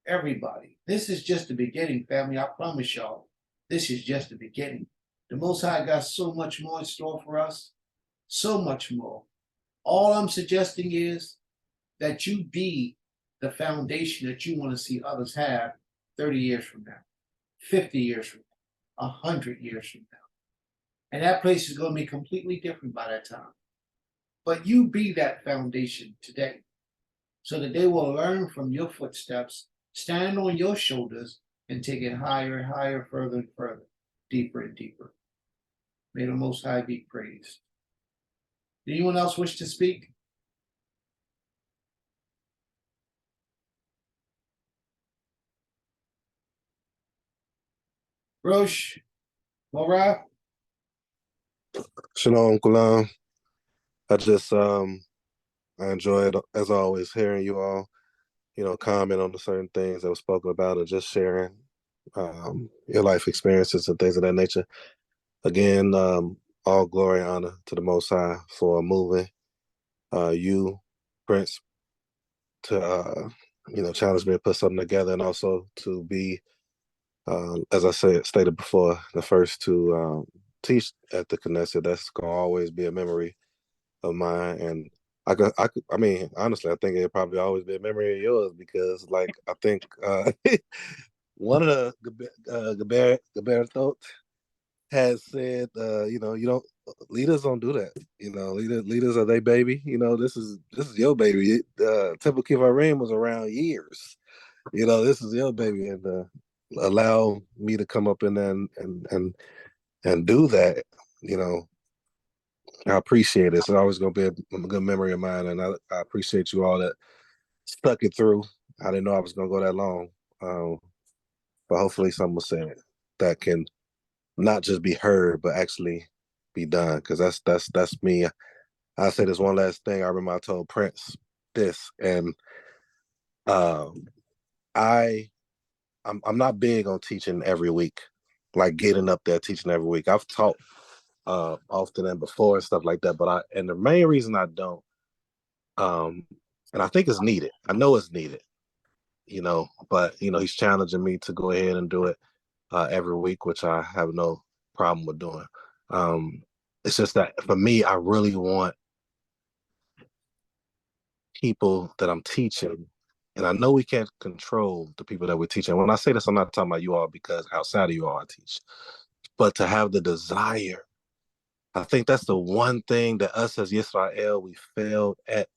everybody. This is just the beginning, family. I promise y'all, this is just the beginning. The Most High got so much more in store for us, so much more. All I'm suggesting is that you be the foundation that you want to see others have 30 years from now, 50 years from now, 100 years from now. And that place is going to be completely different by that time. But you be that foundation today so that they will learn from your footsteps, stand on your shoulders, and take it higher and higher, further and further, deeper and deeper. May the Most High be praised. Anyone else wish to speak? Rosh, Mora? Shalom, Kulam. I enjoyed, as always, hearing you all, comment on the certain things that were spoken about, or just sharing your life experiences and things of that nature. Again, all glory and honor to the Most High for moving you, Prince, to challenge me to put something together, and also to be, as I stated before, the first to teach at the Knesset. That's gonna always be a memory of mine, and I mean, honestly, I think it'll probably always be a memory of yours, because, like, I think one of the Geber has said, you don't, leaders don't do that. Leaders are they baby. This is your baby. Temple Kivarim was around years. This is your baby, and allow me to come up in there and do that. I appreciate it. It's always going to be a good memory of mine, and I appreciate you all that stuck it through. I didn't know I was going to go that long, but hopefully something was said that can not just be heard, but actually be done. Because that's me. I'll say this one last thing. I remember I told Prince this, and I'm not big on teaching every week, like getting up there teaching every week. I've taught often and before and stuff like that, but and the main reason I don't, and I think it's needed. I know it's needed, but he's challenging me to go ahead and do it every week, which I have no problem with doing. It's just that for me, I really want people that I'm teaching, and I know we can't control the people that we're teaching. When I say this, I'm not talking about you all, because outside of you all I teach, but to have the desire. I think that's the one thing that us as Yisrael, we failed at.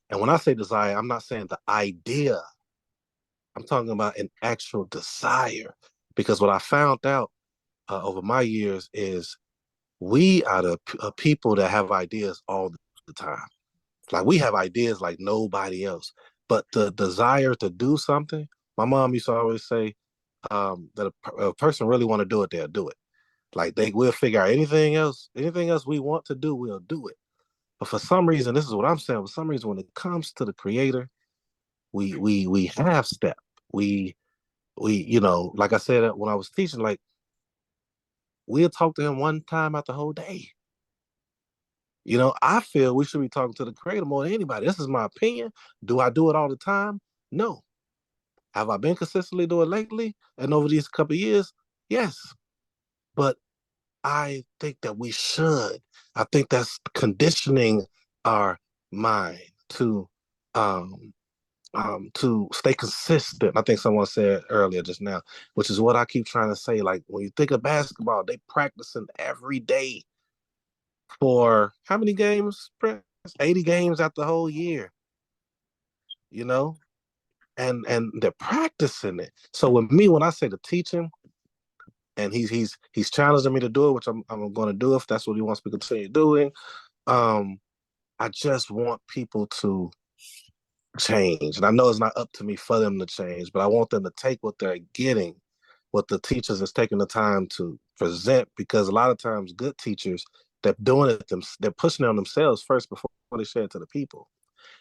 And when I say desire, I'm not saying the idea. I'm talking about an actual desire. Because what I found out over my years is we are the people that have ideas all the time. Like, we have ideas like nobody else. But the desire to do something, my mom used to always say that a person really want to do it, they'll do it. Like, we'll figure out anything else we want to do, we'll do it. But for some reason, this is what I'm saying, for some reason, when it comes to the Creator, we half step. We like I said when I was teaching, like, we'll talk to him one time out the whole day. I feel we should be talking to the Creator more than anybody. This is my opinion. Do I do it all the time? No. Have I been consistently doing it lately and over these couple of years? Yes. But I think that we should. I think that's conditioning our mind to stay consistent. I think someone said earlier just now, which is what I keep trying to say. Like, when you think of basketball, they practicing every day for how many games? 80 games out the whole year. And they're practicing it. So with me, when I say the teaching, and he's challenging me to do it, which I'm going to do if that's what he wants me to continue doing. I just want people to change, and I know it's not up to me for them to change, but I want them to take what they're getting, what the teachers is taking the time to present, because a lot of times good teachers, they're doing it they're pushing it on themselves first before they share it to the people,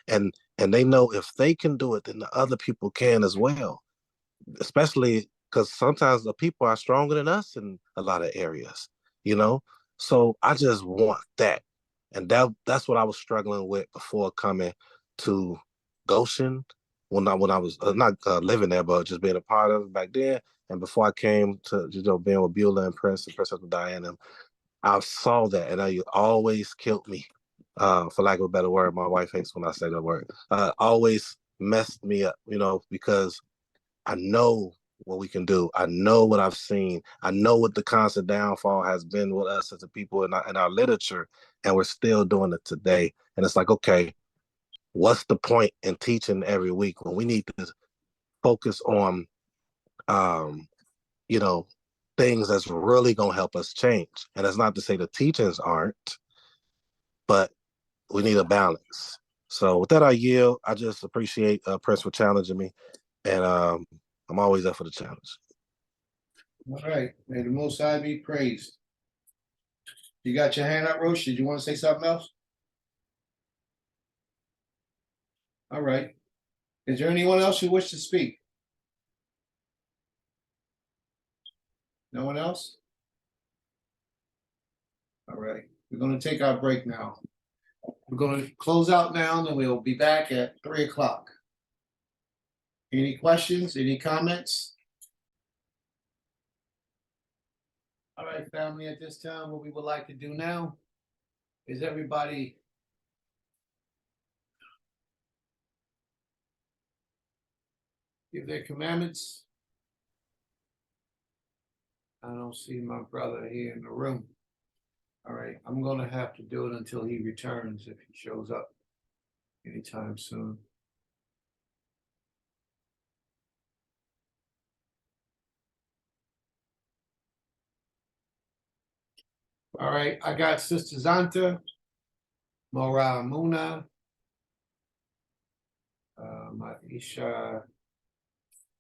and they know if they can do it, then the other people can as well. Especially because sometimes the people are stronger than us in a lot of areas, So I just want that. And that's what I was struggling with before coming to Goshen, when I was not living there, but just being a part of it back then. And before I came to being with Beulah and Prince with Diana, I saw that, and it always killed me. For lack of a better word, my wife hates when I say that word. Always messed me up, because I know what we can do. I know what I've seen. I know what the constant downfall has been with us as a people in our literature, and we're still doing it today. And it's like, okay, what's the point in teaching every week when we need to focus on, you know, things that's really going to help us change? And that's not to say the teachings aren't, but we need a balance. So with that, I yield. I just appreciate Prince for challenging me, and I'm always up for the challenge. All right, may the Most High be praised. You got your hand up, Rosh? Did you want to say something else? All right. Is there anyone else who wishes to speak? No one else? All right, we're going to take our break now. We're going to close out now, and we'll be back at 3 o'clock. Any questions? Any comments? All right, family, at this time, what we would like to do now is everybody give their commandments. I don't see my brother here in the room. All right, I'm going to have to do it until he returns, if he shows up anytime soon. All right, I got Sister Zanta, Mora Muna, Maisha,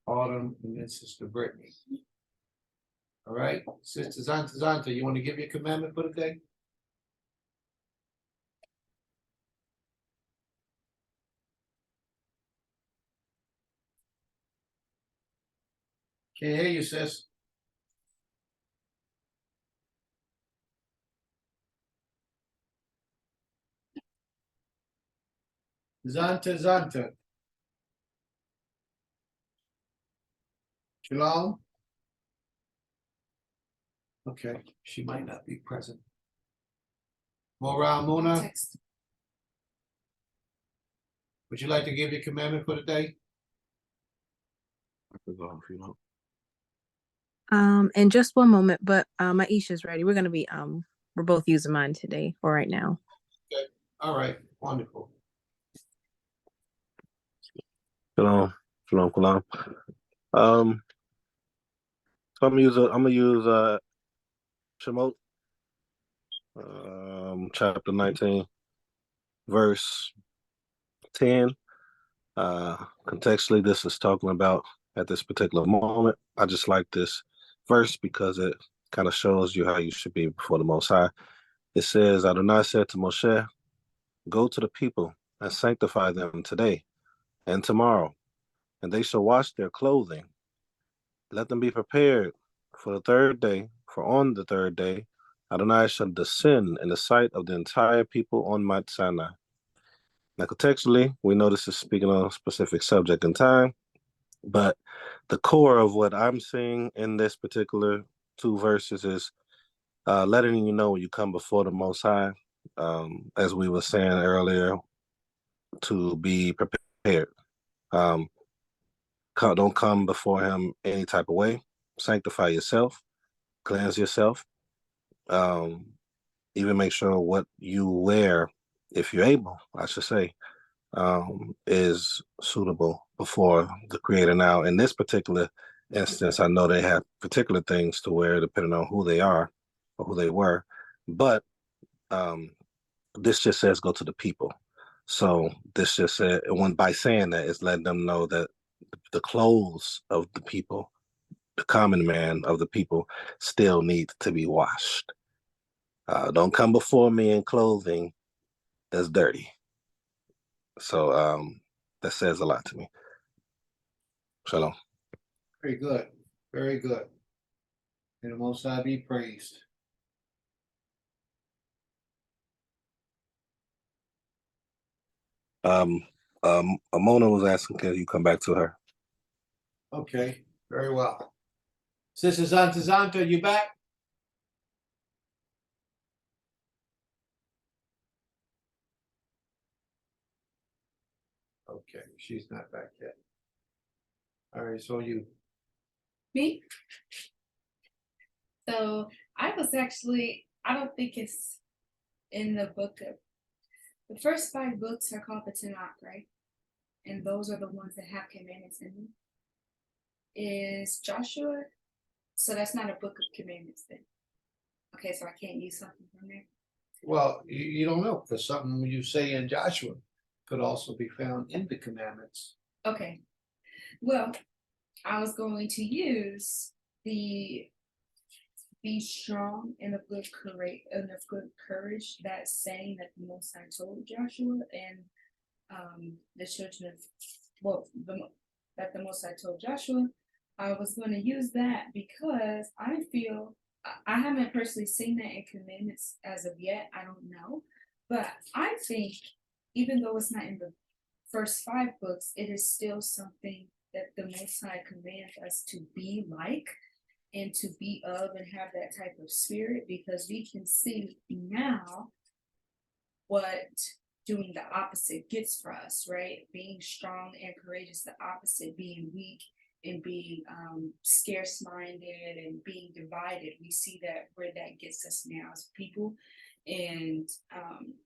Autumn, and then Sister Brittany. All right, Sister Zanta, you want to give your commandment for the day? Can't hear you, sis. Zanta. Shalom. Okay, she might not be present. Mora Muna, would you like to give your commandment for the day? In just one moment, but Maisha's ready. We're gonna be we're both using mine today or right now. Okay, all right, wonderful. Shalom. So I'm gonna use Shemot, chapter 19, verse 10. Contextually, this is talking about at this particular moment. I just like this verse because it kind of shows you how you should be before the Most High. It says, Adonai said to Moshe, go to the people and sanctify them today and tomorrow, and they shall wash their clothing. Let them be prepared for the third day, for on the third day, Adonai shall descend in the sight of the entire people on Mount Sinai. Now, contextually, we know this is speaking on a specific subject and time, but the core of what I'm seeing in this particular two verses is letting you know when you come before the Most High, as we were saying earlier, to be prepared. Don't come before Him any type of way. Sanctify yourself, cleanse yourself. Even make sure what you wear, if you're able, I should say, is suitable before the Creator. Now, in this particular instance, I know they have particular things to wear depending on who they are or who they were, but this just says go to the people. So this just said, by saying that, it's letting them know that the clothes of the people, the common man of the people, still need to be washed. Don't come before me in clothing that's dirty. So that says a lot to me. Shalom. Very good, very good. And the Most High be praised. Amona was asking, can you come back to her? Okay, very well. Sister Zanta, you back? Okay, she's not back yet. All right, so you. Me? So I don't think it's in the book of, the first 5 books are called the Tanakh, right? And those are the ones that have commandments in them. Is Joshua? So that's not a book of commandments then. Okay, so I can't use something from there. Well, you don't know, because something you say in Joshua could also be found in the commandments. Okay. Well, I was going to use the be strong and of good courage, that saying that the Most High told Joshua and the children of that the Most High told Joshua. I was going to use that because I feel I haven't personally seen that in commandments as of yet. I don't know, but I think even though it's not in the first 5 books, it is still something that the Most High commands us to be like and to be of and have that type of spirit, because we can see now what doing the opposite gets for us, right? Being strong and courageous, the opposite being weak and being scarce minded and being divided. We see that where that gets us now as people. And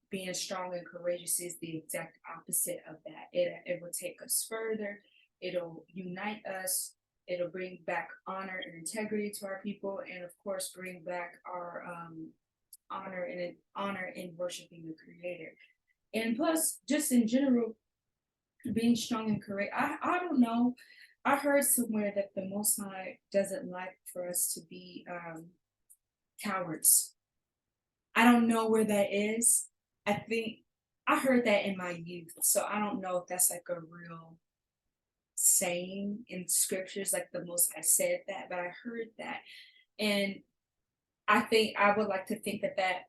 being strong and courageous is the exact opposite of that. It will take us further. It'll unite us. It'll bring back honor and integrity to our people, and of course, bring back our honor in worshiping the Creator. And plus, just in general, being strong and courageous. I don't know. I heard somewhere that the Most High doesn't like for us to be cowards. I don't know where that is. I think I heard that in my youth, so I don't know if that's like a real saying in scriptures, like the Most High said that, but I heard that, and I think I would like to think that that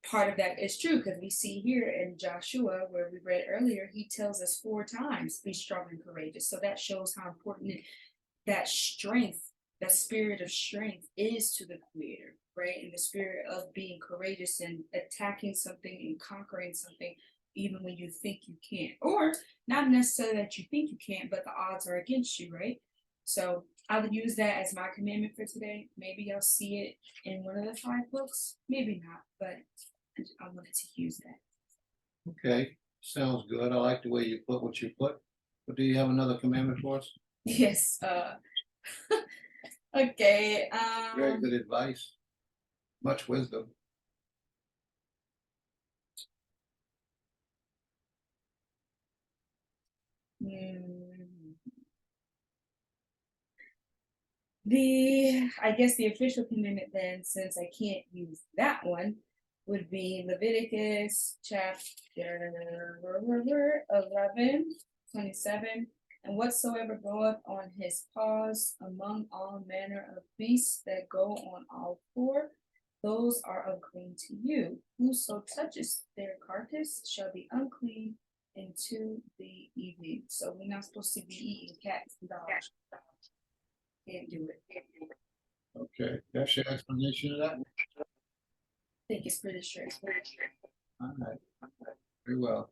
part of that is true, because we see here in Joshua, where we read earlier, he tells us 4 times, be strong and courageous. So that shows how important that strength, that spirit of strength is to the Creator, right? And the spirit of being courageous and attacking something and conquering something, even when you think you can't, or not necessarily that you think you can't, but the odds are against you, right? So I would use that as my commandment for today. Maybe I'll see it in one of the 5 books, maybe not, but I wanted to use that. Okay, sounds good. I like the way you put what you put. But do you have another commandment for us? Yes. Okay. Very good advice. Much wisdom. I guess the official commandment then, since I can't use that one, would be Leviticus chapter 11:27. And whatsoever goeth on his paws among all manner of beasts that go on all 4, those are unclean to you. Whoso touches their carcass shall be unclean into the evening. So we're not supposed to be eating cats and dogs. Can't do it. Okay, that's your explanation of that? I think it's pretty straightforward. All right, very well.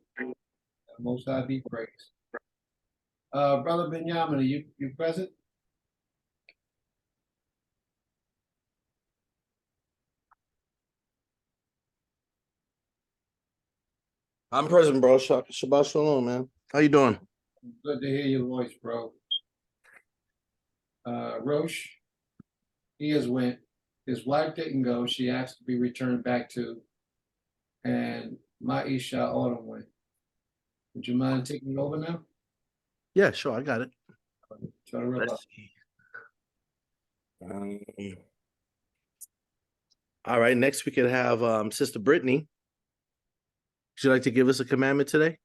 Most High be praised. Brother Benjamin, are you present? I'm present, bro. Shabbat shalom, man. How you doing? Good to hear your voice, bro. Rosh, he has went. His wife didn't go. She asked to be returned back to. And Maisha Autumn went. Would you mind taking it over now? Yeah, sure. I got it. Try to wrap up. Let's see. All right. Next, we could have Sister Brittany. Would you like to give us a commandment today?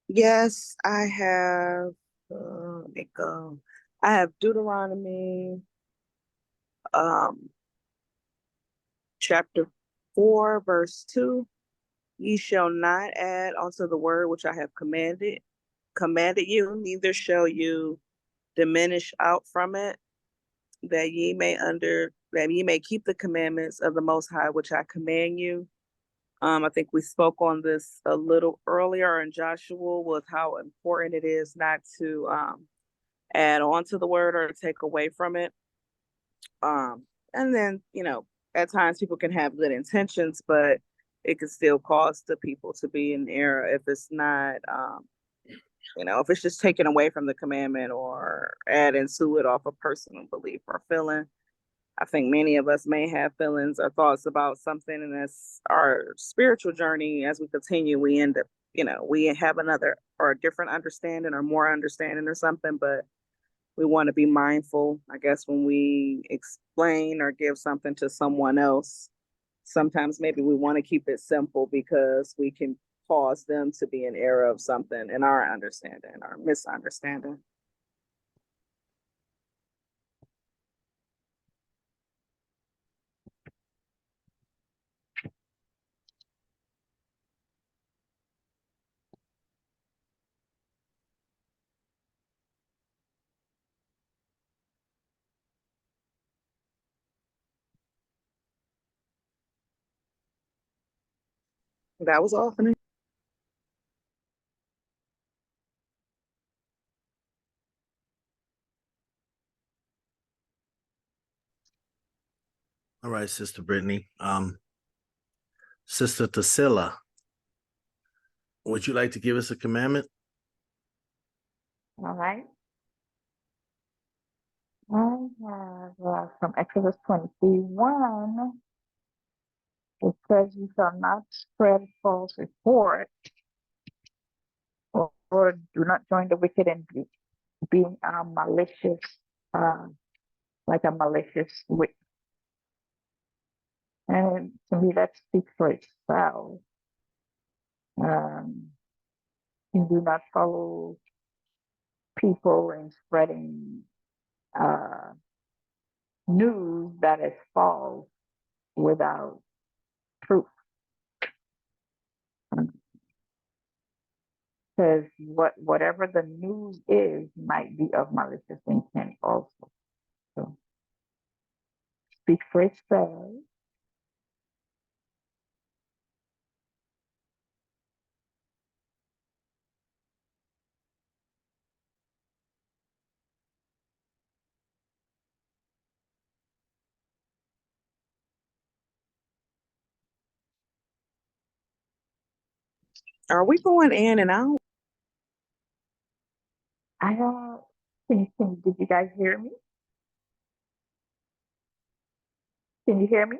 Yes, I have. Let me go. I have Deuteronomy, chapter 4, verse 2. Ye shall not add unto the word which I have commanded you, neither shall you diminish out from it, that ye may keep the commandments of the Most High, which I command you. I think we spoke on this a little earlier in Joshua with how important it is not to add on to the word or take away from it. And then, at times people can have good intentions, but it can still cause the people to be in error if it's not, if it's just taken away from the commandment or adding to it off a personal belief or feeling. I think many of us may have feelings or thoughts about something, and that's our spiritual journey. As we continue, we end up, we have another or a different understanding or more understanding or something, but we want to be mindful, I guess, when we explain or give something to someone else. Sometimes maybe we want to keep it simple because we can cause them to be in error of something in our understanding or misunderstanding. That was all for me. All right, Sister Brittany. Sister Tassila, would you like to give us a commandment? All right. I have from Exodus 23:1. It says, "You shall not spread false report, or do not join the wicked in being malicious, like a malicious witch." And to me, that speaks for itself. You do not follow people in spreading news that is false without proof. Because whatever the news is might be of malicious intent also. So speak for itself. Are we going in and out? I don't think, did you guys hear me? Can you hear me?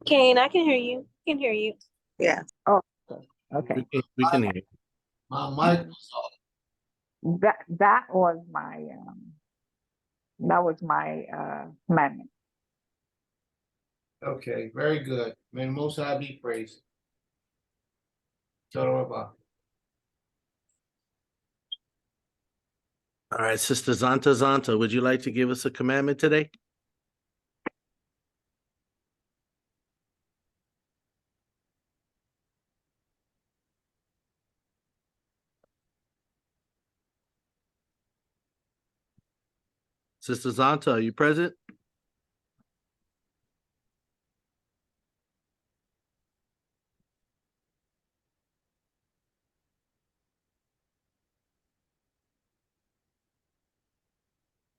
Kane, I can hear you. I can hear you. Yeah. Oh, okay. We can hear you. My mic was off. That was my commandment. Okay, very good. May the Most High be praised. Torah. All right, Sister Zanta, would you like to give us a commandment today? Sister Zanta, are you present?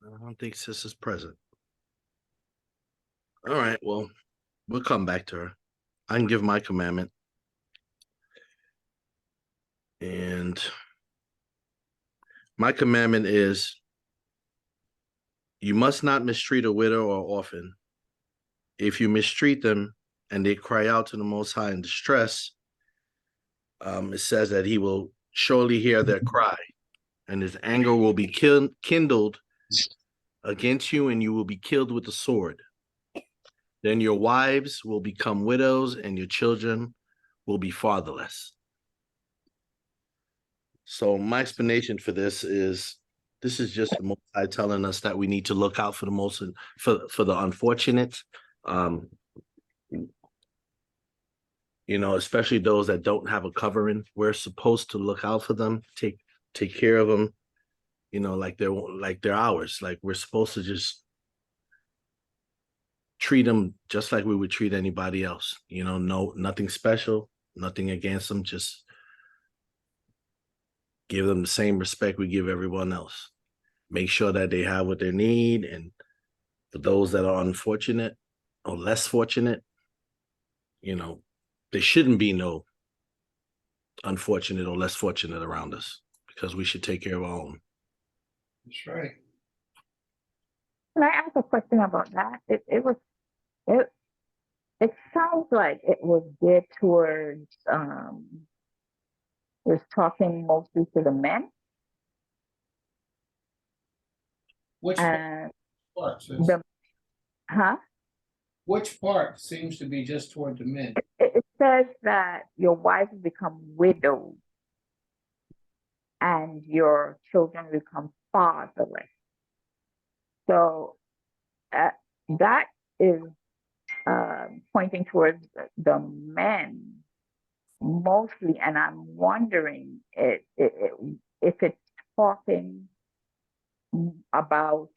I don't think Sister's present. All right, well, we'll come back to her. I can give my commandment. And my commandment is, you must not mistreat a widow or orphan. If you mistreat them and they cry out to the Most High in distress, it says that he will surely hear their cry, and his anger will be kindled against you, and you will be killed with the sword. Then your wives will become widows, and your children will be fatherless. So my explanation for this is just the Most High telling us that we need to look out for the unfortunate. You know, especially those that don't have a covering. We're supposed to look out for them, take care of them, you know, like they're ours. Like we're supposed to just treat them just like we would treat anybody else. You know, nothing special, nothing against them, just give them the same respect we give everyone else. Make sure that they have what they need. And for those that are unfortunate or less fortunate, you know, there shouldn't be no unfortunate or less fortunate around us because we should take care of our own. That's right. Can I ask a question about that? It sounds like it was geared towards was talking mostly to the men. Which And part, sis? huh? Which part seems to be just toward the men? It says that your wives become widows and your children become fatherless. So that is pointing towards the men mostly, and I'm wondering if it's talking about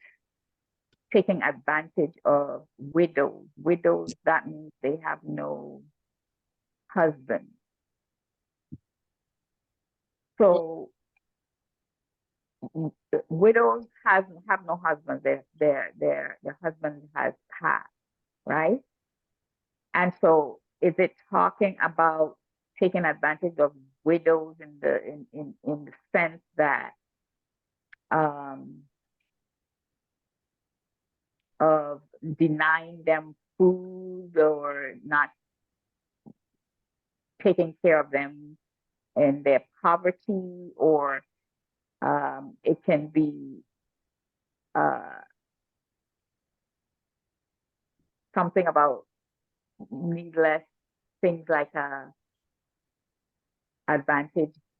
taking advantage of widows. Widows, that means they have no husband. So widows have no husband. Their husband has passed, right? And so is it talking about taking advantage of widows in the sense that of denying them food or not taking care of them in their poverty, or it can be something about needless things like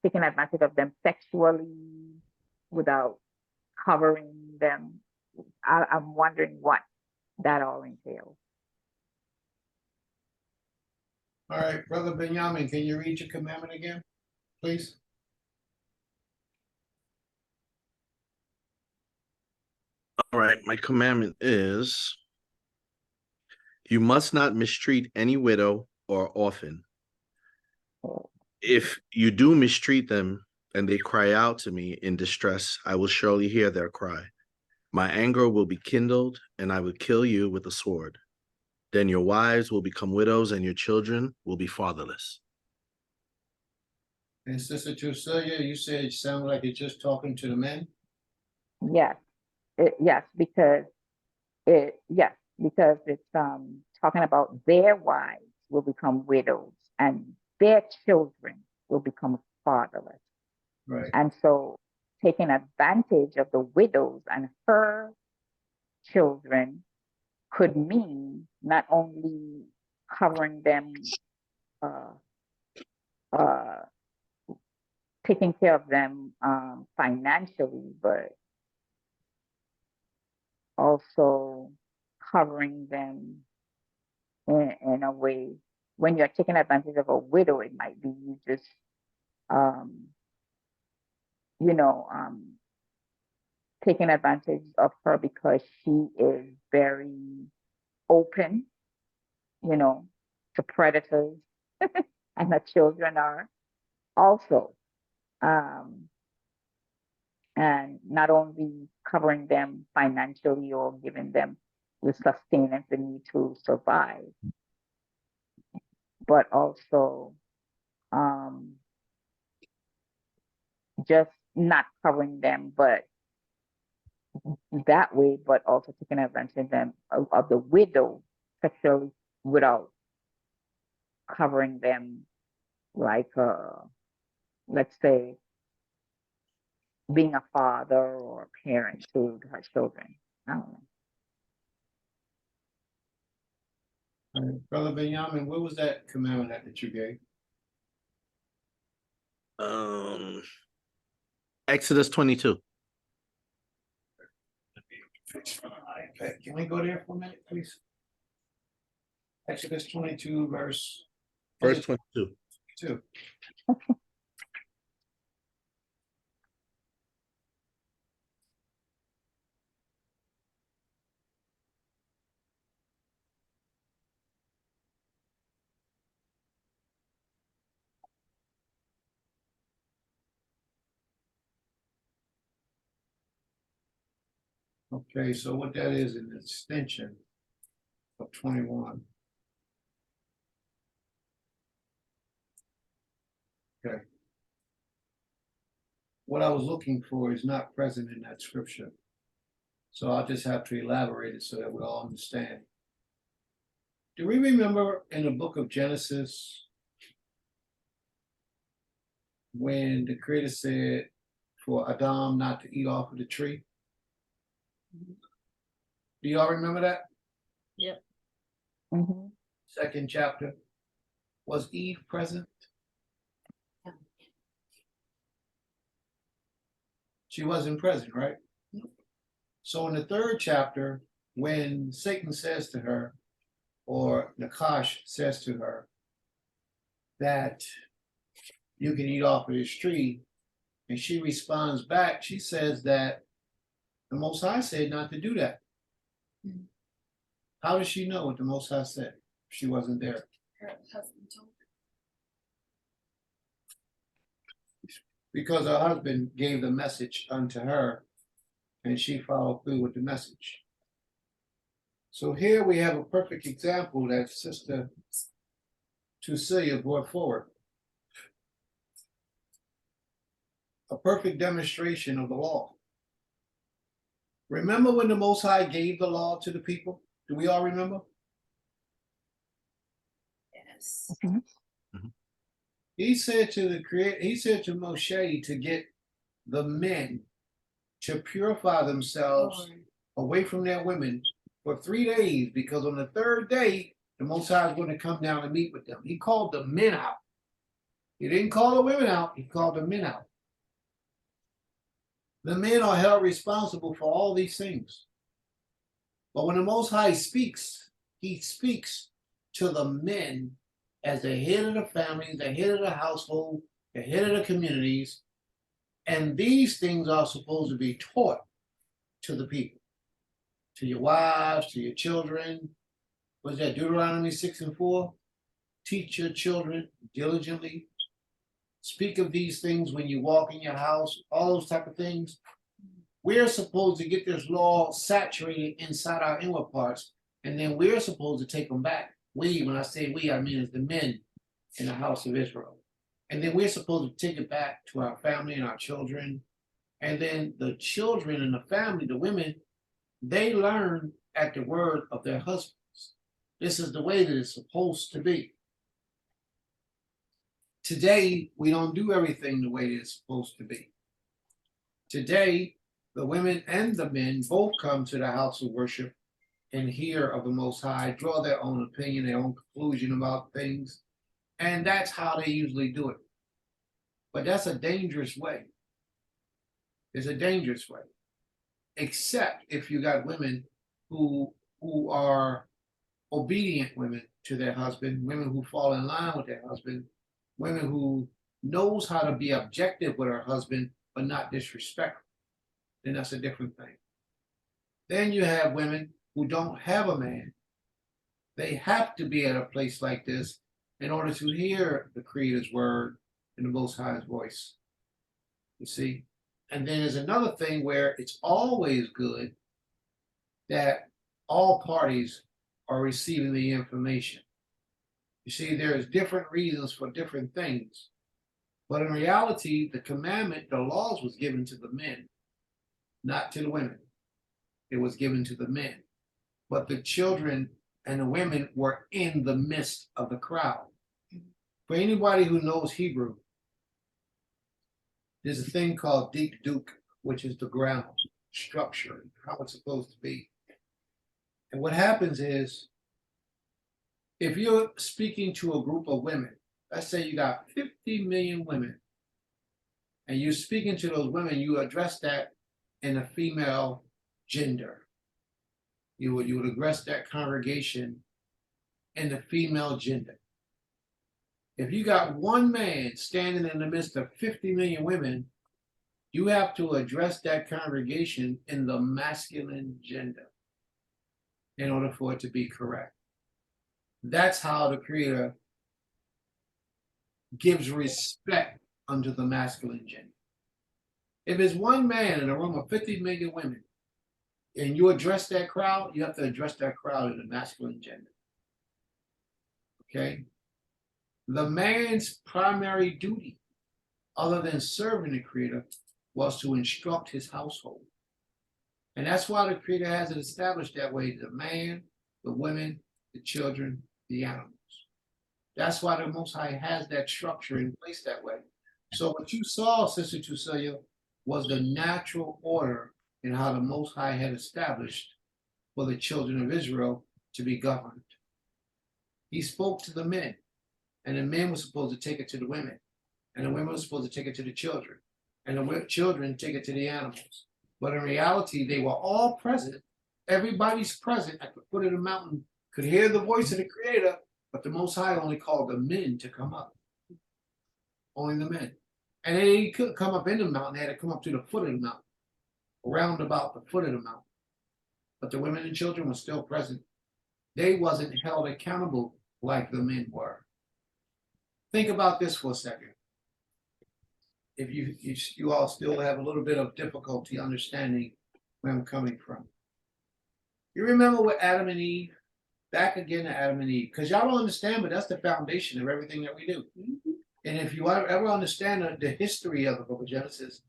taking advantage of them sexually without covering them. I'm wondering what that all entails. All right, Brother Benjamin, can you read your commandment again, please? All right, my commandment is you must not mistreat any widow or orphan. If you do mistreat them and they cry out to me in distress, I will surely hear their cry. My anger will be kindled, and I will kill you with a sword. Then your wives will become widows, and your children will be fatherless. And Sister Trucelia, you said it sounded like it's just talking to the men? Yes, because it's talking about their wives will become widows and their children will become fatherless. Right. And so taking advantage of the widows and her children could mean not only covering them, taking care of them financially, but also covering them in a way. When you're taking advantage of a widow, it might be you just, taking advantage of her because she is very open, to predators, and her children are also. And not only covering them financially or giving them the sustenance they need to survive, but also just not covering them, but that way, but also taking advantage of them of the widow sexually without covering them, like let's say being a father or a parent to her children. I don't know. All right. Brother Benjamin, what was that commandment that you gave? Exodus 22. Can we go there for a minute, please? Exodus 22, verse Verse 22. Two. Okay, so what that is an extension of 21. Okay. What I was looking for is not present in that scripture. So I'll just have to elaborate it so that we all understand. Do we remember in the book of Genesis when the Creator said for Adam not to eat off of the tree? Do y'all remember that? Yep. Mhm. Second chapter. Was Eve present? She wasn't present, right? So in the third chapter, when Satan says to her, or Nakash says to her, that you can eat off of this tree, and she responds back, she says that the Most High said not to do that. How does she know what the Most High said? She wasn't there. Her husband told her. Because her husband gave the message unto her, and she followed through with the message. So here we have a perfect example that Sister Tucilia brought forward. A perfect demonstration of the law. Remember when the Most High gave the law to the people? Do we all remember? Yes. He said to Moshe to get the men to purify themselves away from their women for 3 days, because on the third day, the Most High is going to come down and meet with them. He called the men out. He didn't call the women out, he called the men out. The men are held responsible for all these things. But when the Most High speaks, he speaks to the men as the head of the family, the head of the household, the head of the communities. And these things are supposed to be taught to the people, to your wives, to your children. Was that Deuteronomy 6:4? Teach your children diligently. Speak of these things when you walk in your house, all those type of things. We're supposed to get this law saturated inside our inward parts, and then we're supposed to take them back. We, when I say we, I mean as the men in the house of Israel. And then we're supposed to take it back to our family and our children. And then the children and the family, the women, they learn at the word of their husbands. This is the way that it's supposed to be. Today, we don't do everything the way it's supposed to be. Today, the women and the men both come to the house of worship and hear of the Most High, draw their own opinion, their own conclusion about things. And that's how they usually do it. But that's a dangerous way. It's a dangerous way. Except if you got women who are obedient women to their husband, women who fall in line with their husband, women who knows how to be objective with her husband, but not disrespectful. Then that's a different thing. Then you have women who don't have a man. They have to be at a place like this in order to hear the Creator's word and the Most High's voice. You see? And then there's another thing where it's always good that all parties are receiving the information. You see, there's different reasons for different things. But in reality, the commandment, the laws was given to the men, not to the women. It was given to the men. But the children and the women were in the midst of the crowd. For anybody who knows Hebrew, there's a thing called deep duk, which is the ground structure, how it's supposed to be. And what happens is, if you're speaking to a group of women, let's say you got 50 million women, and you're speaking to those women, you address that in a female gender. You would address that congregation in the female gender. If you got one man standing in the midst of 50 million women, you have to address that congregation in the masculine gender in order for it to be correct. That's how the Creator gives respect unto the masculine gender. If it's one man in a room of 50 million women, and you address that crowd, you have to address that crowd in the masculine gender. Okay? The man's primary duty, other than serving the Creator, was to instruct his household. And that's why the Creator has it established that way: the man, the women, the children, the animals. That's why the Most High has that structure in place that way. So what you saw, Sister Tucelia, was the natural order in how the Most High had established for the children of Israel to be governed. He spoke to the men, and the men were supposed to take it to the women, and the women were supposed to take it to the children, and the children take it to the animals. But in reality, they were all present. Everybody's present at the foot of the mountain, could hear the voice of the Creator, but the Most High only called the men to come up. Only the men. And they couldn't come up in the mountain, they had to come up to the foot of the mountain, round about the foot of the mountain. But the women and children were still present. They wasn't held accountable like the men were. Think about this for a second. If you all still have a little bit of difficulty understanding where I'm coming from. You remember with Adam and Eve? Back again to Adam and Eve, because y'all don't understand, but that's the foundation of everything that we do. And if you ever understand the history of the book of Genesis,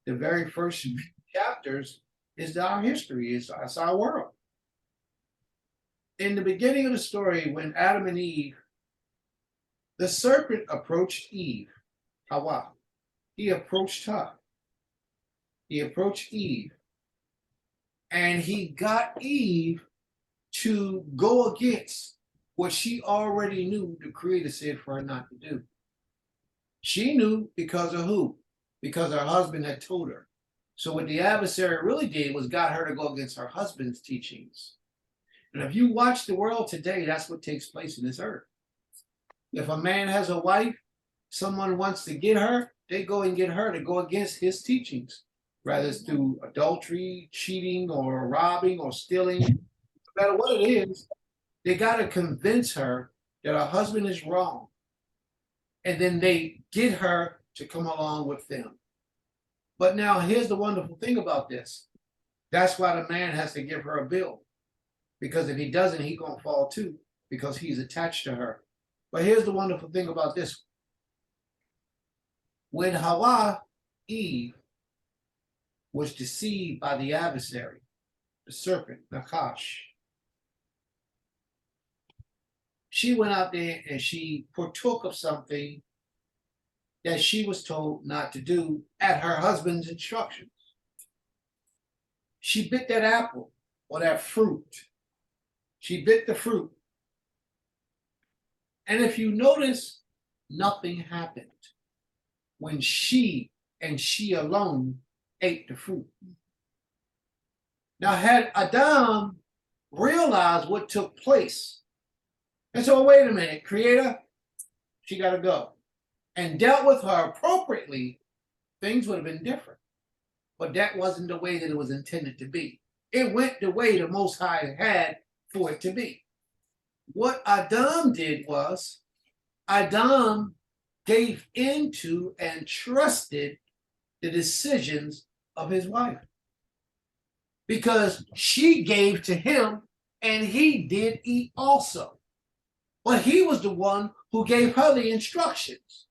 the very first few chapters is our history, it's our world. In the beginning of the story, when Adam and Eve, the serpent approached Eve, Hawa. He approached her. He approached Eve. And he got Eve to go against what she already knew the Creator said for her not to do. She knew because of who? Because her husband had told her. So what the adversary really did was got her to go against her husband's teachings. And if you watch the world today, that's what takes place in this earth. If a man has a wife, someone wants to get her, they go and get her to go against his teachings, whether it's through adultery, cheating, or robbing, or stealing. No matter what it is, they got to convince her that her husband is wrong. And then they get her to come along with them. But now here's the wonderful thing about this. That's why the man has to give her a bill. Because if he doesn't, he's going to fall too, because he's attached to her. But here's the wonderful thing about this. When Hawa, Eve, was deceived by the adversary, the serpent, Nakash, she went out there and she partook of something that she was told not to do at her husband's instructions. She bit that apple or that fruit. She bit the fruit. And if you notice, nothing happened when she and she alone ate the fruit. Now, had Adam realized what took place, and so wait a minute, Creator, she got to go, and dealt with her appropriately, things would have been different. But that wasn't the way that it was intended to be. It went the way the Most High had for it to be. What Adam did was, Adam gave into and trusted the decisions of his wife. Because she gave to him and he did eat also. But he was the one who gave her the instructions.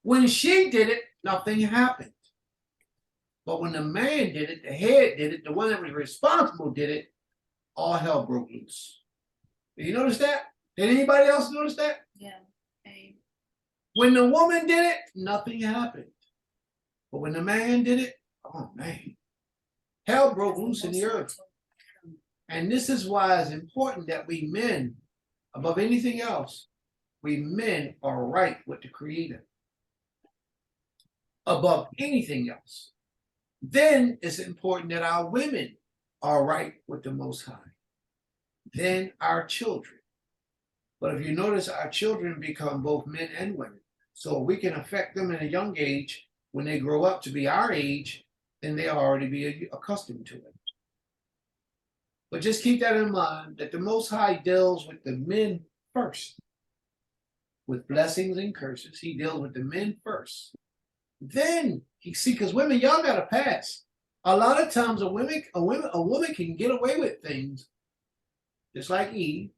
When she did it, nothing happened. But when the man did it, the head did it, the one that was responsible did it, all hell broke loose. Did you notice that? Did anybody else notice that? Yeah. Okay. When the woman did it, nothing happened. But when the man did it, oh man, hell broke loose in the earth. And this is why it's important that we men, above anything else, we men are right with the Creator. Above anything else. Then it's important that our women are right with the Most High. Then our children. But if you notice, our children become both men and women. So we can affect them at a young age. When they grow up to be our age, then they'll already be accustomed to it. But just keep that in mind that the Most High deals with the men first. With blessings and curses, he deals with the men first. Then he see, because women, y'all got to pass. A lot of times, a woman can get away with things, just like Eve.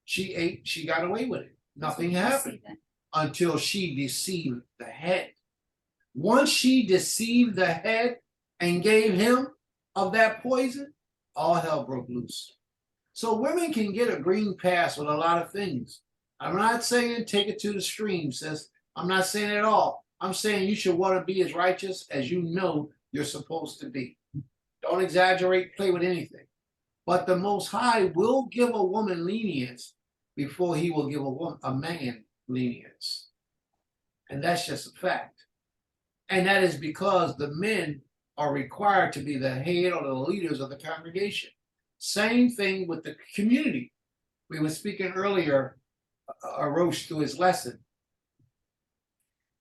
She ate, she got away with it. Nothing happened until she deceived the head. Once she deceived the head and gave him of that poison, all hell broke loose. So women can get a green pass with a lot of things. I'm not saying take it to the stream, sis. I'm not saying at all. I'm saying you should want to be as righteous as you know you're supposed to be. Don't exaggerate, play with anything. But the Most High will give a woman lenience before he will give a man lenience. And that's just a fact. And that is because the men are required to be the head or the leaders of the congregation. Same thing with the community. We were speaking earlier, ROSH through his lesson.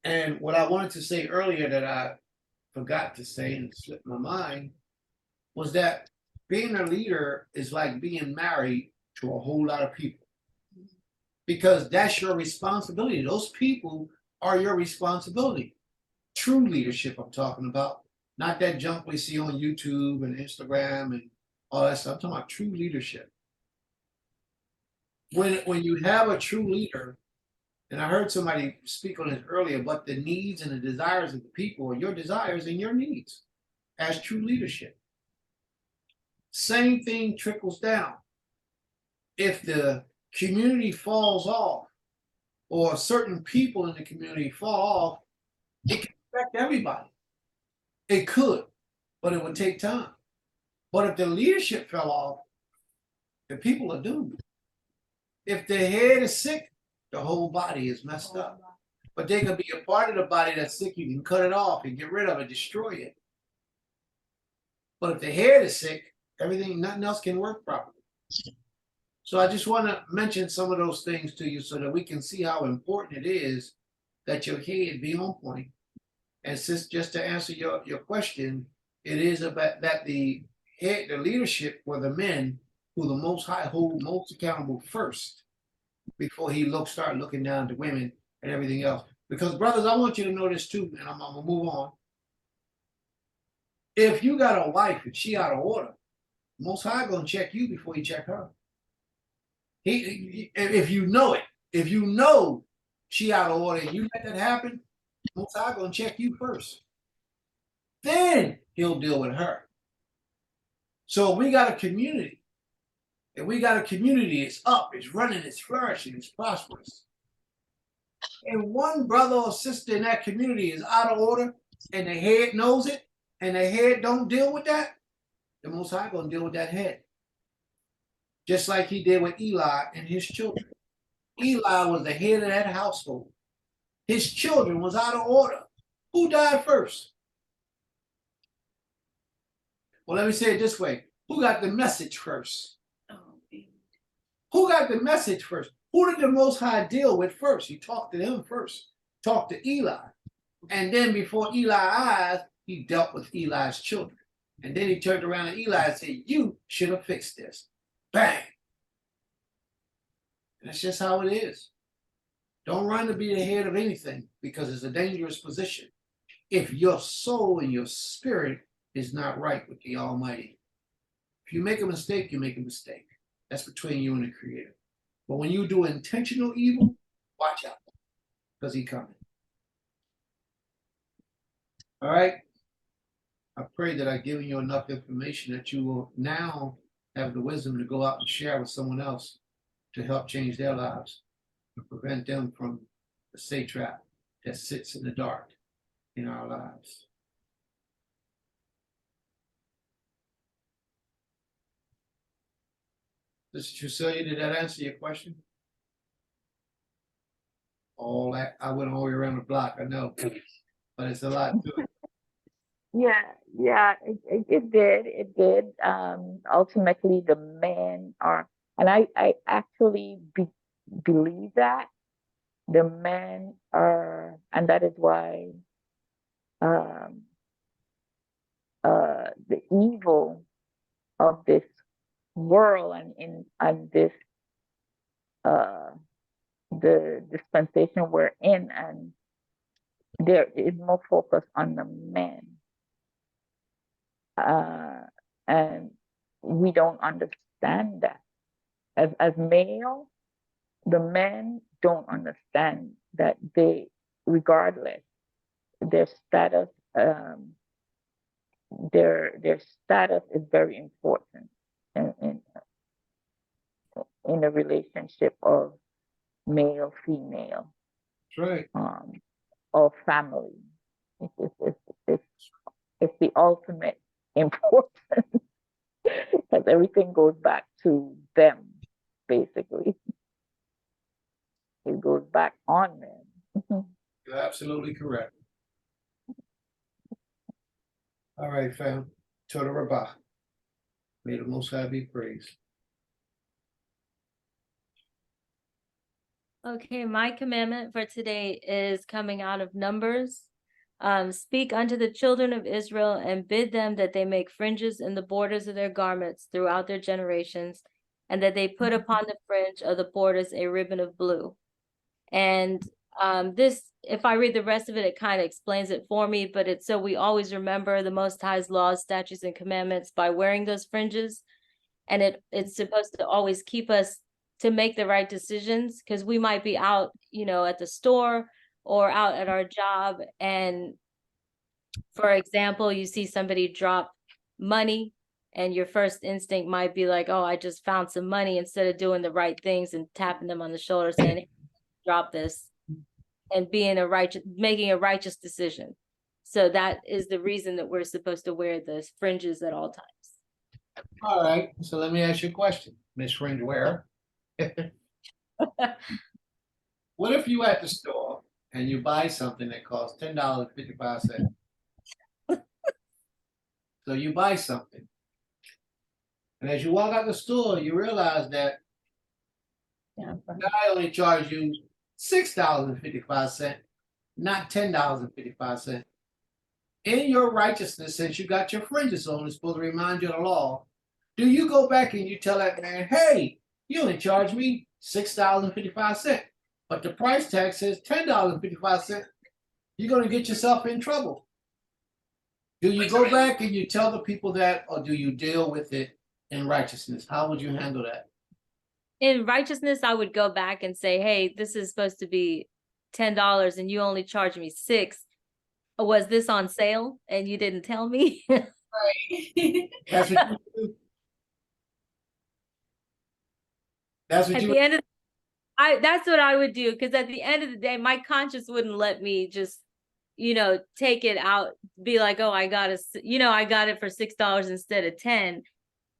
And what I wanted to say earlier that I forgot to say and slipped my mind was that being a leader is like being married to a whole lot of people. Because that's your responsibility. Those people are your responsibility. True leadership I'm talking about. Not that junk we see on YouTube and Instagram and all that stuff. I'm talking about true leadership. When you have a true leader, and I heard somebody speak on this earlier, but the needs and the desires of the people are your desires and your needs as true leadership. Same thing trickles down. If the community falls off, or certain people in the community fall off, it can affect everybody. It could, but it would take time. But if the leadership fell off, the people are doomed. If the head is sick, the whole body is messed up. But there could be a part of the body that's sick, you can cut it off and get rid of it, destroy it. But if the head is sick, everything, nothing else can work properly. So I just want to mention some of those things to you so that we can see how important it is that your head be on point. And since just to answer your question, it is about that the head, the leadership were the men who the Most High hold most accountable first before he start looking down to women and everything else. Because brothers, I want you to know this too, and I'm gonna move on. If you got a wife and she out of order, Most High gonna check you before he check her. If you know it, if you know she out of order and you let that happen, Most High gonna check you first. Then he'll deal with her. So we got a community. And we got a community, it's up, it's running, it's flourishing, it's prosperous. And one brother or sister in that community is out of order and the head knows it, and the head don't deal with that, the Most High gonna deal with that head. Just like he did with Eli and his children. Eli was the head of that household. His children was out of order. Who died first? Well, let me say it this way. Who got the message first? Who got the message first? Who did the Most High deal with first? He talked to him first. Talked to Eli. And then before Eli's eyes, he dealt with Eli's children. And then he turned around to Eli and said, you should have fixed this. Bang. That's just how it is. Don't run to be the head of anything because it's a dangerous position if your soul and your spirit is not right with the Almighty. If you make a mistake, you make a mistake. That's between you and the Creator. But when you do intentional evil, watch out because He's coming. All right? I pray that I've given you enough information that you will now have the wisdom to go out and share with someone else to help change their lives and prevent them from the satrap that sits in the dark in our lives. Sister Trucelia, did that answer your question? All that, I went all the way around the block, I know, but it's a lot to it. Yeah, it did. Ultimately, the men are, and I actually believe that, the men are, and that is why um, the evil of this world and this uh, the dispensation we're in, and there is more focus on the men, and we don't understand that as male. The men don't understand that they, regardless their status, their status is very important in in the relationship of male female, That's right. or family. It's it's it's, it's, it's the ultimate importance because everything goes back to them, basically. It goes back on them. You're absolutely correct. All right, fam. Toda Rabah. May the Most High be praised. Okay, my commandment for today is coming out of Numbers. Speak unto the children of Israel and bid them that they make fringes in the borders of their garments throughout their generations, and that they put upon the fringe of the borders a ribbon of blue. And this, if I read the rest of it, it kind of explains it for me, but it's so we always remember the Most High's laws, statutes, and commandments by wearing those fringes. And it's supposed to always keep us to make the right decisions, because we might be out, at the store or out at our job. And for example, you see somebody drop money and your first instinct might be like, oh, I just found some money, instead of doing the right things and tapping them on the shoulder saying, hey, drop this, and making a righteous decision. So that is the reason that we're supposed to wear the fringes at all times. All right. So let me ask you a question, Miss Fringe Wearer. What if you at the store and you buy something that costs $10.55? So you buy something, and as you walk out the store, you realize that the guy only charged you $6.55, not $10.55. In your righteousness, since you got your fringes on, it's supposed to remind you of the law. Do you go back and you tell that man, hey, you only charged me $6.55, but the price tag says $10.55? You're going to get yourself in trouble. Do you go back and you tell the people that, or do you deal with it in righteousness? How would you handle that? In righteousness, I would go back and say, hey, this is supposed to be $10 and you only charged me $6. Was this on sale and you didn't tell me? Right. That's what you do. That's what At you the end of that's what I would do, because at the end of the day, my conscience wouldn't let me just, take it out, be like, oh, I got it for $6 instead of 10.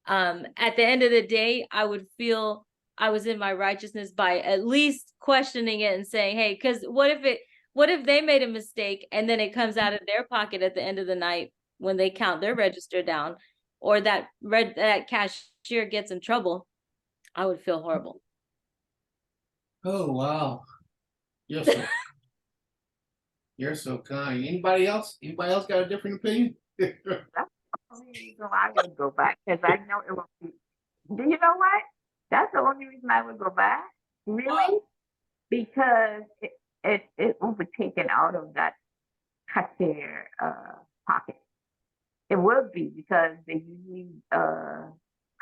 At the end of the day, I would feel I was in my righteousness by at least questioning it and saying, hey, because what if they made a mistake and then it comes out of their pocket at the end of the night when they count their register down, or that cashier gets in trouble? I would feel horrible. Oh, wow. You're so kind. Anybody else? Anybody else got a different opinion? That's the only reason why I would go back, because I know it will be. Do you know what? That's the only reason I would go back. Really? Because it will be taken out of that cashier pocket. It will be, because they usually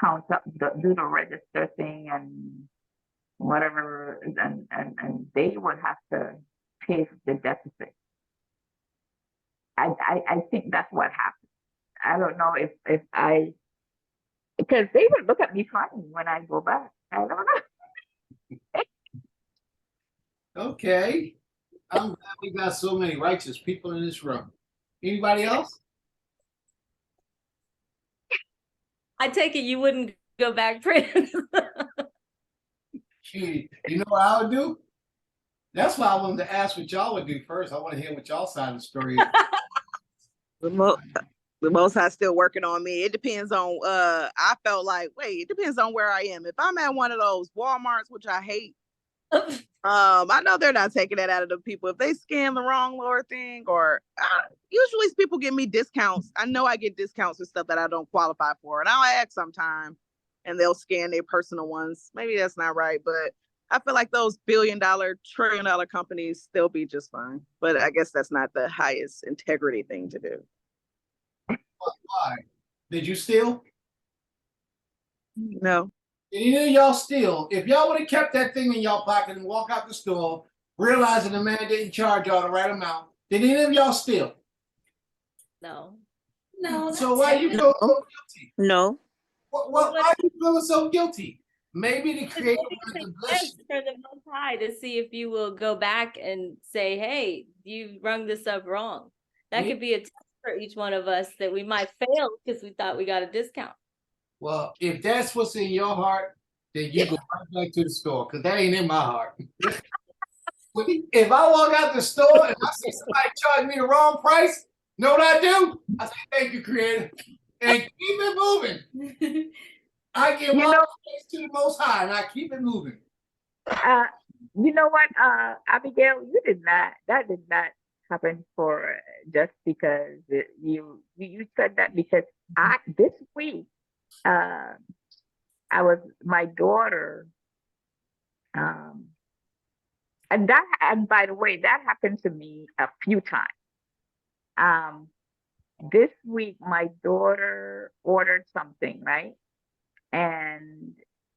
count up, do the register thing and whatever, and they would have to pay for the deficit. I think that's what happened. I don't know if I, because they would look at me funny when I go back. I don't know. Okay. I'm glad we got so many righteous people in this room. Anybody else? I take it you wouldn't go back, Prince. You know what I would do? That's why I wanted to ask what y'all would do first. I want to hear what y'all side of the story is. The Most High still working on me. It depends on I felt like, wait, it depends on where I am. If I'm at one of those Walmarts, which I hate, I know they're not taking that out of the people. If they scan the wrong lower thing, or usually people give me discounts. I know I get discounts for stuff that I don't qualify for, and I'll ask sometime, and they'll scan their personal ones. Maybe that's not right, but I feel like those billion-dollar, trillion-dollar companies still be just fine. But I guess that's not the highest integrity thing to do. Why? Did you steal? No. Did any of y'all steal? If y'all would have kept that thing in y'all pocket and walk out the store, realizing the man didn't charge y'all the right amount, did any of y'all steal? No. No. So why you feel so guilty? No. Why are you feeling so guilty? Maybe the Creator Maybe wanted it's to a bless test you. for the Most High to see if you will go back and say, "Hey, you rung this up wrong." That Yeah. could be a test for each one of us that we might fail because we thought we got a discount. Well, if that's what's in your heart, then you go right back to the store, because that ain't in my heart. If I walk out the store and I see somebody charge me the wrong price, know what I do? I say, thank you, Creator, and keep it moving. I give all praise to the Most High, and I keep it moving. You know what, Abigail, that did not happen for just because you said that, because this week, my daughter, and by the way, that happened to me a few times. This week, my daughter ordered something, right? And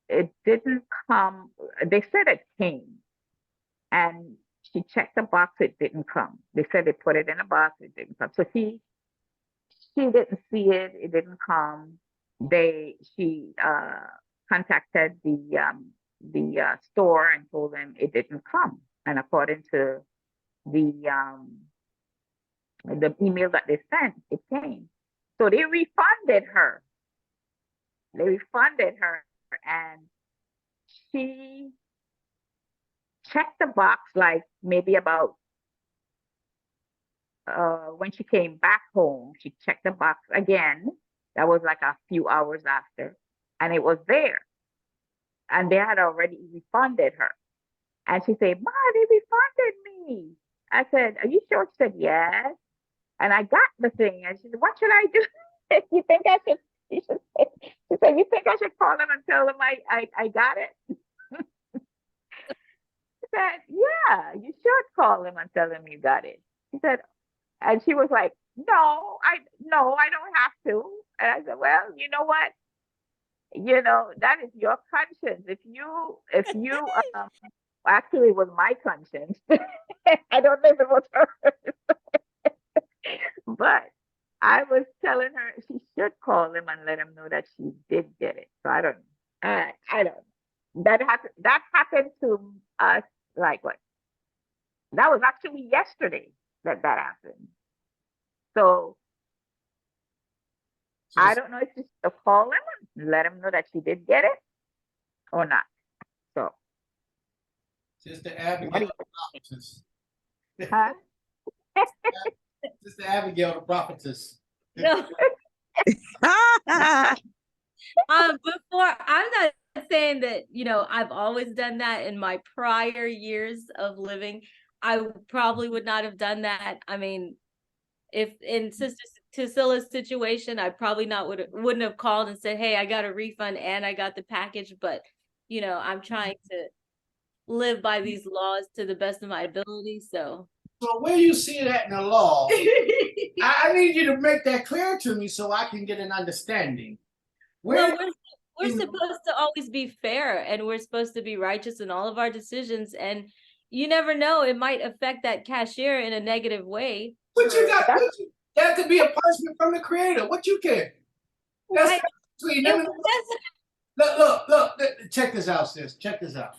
it didn't come. They said it came, and she checked the box. It didn't come. They said they put it in a box. It didn't come. So she didn't see it. It didn't come. She contacted the store and told them it didn't come. And according to the email that they sent, it came. So they refunded her. And she checked the box like maybe about when she came back home. She checked the box again. That was like a few hours after, and it was there. And they had already refunded her. And she said, "Ma, they refunded me." I said, "Are you sure?" She said, "Yes." And I got the thing. And she said, "What should I do?" You think I should? She said, "You think I should call them and tell them I got it?" She said, "Yeah, you should call them and tell them you got it." She said, and she was like, "No, I don't have to." And I said, "Well, you know what? That is your conscience. If you actually, it was my conscience. I don't know if it was hers, but I was telling her she should call him and let him know that she did get it. So I don't know. I don't know. That happened to us, like what? That was actually yesterday that happened. So I don't know if she should call him and let him know that she did get it or not. So Sister what Abigail, do the prophetess. huh? Sister Abigail, the prophetess. No. Before, I'm not saying that, I've always done that in my prior years of living. I probably would not have done that. I mean, if in Sister Tusila's situation, I probably wouldn't have called and said, "Hey, I got a refund and I got the package," but I'm trying to live by these laws to the best of my ability. So where you see that in the law, I need you to make that clear to me so I can get an understanding. Well, we're supposed to always be fair, and we're supposed to be righteous in all of our decisions. And you never know, it might affect that cashier in a negative way. That could be a punishment from the Creator. What you care? That's between them. Look, check this out, sis. Check this out.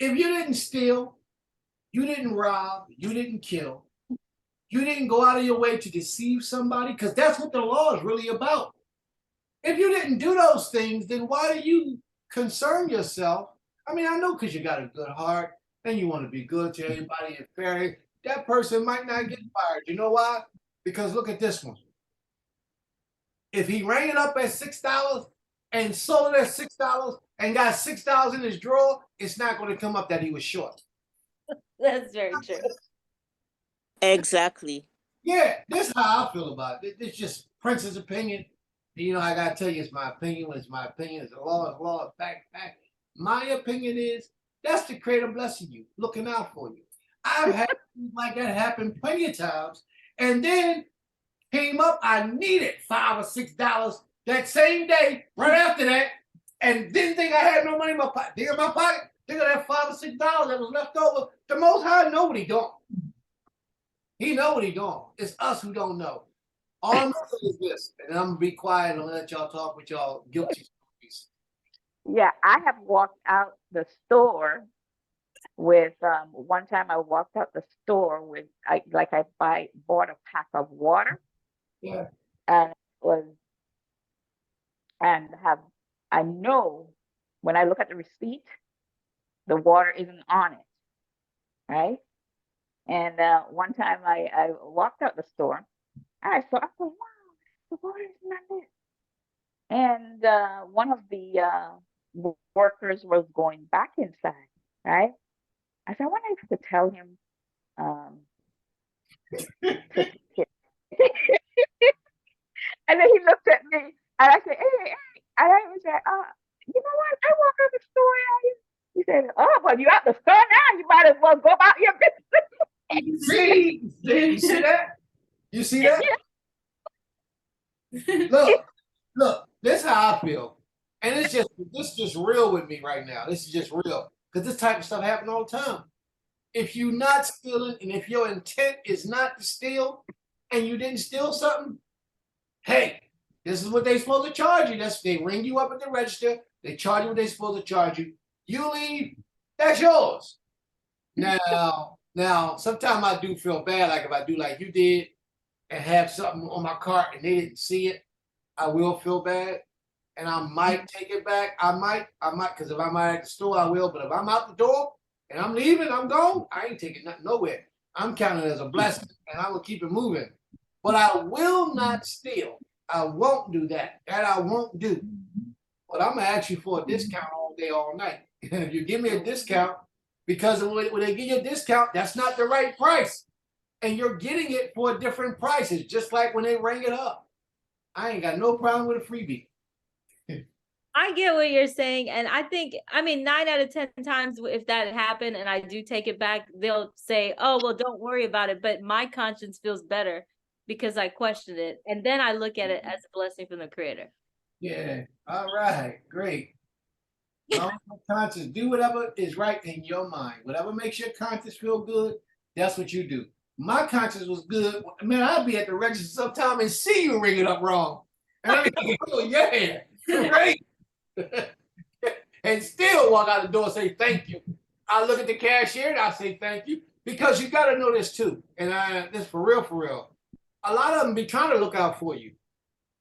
If you didn't steal, you didn't rob, you didn't kill, you didn't go out of your way to deceive somebody, because that's what the law is really about. If you didn't do those things, then why do you concern yourself? I mean, I know because you got a good heart and you want to be good to everybody and fair. That person might not get fired. You know why? Because look at this one. If he rang it up at $6 and sold it at $6 and got $6 in his drawer, it's not going to come up that he was short. That's very true. Exactly. Yeah, this is how I feel about it. It's just Prince's opinion. You know, I gotta tell you, it's my opinion. It's my opinion. It's a law. It's law. Fact. My opinion is that's the Creator blessing you, looking out for you. I've had things like that happen plenty of times, and then came up. I needed $5 or $6 that same day, right after that, and didn't think I had no money in my pocket. Think of my pocket. Think of that $5 or $6 that was left over. The Most High know what He doing. He know what He doing. It's us who don't know. All I'm gonna say is this, and I'm gonna be quiet and let y'all talk with y'all guilty stories. Yeah, I have walked out the store with one time I walked out the store with I bought a pack of water. Yeah. And have I know when I look at the receipt, the water isn't on it, right? And one time I walked out the store, and I said, wow, the water isn't on it. And one of the workers was going back inside, right? I said, I wonder if I could tell him to take it. And then he looked at me, and I said, hey. And I was like, you know what? I walk out the store. He said, oh, well, you out the store now. You might as well go about your business. See? You see that? You see that? Look, this is how I feel. And this is just real with me right now. This is just real. Because this type of stuff happens all the time. If you're not stealing, and if your intent is not to steal, and you didn't steal something, hey, this is what they're supposed to charge you. They ring you up at the register. They charge you what they're supposed to charge you. You leave, that's yours. Now, sometimes I do feel bad, like if I do like you did and have something on my cart and they didn't see it, I will feel bad. And I might take it back. I might, because if I'm out at the store, I will. But if I'm out the door and I'm leaving, I'm gone, I ain't taking nothing nowhere. I'm counting it as a blessing and I will keep it moving. But I will not steal. I won't do that. That I won't do. But I'm going to ask you for a discount all day, all night. And if you give me a discount, because when they give you a discount, that's not the right price. And you're getting it for a different price. It's just like when they ring it up. I ain't got no problem with a freebie. I get what you're saying. And I think, 9 out of 10 times, if that happened and I do take it back, they'll say, oh, well, don't worry about it. But my conscience feels better because I questioned it. And then I look at it as a blessing from the Creator. Yeah. All right. Great. Conscience, do whatever is right in your mind. Whatever makes your conscience feel good, that's what you do. My conscience was good. Man, I'd be at the register sometime and see you ring it up wrong. And I mean, oh, yeah, great. And still walk out the door and say thank you. I look at the cashier and I say thank you. Because you got to know this too. And this for real. A lot of them be trying to look out for you.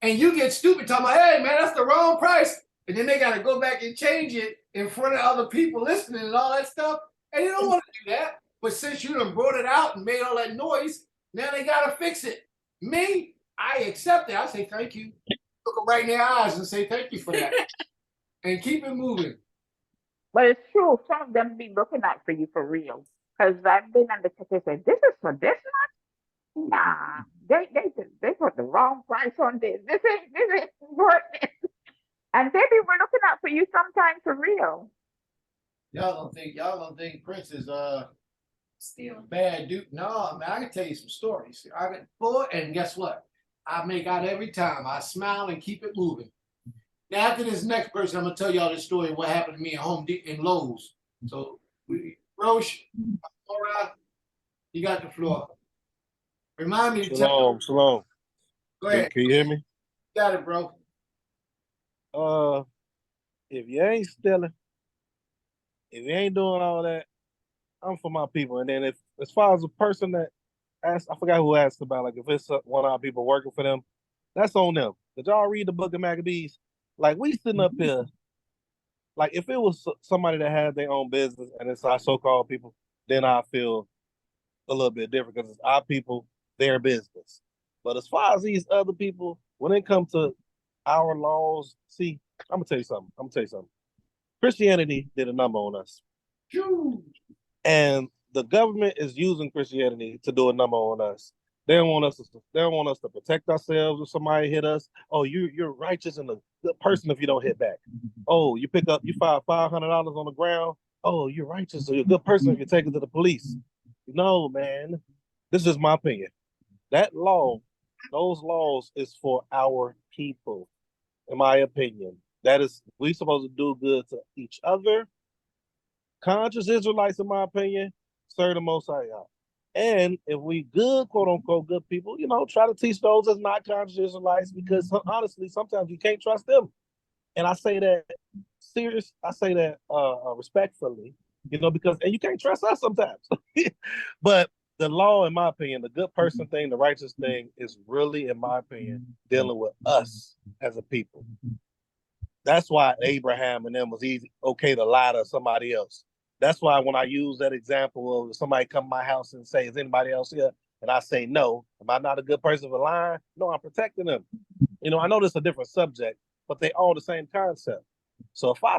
And you get stupid talking about, hey, man, that's the wrong price. And then they got to go back and change it in front of other people listening and all that stuff. And they don't want to do that. But since you done brought it out and made all that noise, now they got to fix it. Me, I accept it. I say thank you. Look them right in their eyes and say thank you for that. And keep it moving. But it's true. Some of them be looking out for you for real. Because I've been on the ticket and said, this is for this much? Nah, they put the wrong price on this. This ain't worth it. And they be looking out for you sometimes for real. Y'all don't think Prince is Still. bad dude? No, man, I can tell you some stories. I get bored, and guess what? I make out every time. I smile and keep it moving. Now, after this next person, I'm gonna tell y'all this story of what happened to me at Home Depot in Lowe's. So, Rosh, all right, you got the floor. Remind me to tell. Shalom. Go ahead. Can you hear me? Got it, bro. If you ain't stealing, if you ain't doing all that, I'm for my people. And then if, as far as a person that asked, I forgot who asked about, like, if it's one of our people working for them, that's on them. Did y'all read the book of Maccabees? Like, we sitting up here, like, if it was somebody that had their own business and it's our so-called people, then I feel a little bit different because it's our people, their business. But as far as these other people, when it comes to our laws, see, I'm gonna tell you something. Christianity did a number on us. And the government is using Christianity to do a number on us. They don't want us to protect ourselves if somebody hit us. Oh, you're righteous and a good person if you don't hit back. Oh, you find $500 on the ground. Oh, you're righteous, so you're a good person if you take it to the police. No, man. This is my opinion. Those laws is for our people, in my opinion. That is, we supposed to do good to each other. Conscious Israelites, in my opinion, serve the Most High out. And if we good, quote unquote, good people, try to teach those that's not conscious Israelites, because honestly, sometimes you can't trust them. And I say that respectfully, because and you can't trust us sometimes. But the law, in my opinion, the good person thing, the righteous thing, is really, in my opinion, dealing with us as a people. That's why Abraham and them was okay to lie to somebody else. That's why when I use that example of somebody come to my house and say, "Is anybody else here?" and I say no, am I not a good person for lying? No, I'm protecting them. I know this is a different subject, but they all the same concept. So if I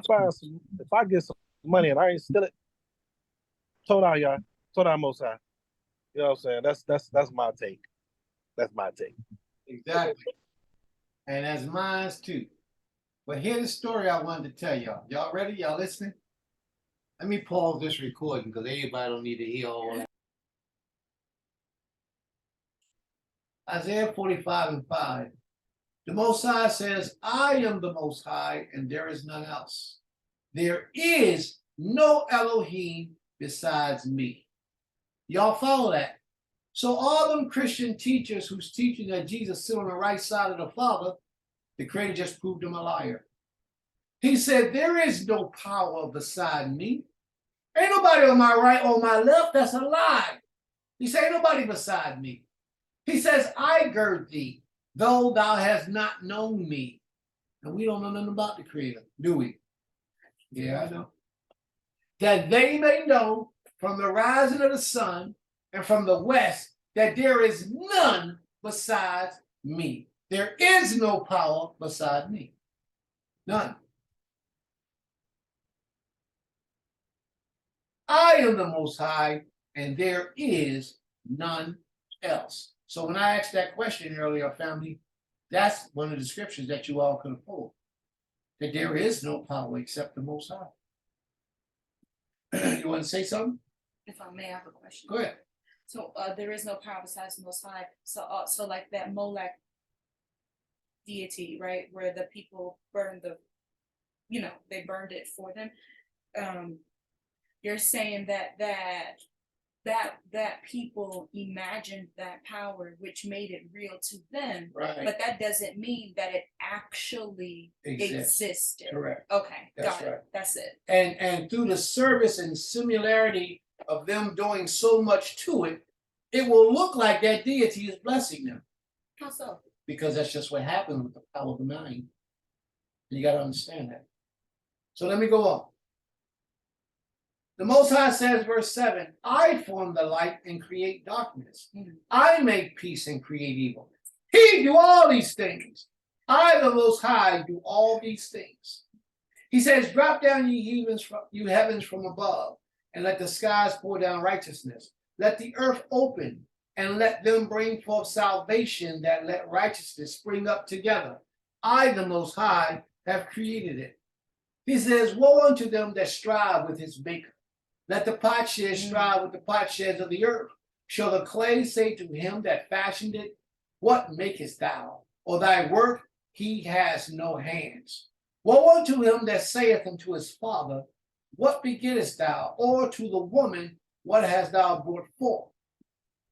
get some money and I ain't steal it, told out Most High. You know what I'm saying? That's my take. That's my take. Exactly. And that's mine too. But here's the story I wanted to tell y'all. Y'all ready? Y'all listening? Let me pause this recording because everybody don't need to hear all that. Isaiah 45:5. The Most High says, I am the Most High, and there is none else. There is no Elohim besides me. Y'all follow that? So all them Christian teachers who's teaching that Jesus sit on the right side of the Father, the Creator just proved him a liar. He said, there is no power beside me. Ain't nobody on my right or my left. That's a lie. He said, ain't nobody beside me. He says, I gird thee, though thou hast not known me. And we don't know nothing about the Creator, do we? Yeah, I know. That they may know from the rising of the sun and from the west that there is none besides me. There is no power beside me. None. I am the Most High, and there is none else. So when I asked that question earlier, family, that's one of the scriptures that you all can pull. That there is no power except the Most High. You want to say something? If I may, I have a question. Go ahead. So there is no power besides the Most High. So like that Molech deity, right, where the people burned they burned it for them. You're saying that people imagined that power, which made it real to them, Right. but that doesn't mean that it actually existed. Correct. Okay, That's got it. right. That's it. And through the service and similarity of them doing so much to it, it will look like that deity is blessing them. How so? Because that's just what happens with the power of the mind. You got to understand that. So let me go on. The Most High says, verse 7, I form the light and create darkness. I make peace and create evil. He do all these things. I, the Most High, do all these things. He says, drop down you heavens from above, and let the skies pour down righteousness. Let the earth open, and let them bring forth salvation, that let righteousness spring up together. I, the Most High, have created it. He says, woe unto them that strive with his maker. Let the potsherds strive with the potsherds of the earth. Shall the clay say to him that fashioned it, what makest thou? Or thy work, he has no hands. Woe unto him that saith unto his father, what begettest thou? Or to the woman, what hast thou brought forth?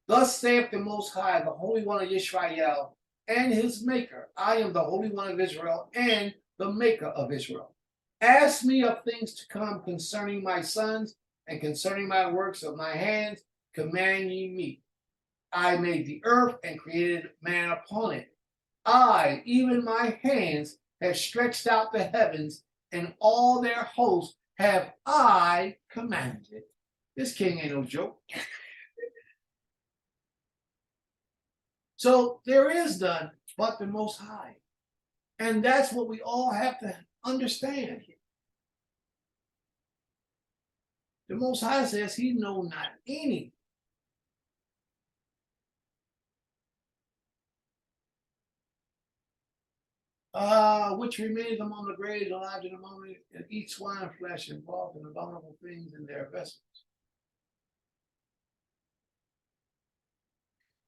Thus saith the Most High, the Holy One of Israel, and his Maker. I am the Holy One of Israel, and the Maker of Israel. Ask me of things to come concerning my sons, and concerning my works of my hands, command ye me. I made the earth and created man upon it. I, even my hands, have stretched out the heavens, and all their hosts have I commanded. This king ain't no joke. So there is none but the Most High. And that's what we all have to understand. The Most High says he know not any. Which remains among the graves, alive in the moment, and eat swine flesh involved in abominable things in their vessels.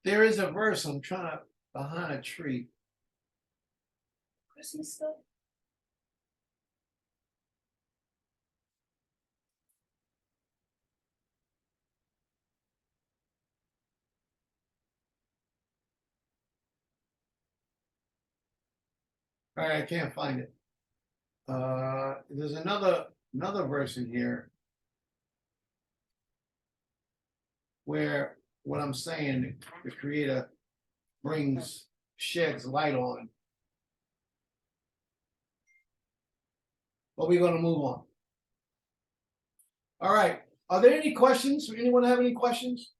There is a verse I'm trying to behind a tree. Christmas stuff. All right, I can't find it. There's another verse in here where what I'm saying, the Creator sheds light on. But we're going to move on. All right. Are there any questions? Anyone have any questions?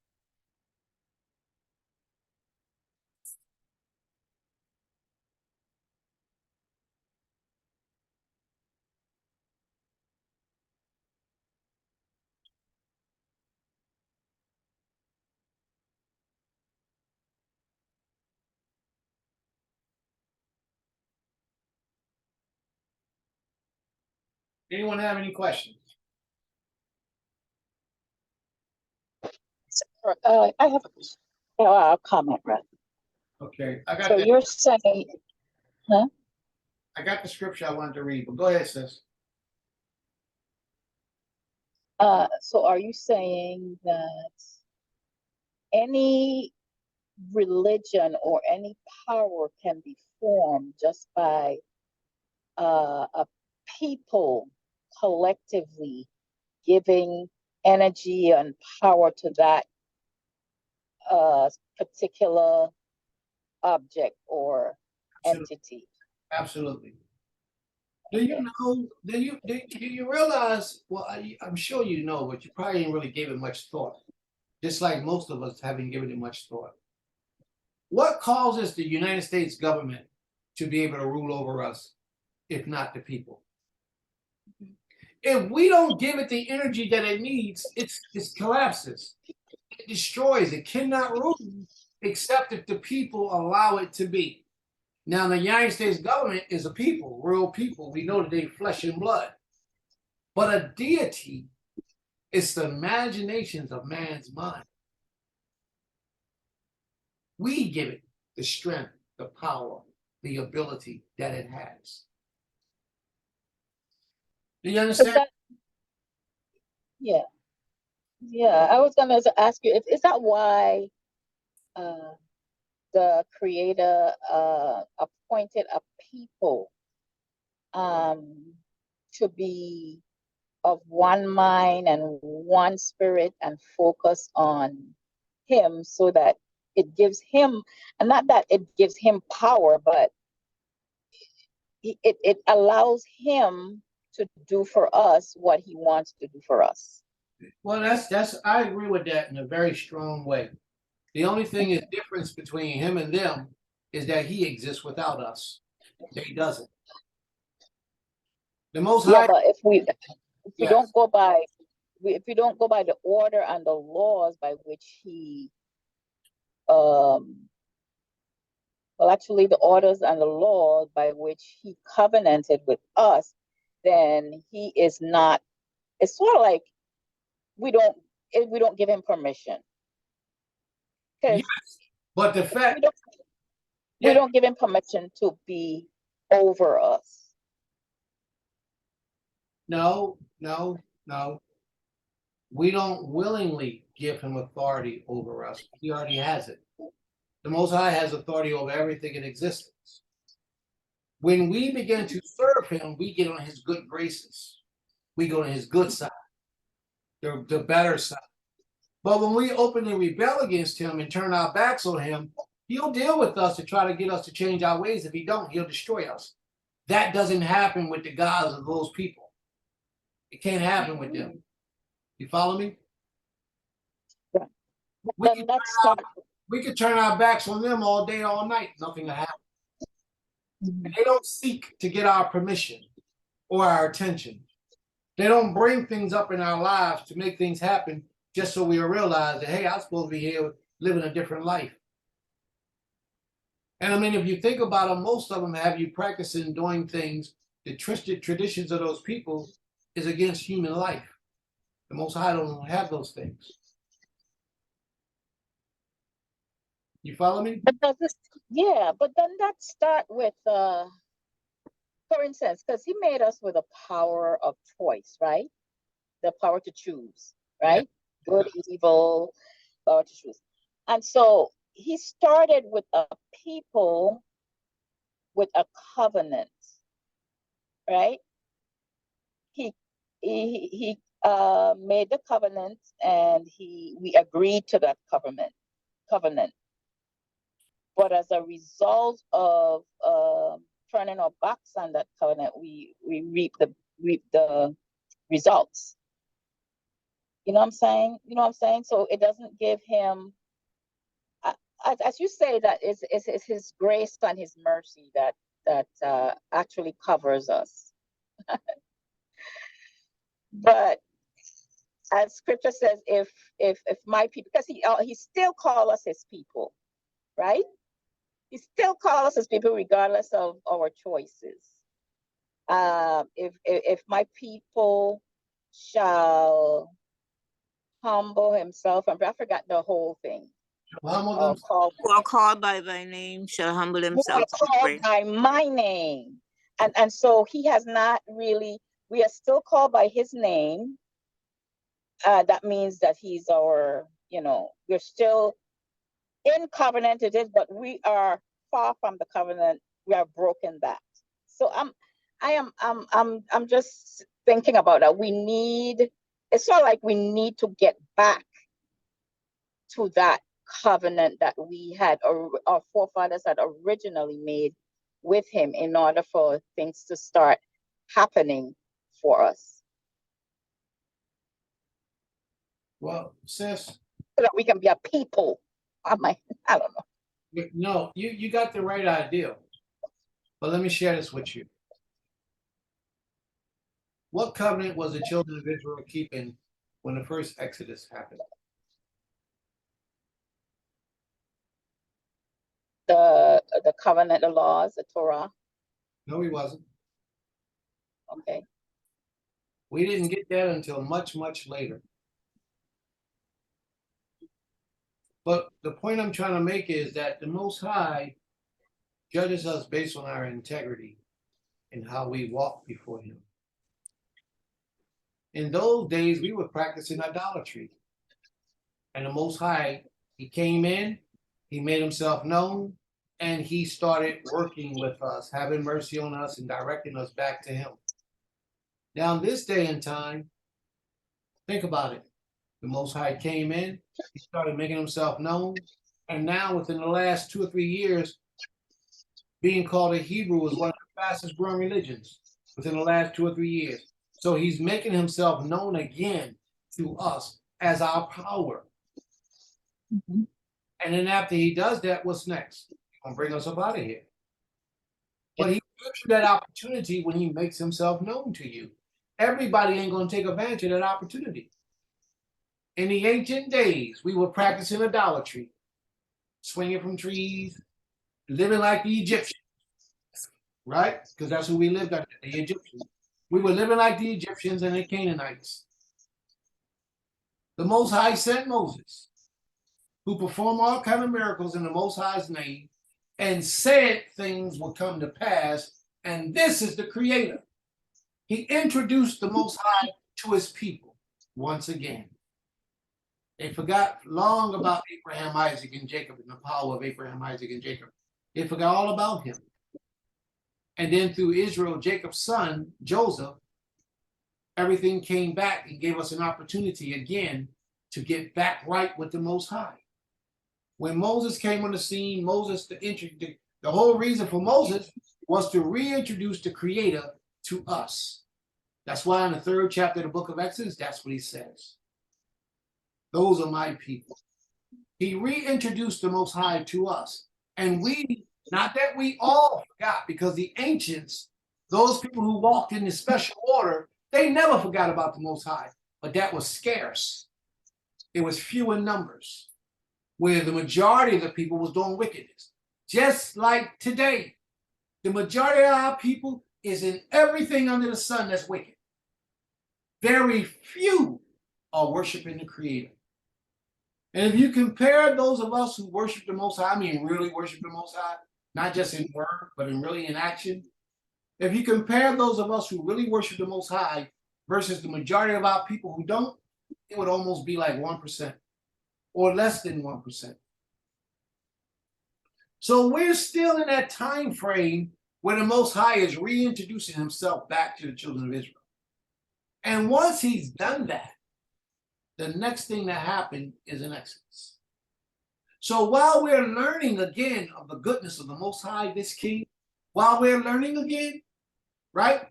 Anyone have any questions? I have a comment, right? Okay, I got So that. you're saying, huh? I got the scripture I wanted to read, but go ahead, sis. So are you saying that any religion or any power can be formed just by a people collectively giving energy and power to that particular object or entity? Absolutely. Do you know? Do you realize? Well, I'm sure you know, but you probably didn't really give it much thought. Just like most of us haven't given it much thought. What causes the United States government to be able to rule over us, if not the people? If we don't give it the energy that it needs, it collapses. It destroys. It cannot rule except if the people allow it to be. Now, the United States government is a people, real people. We know that they're flesh and blood. But a deity is the imaginations of man's mind. We give it the strength, the power, the ability that it has. Do you understand? Yeah. I was gonna ask you, is that why the Creator appointed a people to be of one mind and one spirit and focus on Him, so that it gives Him, and not that it gives Him power, but it allows Him to do for us what He wants to do for us? Well, that's I agree with that in a very strong way. The only thing is difference between him and them is that he exists without us. He doesn't. The Most High. Yeah, but if we Yes. don't go by if we don't go by the order and the laws by which He actually the orders and the laws by which He covenanted with us, then He is not. It's sort of like we don't give Him permission, because Yes, but the fact. we don't give Him permission to be over us. No. We don't willingly give him authority over us. He already has it. The Most High has authority over everything in existence. When we begin to serve him, we get on his good graces. We go to his good side, the better side. But when we openly rebel against him and turn our backs on him, he'll deal with us to try to get us to change our ways. If he don't, he'll destroy us. That doesn't happen with the gods of those people. It can't happen with them. You follow me? Right. We could turn our backs on them all day, all night. Nothing will happen. Mm-hmm. They don't seek to get our permission. or our attention. They don't bring things up in our lives to make things happen just so we realize that, hey, I'm supposed to be here living a different life. And I mean, if you think about them, most of them have you practicing doing things, the twisted traditions of those people is against human life. The Most High don't have those things. You follow me? But does this, yeah, but then that start with, for instance, because he made us with a power of choice, right? The power to choose, right? Good, evil, power to choose. And so he started with a people with a covenant, right? He made the covenant, and we agreed to that covenant. But as a result of turning our backs on that covenant, we reap the results. You know what I'm saying? You know what I'm saying? So it doesn't give him, as you say, that it's his grace and his mercy that actually covers us. But as scripture says, if my people, because he still calls us his people, right? He still calls us his people regardless of our choices. If my people shall humble himself, and I forgot the whole thing. Who are called by thy name shall humble themselves. Called by my name. And so he has not really, we are still called by his name. That means that he's our, we're still in covenant it is, but we are far from the covenant. We are broken that. So I'm just thinking about that. It's sort of like we need to get back to that covenant that we had, or our forefathers had originally made with him, in order for things to start happening for us. Well, sis, so that we can be a people. I don't know. No, you got the right idea. But let me share this with you. What covenant was the children of Israel keeping when the first Exodus happened? The covenant, the laws, the Torah. No, he wasn't. Okay. We didn't get that until much, much later. But the point I'm trying to make is that the Most High judges us based on our integrity and how we walk before him. In those days, we were practicing idolatry. And the Most High, he came in, he made himself known, and he started working with us, having mercy on us and directing us back to him. Now, in this day and time, think about it. The Most High came in, he started making himself known, and now within the last 2 or 3 years, being called a Hebrew is one of the fastest growing religions within the last 2 or 3 years. So he's making himself known again to us as our power. Mm-hmm. And then after he does that, what's next? He's going to bring us up out of here. But he gives you that opportunity when he makes himself known to you. Everybody ain't going to take advantage of that opportunity. In the ancient days, we were practicing idolatry, swinging from trees, living like the Egyptians, right? Because that's who we lived under, the Egyptians. We were living like the Egyptians and the Canaanites. The Most High sent Moses, who performed all kinds of miracles in the Most High's name, and said things would come to pass, and this is the Creator. He introduced the Most High to his people once again. They forgot long about Abraham, Isaac, and Jacob and the power of Abraham, Isaac, and Jacob. They forgot all about him. And then through Israel, Jacob's son, Joseph, everything came back and gave us an opportunity again to get back right with the Most High. When Moses came on the scene, the whole reason for Moses was to reintroduce the Creator to us. That's why in the 3rd chapter of the book of Exodus, that's what he says. Those are my people. He reintroduced the Most High to us. And we, not that we all forgot, because the ancients those people who walked in the special order, they never forgot about the Most High, but that was scarce. It was few in numbers, where the majority of the people was doing wickedness. Just like today, the majority of our people is in everything under the sun that's wicked. Very few are worshiping the Creator. And if you compare those of us who worship the Most High, I mean really worship the Most High, not just in word, but really in action. If you compare those of us who really worship the Most High versus the majority of our people who don't, it would almost be like 1% or less than 1%. So we're still in that time frame where the Most High is reintroducing himself back to the children of Israel. And once he's done that, the next thing that happened is an Exodus. So while we're learning again of the goodness of the Most High, this King, while we're learning again, right,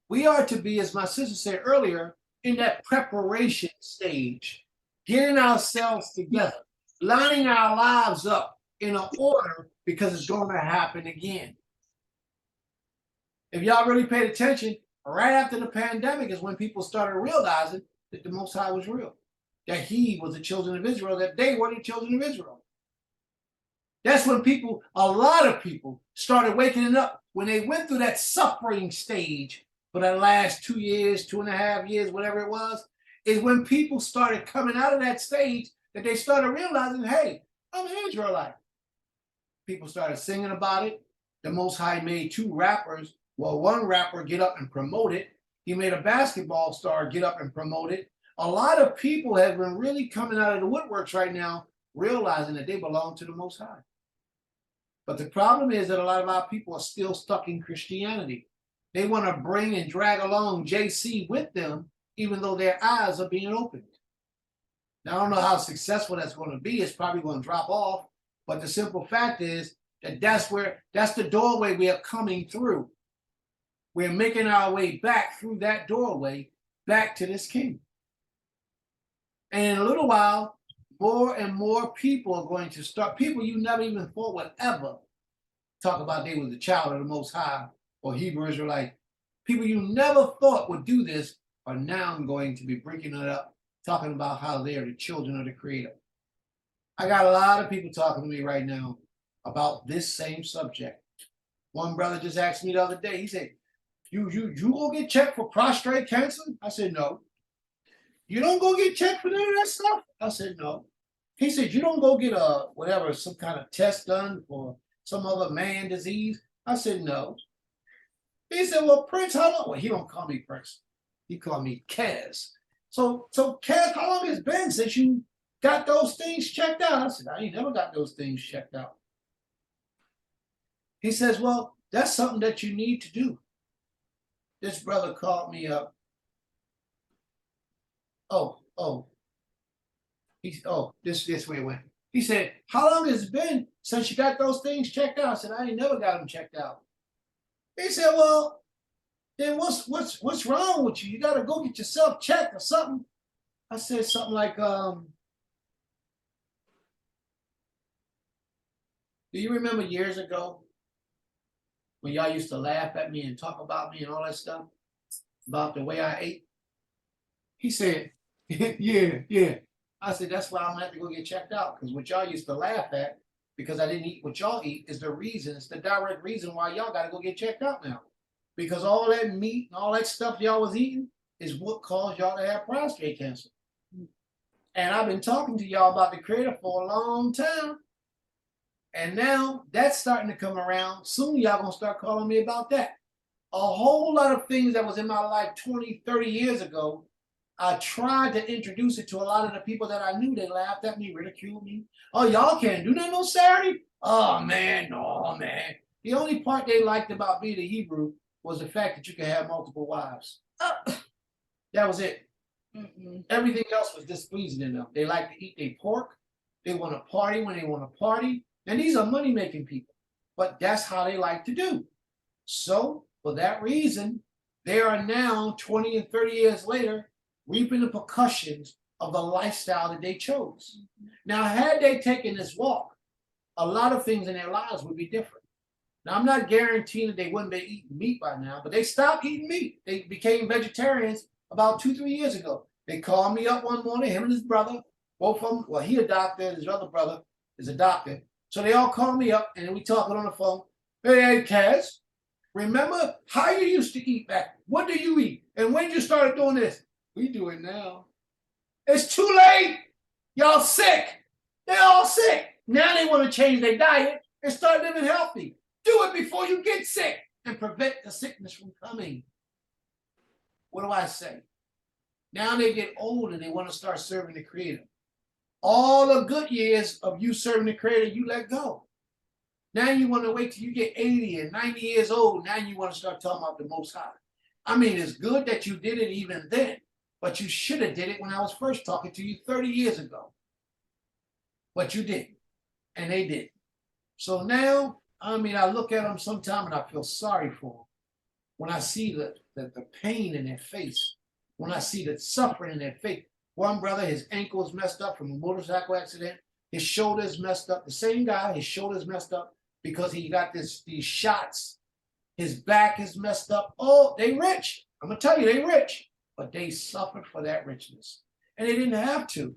we are to be, as my sister said earlier, in that preparation stage, getting ourselves together, lining our lives up in an order because it's going to happen again. If y'all really paid attention, right after the pandemic is when people started realizing that the Most High was real, that he was the children of Israel, that they were the children of Israel. That's when people, a lot of people, started waking up when they went through that suffering stage for the last 2 years, 2.5 years, whatever it was, is when people started coming out of that stage that they started realizing, hey, I'm an Israelite. People started singing about it. The Most High made 2 rappers. Well, one rapper get up and promote it. He made a basketball star get up and promote it. A lot of people have been really coming out of the woodworks right now, realizing that they belong to the Most High. But the problem is that a lot of our people are still stuck in Christianity. They want to bring and drag along JC with them, even though their eyes are being opened. Now, I don't know how successful that's going to be. It's probably going to drop off. But the simple fact is that that's the doorway we are coming through. We're making our way back through that doorway, back to this King. And in a little while, more and more people are going to start, people you never even thought would ever talk about they were the child of the Most High or Hebrew Israelite. People you never thought would do this are now going to be breaking it up, talking about how they are the children of the Creator. I got a lot of people talking to me right now about this same subject. One brother just asked me the other day, he said, you go get checked for prostate cancer? I said, no. You don't go get checked for none of that stuff? I said, no. He said, you don't go get some kind of test done for some other man disease? I said, no. He said, well, Prince, how long? Well, he don't call me Prince. He called me Kez. So Kez, how long has it been since you got those things checked out? I said, I ain't never got those things checked out. He says, well, that's something that you need to do. This brother called me up. This way it went. He said, how long has it been since you got those things checked out? I said, I ain't never got them checked out. He said, well, then what's wrong with you? You got to go get yourself checked or something. I said something like, do you remember years ago when y'all used to laugh at me and talk about me and all that stuff, about the way I ate? He said, yeah. I said, that's why I'm gonna have to go get checked out, because what y'all used to laugh at, because I didn't eat what y'all eat, is the reason, it's the direct reason why y'all gotta go get checked out now. Because all that meat and all that stuff y'all was eating is what caused y'all to have prostate cancer. And I've been talking to y'all about the Creator for a long time. And now that's starting to come around. Soon y'all gonna start calling me about that. A whole lot of things that was in my life 20, 30 years ago, I tried to introduce it to a lot of the people that I knew. They laughed at me, ridiculed me. Oh, y'all can't do that no Saturday? Oh, man, no, man. The only part they liked about being a Hebrew was the fact that you could have multiple wives. That was it. Everything else was displeasing to them. They like to eat their pork. They want to party when they want to party. And these are money-making people. But that's how they like to do. So, for that reason, they are now, 20 and 30 years later, reaping the percussions of the lifestyle that they chose. Now, had they taken this walk, a lot of things in their lives would be different. Now, I'm not guaranteeing that they wouldn't be eating meat by now, but they stopped eating meat. They became vegetarians about 2-3 years ago. They called me up one morning, him and his brother, both of them. Well, he a doctor, and his other brother is a doctor. So they all called me up, and we talking on the phone. Hey, Kaz, remember how you used to eat back? What do you eat? And when you started doing this? We do it now. It's too late. Y'all sick. They're all sick. Now they want to change their diet and start living healthy. Do it before you get sick and prevent the sickness from coming. What do I say? Now they get old and they want to start serving the Creator. All the good years of you serving the Creator, you let go. Now you want to wait till you get 80 and 90 years old. Now you want to start talking about the Most High. I mean, it's good that you did it even then, but you should have did it when I was first talking to you 30 years ago. But you didn't, and they did. So now, I mean, I look at them sometime and I feel sorry for them. When I see the pain in their face, when I see the suffering in their face. One brother, his ankle is messed up from a motorcycle accident. His shoulder is messed up. The same guy, his shoulder is messed up because he got these shots. His back is messed up. Oh, they rich. I'm going to tell you, they rich. But they suffered for that richness. And they didn't have to.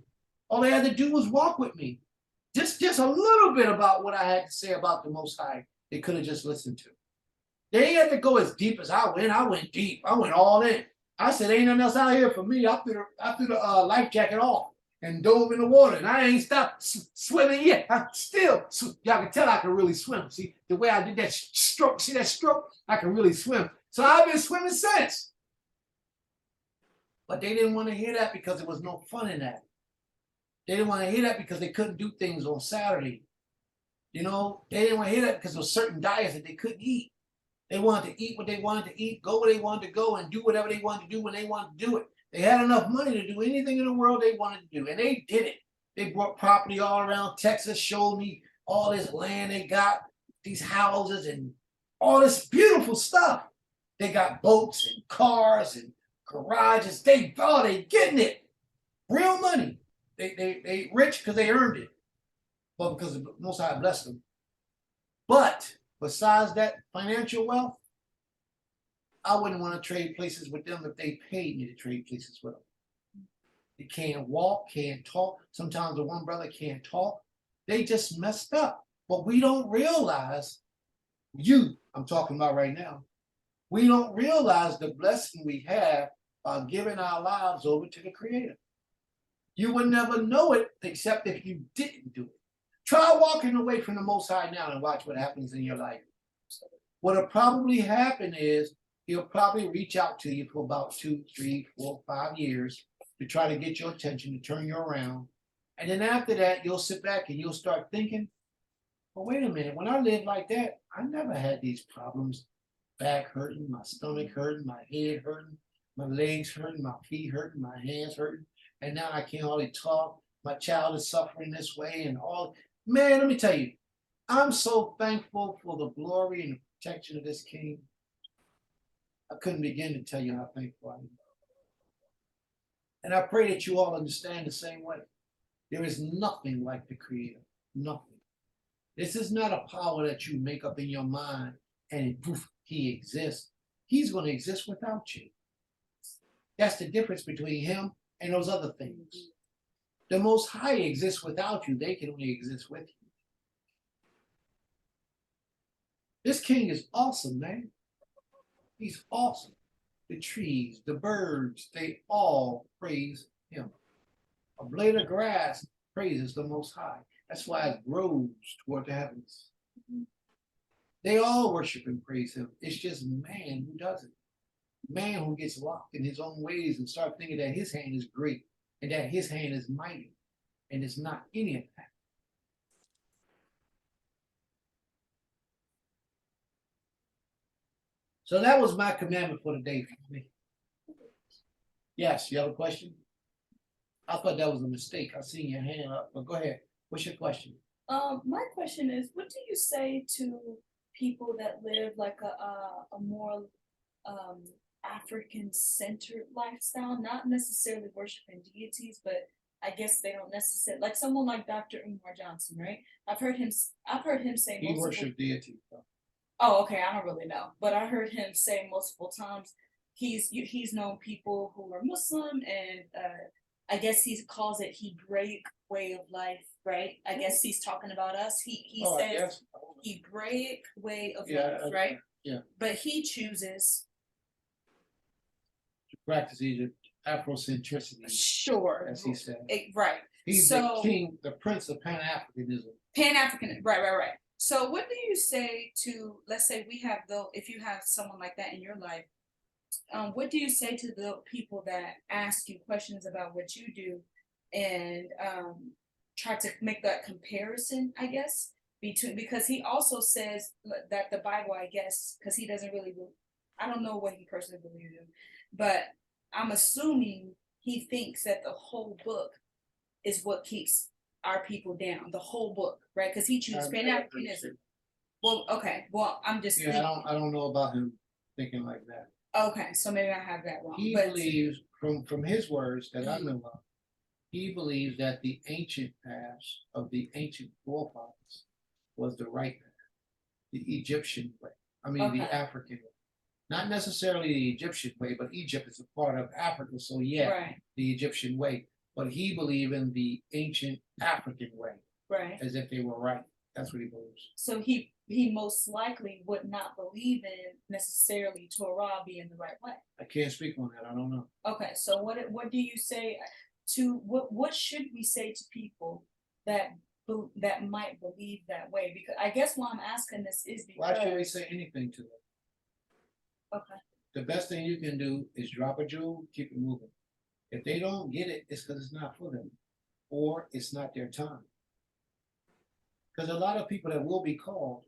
All they had to do was walk with me. Just a little bit about what I had to say about the Most High, they could have just listened to. They ain't had to go as deep as I went. I went deep. I went all in. I said, ain't nothing else out here for me. I threw the life jacket off and dove in the water. And I ain't stopped swimming yet. I still, y'all can tell I can really swim. See, the way I did that stroke, see that stroke? I can really swim. So I've been swimming since. But they didn't want to hear that because there was no fun in that. They didn't want to hear that because they couldn't do things on Saturday. You know, they didn't want to hear that because there were certain diets that they couldn't eat. They wanted to eat what they wanted to eat, go where they wanted to go, and do whatever they wanted to do when they wanted to do it. They had enough money to do anything in the world they wanted to do, and they did it. They bought property all around Texas, showed me all this land they got, these houses and all this beautiful stuff. They got boats and cars and garages. They getting it. Real money. They rich because they earned it. Well, because the Most High blessed them. But besides that financial wealth, I wouldn't want to trade places with them if they paid me to trade places with them. They can't walk, can't talk. Sometimes the one brother can't talk. They just messed up. But we don't realize, I'm talking about right now, we don't realize the blessing we have by giving our lives over to the Creator. You would never know it except if you didn't do it. Try walking away from the Most High now and watch what happens in your life. What'll probably happen is he'll probably reach out to you for about 2, 3, 4, 5 years to try to get your attention, to turn you around. And then after that, you'll sit back and you'll start thinking, well, wait a minute, when I lived like that, I never had these problems. Back hurting, my stomach hurting, my head hurting, my legs hurting, my feet hurting, my hands hurting. And now I can't hardly talk. My child is suffering this way and all. Man, let me tell you, I'm so thankful for the glory and the protection of this King. I couldn't begin to tell you how thankful I am. And I pray that you all understand the same way. There is nothing like the Creator. Nothing. This is not a power that you make up in your mind and poof, he exists. He's going to exist without you. That's the difference between him and those other things. The Most High exists without you. They can only exist with you. This King is awesome, man. He's awesome. The trees, the birds, they all praise him. A blade of grass praises the Most High. That's why it grows toward the heavens. They all worship and praise him. It's just man who doesn't. Man who gets locked in his own ways and start thinking that his hand is great and that his hand is mighty. And it's not any of that. So that was my commandment for the day for me. Yes, you have a question? I thought that was a mistake. I seen your hand up, but go ahead. What's your question? My question is, what do you say to people that live like a more African-centered lifestyle, not necessarily worshiping deities, but I guess they don't necessarily, like someone like Dr. Umar Johnson, right? I've heard him say He worships deities. Oh, okay. I don't really know, but I heard him say multiple times he's known people who are Muslim, and I guess he calls it Hebraic way of life, right? I guess he's talking about us. He Oh, I says guess. Hebraic way of Yeah, life, right? yeah. But he chooses To practice Egypt Afrocentricity, sure, as he said. right. He's So- the king, the prince of Pan-Africanism. Pan-African, right. So what do you say to, let's say we have if you have someone like that in your life, what do you say to the people that ask you questions about what you do and try to make that comparison, I guess, because he also says that the Bible, I guess, because he doesn't really, I don't know what he personally believes in, but I'm assuming he thinks that the whole book is what keeps our people down, the whole book, right? Because he chooses Pan-Africanism. Well, okay. Well, I'm just Yeah, I don't know about him thinking like that. okay, so maybe I have that wrong. He believes, from his words that I know of, he believes that the ancient past of the ancient forefathers was the right path, the Egyptian way. I mean, the Okay. African way. Not necessarily the Egyptian way, but Egypt is a part of Africa, so yeah, Right, the Egyptian way. But he believed in the ancient African way, right. as if they were right. That's what he believes. So he most likely would not believe in necessarily Torah being the right way. I can't speak on that. I don't know. Okay, so what do you say to what should we say to people that might believe that way? Because I guess why I'm asking this is because Why should we say anything to them? okay, The best thing you can do is drop a jewel, keep it moving. If they don't get it, it's because it's not for them, or it's not their time. Because a lot of people that will be called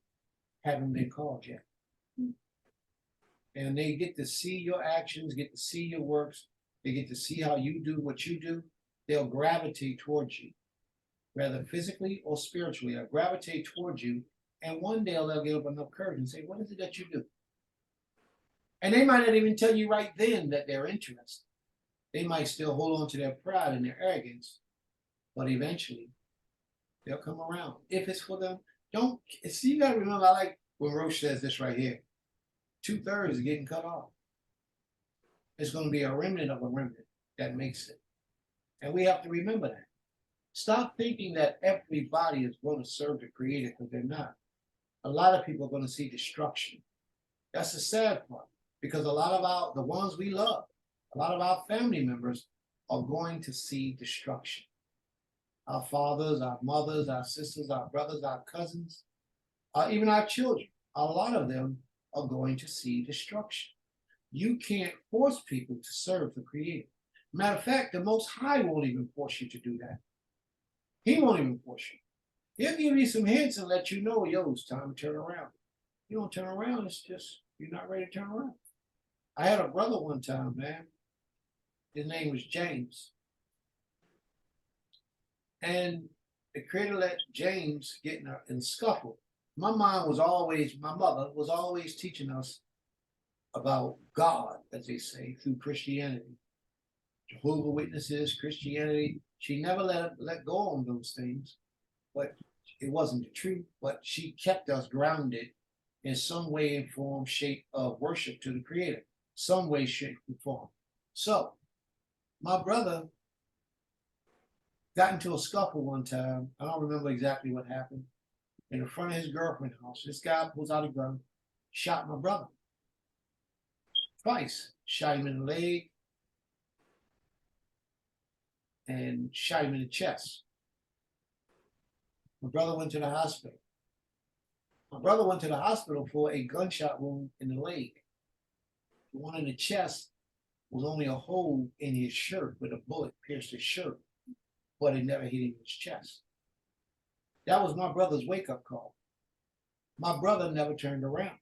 haven't been called yet. And they get to see your actions, get to see your works, they get to see how you do what you do. They'll gravitate towards you, whether physically or spiritually. They'll gravitate towards you, and one day they'll get up enough courage and say, "What is it that you do?" And they might not even tell you right then that they're interested. They might still hold on to their pride and their arrogance, but eventually they'll come around. If it's for them, don't see. You gotta remember, I like when ROSH says this right here: 2/3 is getting cut off. It's going to be a remnant of a remnant that makes it, and we have to remember that. Stop thinking that everybody is going to serve the Creator, because they're not. A lot of people are going to see destruction. That's the sad part, because a lot of the ones we love, a lot of our family members are going to see destruction. Our fathers, our mothers, our sisters, our brothers, our cousins, even our children, a lot of them are going to see destruction. You can't force people to serve the Creator. Matter of fact, the Most High won't even force you to do that. He won't even force you. He'll give you some hints and let you know, yo, it's time to turn around. You don't turn around, it's just you're not ready to turn around. I had a brother one time, man. His name was James. And the Creator let James get in a scuffle. My mother was always teaching us about God, as they say, through Christianity. Jehovah's Witnesses, Christianity. She never let go on those things, but it wasn't the truth. But she kept us grounded in some way, form, shape of worship to the Creator. Some way, shape, and form. So, my brother got into a scuffle one time. I don't remember exactly what happened. In the front of his girlfriend's house, this guy pulls out a gun, shot my brother. Twice. Shot him in the leg and shot him in the chest. My brother went to the hospital. My brother went to the hospital for a gunshot wound in the leg. The one in the chest was only a hole in his shirt where the bullet pierced his shirt, but it never hit him in his chest. That was my brother's wake-up call. My brother never turned around.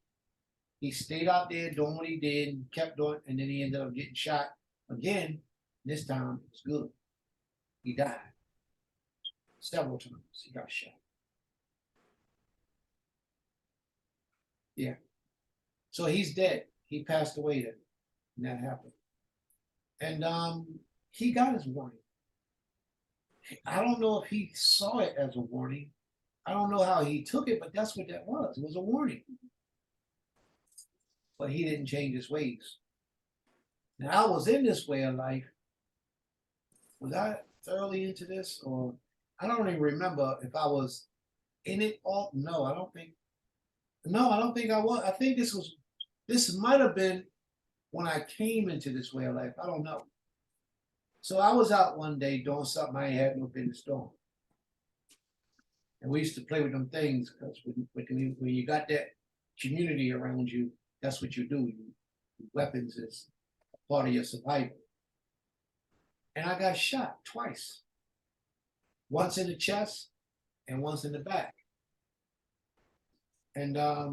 He stayed out there doing what he did and kept doing, and then he ended up getting shot again. This time it was good. He died. Several times he got shot. Yeah. So he's dead. He passed away then, and that happened. And he got his warning. I don't know if he saw it as a warning. I don't know how he took it, but that's what that was. It was a warning. but he didn't change his ways. Now I was in this way of life. Was I thoroughly into this, or I don't even remember if I was in it all. No, I don't think. No, I don't think I was. I think this might have been when I came into this way of life. I don't know. So I was out one day doing something I had no business doing. And we used to play with them things because when you got that community around you, that's what you do. Weapons is part of your survival. And I got shot twice. Once in the chest and once in the back. And I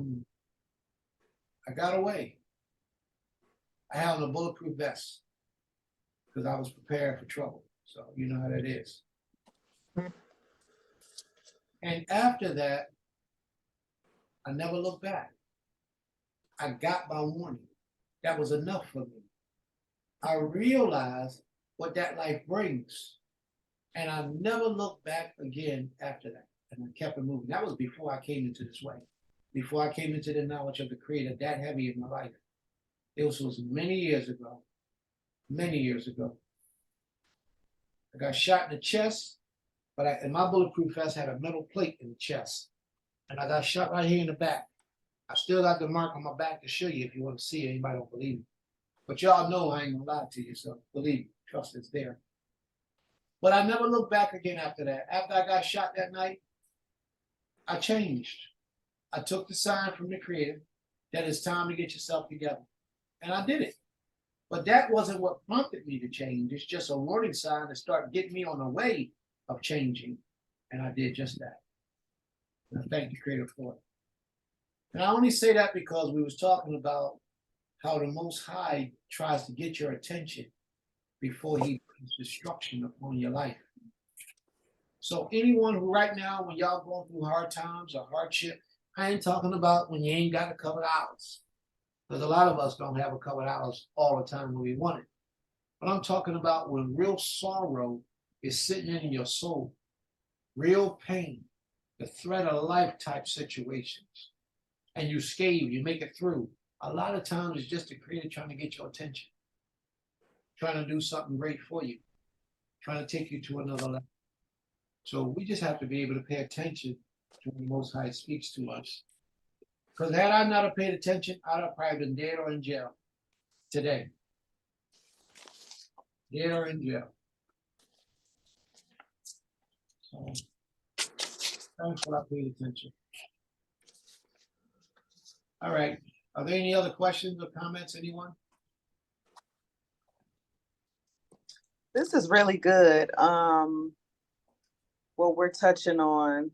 got away. I had on a bulletproof vest because I was prepared for trouble. So you know how that is. And after that, I never looked back. I got my warning. That was enough for me. I realized what that life brings. And I never looked back again after that. And I kept it moving. That was before I came into this way. Before I came into the knowledge of the Creator that heavy in my life. It was many years ago. Many years ago. I got shot in the chest, but and my bulletproof vest had a metal plate in the chest. And I got shot right here in the back. I still got the mark on my back to show you if you want to see it. Anybody don't believe me. But y'all know I ain't gonna lie to you, so believe me, trust it's there. But I never looked back again after that. After I got shot that night, I changed. I took the sign from the Creator that it's time to get yourself together. And I did it. But that wasn't what prompted me to change. It's just a warning sign to start getting me on the way of changing. And I did just that. And I thank the Creator for it. And I only say that because we was talking about how the Most High tries to get your attention before he brings destruction upon your life. So anyone who right now, when y'all going through hard times or hardship, I ain't talking about when you ain't got a couple hours. Because a lot of us don't have a couple hours all the time when we want it. But I'm talking about when real sorrow is sitting in your soul, real pain, the threat of life type situations, and you scave, you make it through. A lot of times it's just the Creator trying to get your attention, trying to do something great for you, trying to take you to another level. So we just have to be able to pay attention to when the Most High speaks to us. Because had I not have paid attention, I'd have probably been dead or in jail today. Dead or in jail. So, thanks for that paid attention. All right. Are there any other questions or comments, anyone? This is really good. What we're touching on.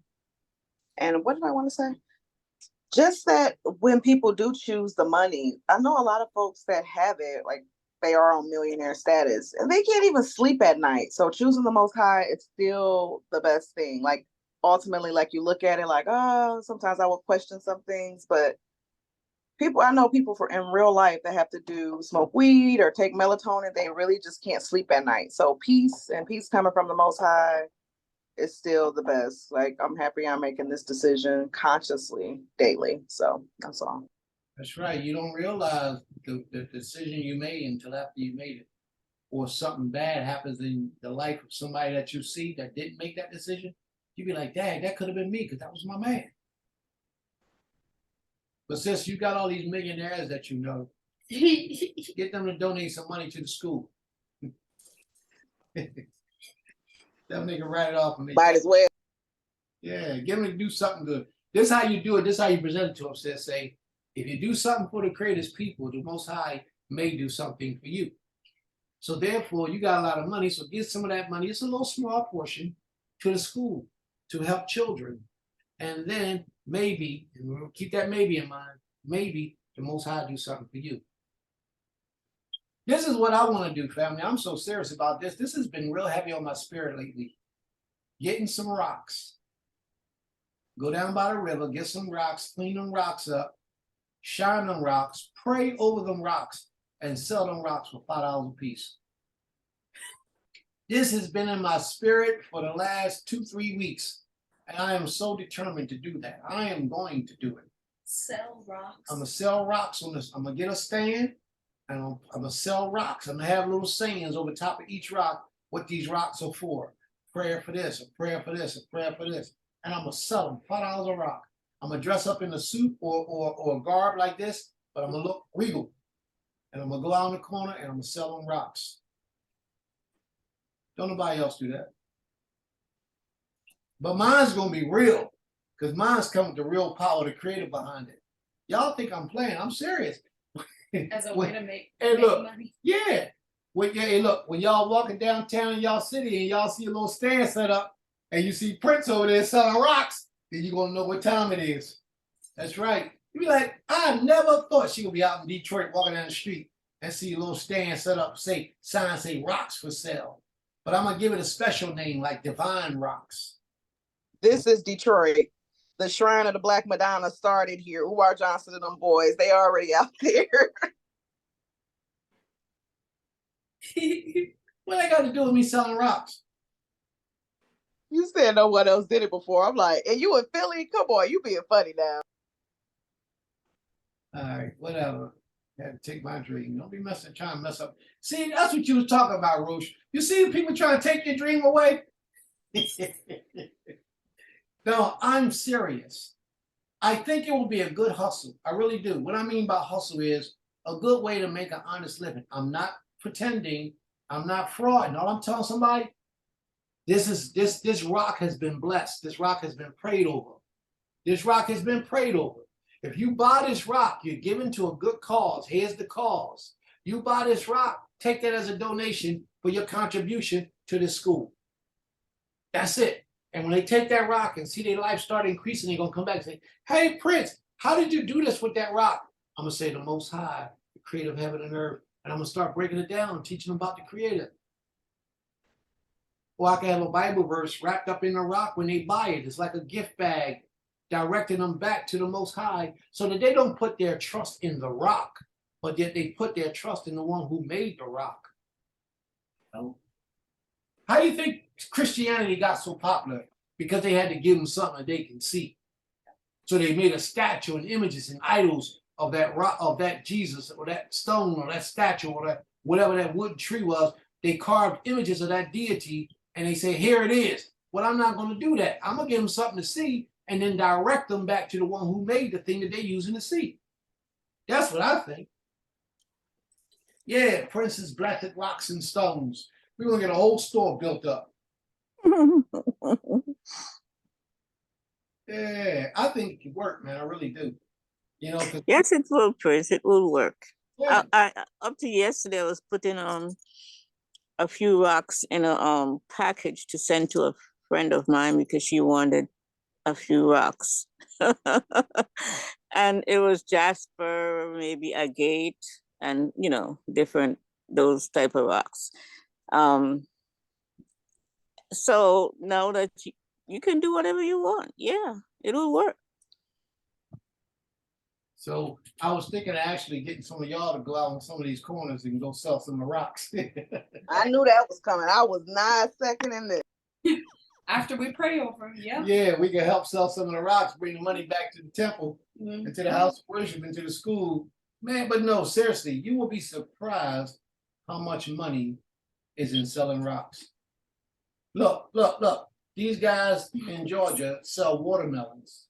And what did I want to say? Just that when people do choose the money, I know a lot of folks that have it, like they are on millionaire status, and they can't even sleep at night. So choosing the Most High, it's still the best thing. Like ultimately, like you look at it like, oh, sometimes I will question some things, but I know people in real life that have to smoke weed or take melatonin, they really just can't sleep at night. So peace coming from the Most High is still the best. Like I'm happy I'm making this decision consciously daily. So that's all. That's right. You don't realize the decision you made until after you made it. Or something bad happens in the life of somebody that you see that didn't make that decision. You'd be like, dang, that could have been me because that was my man. But since you got all these millionaires that you know, get them to donate some money to the school. That nigga write it off and Might as well. Yeah, get them to do something good. This is how you do it. This is how you present it to them. Say, if you do something for the Creator's people, the Most High may do something for you. So therefore, you got a lot of money. So get some of that money. It's a little small portion to the school to help children. And then maybe, and we'll keep that maybe in mind, maybe the Most High do something for you. This is what I want to do, family. I'm so serious about this. This has been real heavy on my spirit lately. Getting some rocks. Go down by the river, get some rocks, clean them rocks up, shine them rocks, pray over them rocks, and sell them rocks for $5 a piece. This has been in my spirit for the last 2-3 weeks, and I am so determined to do that. I am going to do it. Sell rocks. I'm gonna sell rocks on this. I'm gonna get a stand, and I'm gonna sell rocks. I'm gonna have little sayings over top of each rock what these rocks are for. Prayer for this, a prayer for this, a prayer for this, and I'm gonna sell them $5 a rock. I'm gonna dress up in a suit or a garb like this, but I'm gonna look regal, and I'm gonna go out in the corner and I'm gonna sell them rocks. Don't nobody else do that. But mine's gonna be real, because mine's come with the real power, the creator behind it. Y'all think I'm playing? I'm serious. As a way to make, Hey, make look, money. yeah. Hey, look, when y'all walking downtown in y'all city and y'all see a little stand set up and you see Prince over there selling rocks, then you're gonna know what time it is. That's right. You be like, I never thought she would be out in Detroit walking down the street and see a little stand set up, say rocks for sale. But I'm gonna give it a special name like Divine Rocks. This is Detroit. The Shrine of the Black Madonna started here. Uwar Johnson and them boys, they already out there. What they got to do with me selling rocks? You said no one else did it before. I'm like, and you in Philly? Come on, you being funny now. All right, whatever. Had to take my dream. Don't be trying to mess up. See, that's what you was talking about, Rosh. You see people trying to take your dream away? No, I'm serious. I think it will be a good hustle. I really do. What I mean by hustle is a good way to make an honest living. I'm not pretending. I'm not frauding. All I'm telling somebody, this rock has been blessed. This rock has been prayed over. This rock has been prayed over. If you buy this rock, you're giving to a good cause. Here's the cause. You buy this rock, take that as a donation for your contribution to this school. That's it. And when they take that rock and see their life start increasing, they're going to come back and say, hey, Prince, how did you do this with that rock? I'm going to say the Most High, the creator of heaven and earth. And I'm going to start breaking it down and teaching them about the creator. Or I can have a Bible verse wrapped up in the rock when they buy it. It's like a gift bag, directing them back to the Most High so that they don't put their trust in the rock, but yet they put their trust in the one who made the rock. So, how do you think Christianity got so popular? Because they had to give them something that they can see. So they made a statue and images and idols of that rock, of that Jesus, or that stone, or that statue, or that whatever that wood tree was. They carved images of that deity and they say, here it is. Well, I'm not going to do that. I'm going to give them something to see and then direct them back to the one who made the thing that they're using to see. That's what I think. Yeah, Prince's Blasted Rocks and Stones. We're going to get a whole store built up. Yeah, I think it could work, man. I really do. You know, Yes, it will, Prince. It will work. yeah. I up to yesterday, I was putting a few rocks in a package to send to a friend of mine because she wanted a few rocks. And it was jasper, maybe agate, and different those type of rocks. So now that you can do whatever you want, yeah, it'll work. So I was thinking of actually getting some of y'all to go out on some of these corners and go sell some of the rocks. I knew that was coming. I was 9 seconds in this. After we pray over them, yeah. Yeah, we can help sell some of the rocks, bring the money back to the temple and to the house of worship and to the school. Man, but no, seriously, you will be surprised how much money is in selling rocks. Look. These guys in Georgia sell watermelons.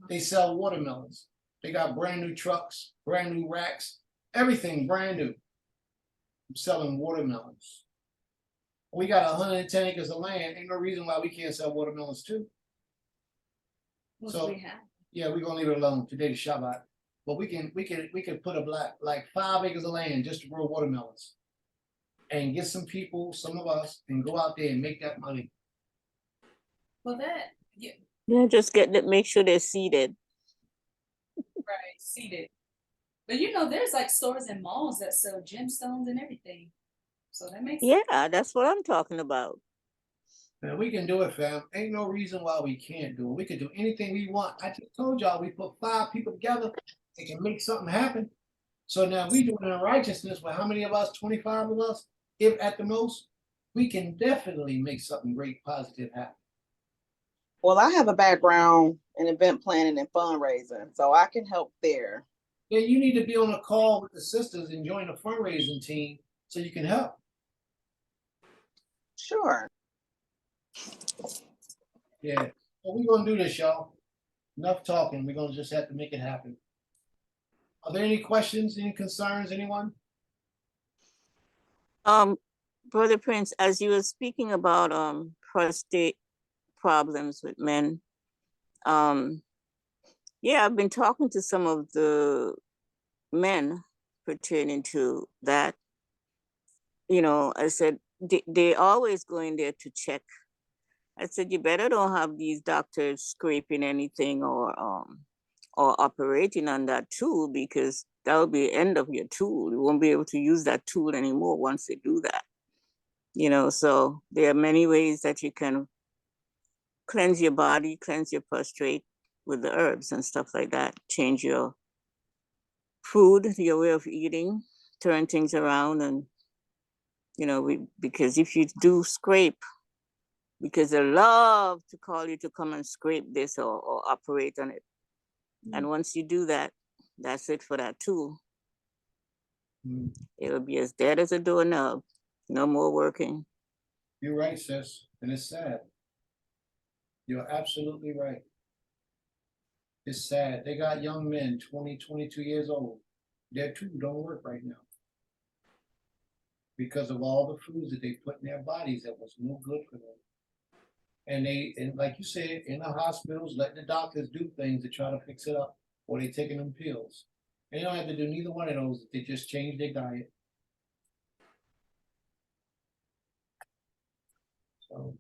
They sell watermelons. They got brand new trucks, brand new racks, everything brand new. I'm selling watermelons. We got 110 acres of land. Ain't no reason why we can't sell watermelons too. What So, do we have? yeah, we're gonna leave it alone today to Shabbat. But we can put like 5 acres of land just to grow watermelons. And get some people, some of us, and go out there and make that money. Well, that, yeah, Yeah, just make sure they're seeded. right, seated. But there's like stores and malls that sell gemstones and everything. So that makes sense. Yeah, that's what I'm talking about. Man, we can do it, fam. Ain't no reason why we can't do it. We can do anything we want. I just told y'all we put 5 people together, they can make something happen. So now we doing it in righteousness with how many of us? 25 of us, if at the most. We can definitely make something great, positive happen. Well, I have a background in event planning and fundraising, so I can help there. Then you need to be on a call with the sisters and join the fundraising team so you can help. Sure. Yeah. So we're gonna do this, y'all. Enough talking. We're gonna just have to make it happen. Are there any questions, any concerns, anyone? Brother Prince, as you were speaking about prostate problems with men, yeah, I've been talking to some of the men pertaining to that. You know, I said they always go in there to check. I said, you better don't have these doctors scraping anything or operating on that tool, because that will be the end of your tool. You won't be able to use that tool anymore once they do that. You know, so there are many ways that you can cleanse your body, cleanse your prostate with the herbs and stuff like that. Change your food, your way of eating, turn things around. And, you know, because if you do scrape, because they love to call you to come and scrape this or operate on it. And once you do that, that's it for that tool. It'll be as dead as a doorknob. No more working. You're right, sis. And it's sad. You're absolutely right. It's sad. They got young men, 20, 22 years old. Their tool don't work right now because of all the foods that they put in their bodies that was no good for them. And like you said, in the hospitals, letting the doctors do things to try to fix it up, or they taking them pills. And they don't have to do neither one of those. They just change their diet. So,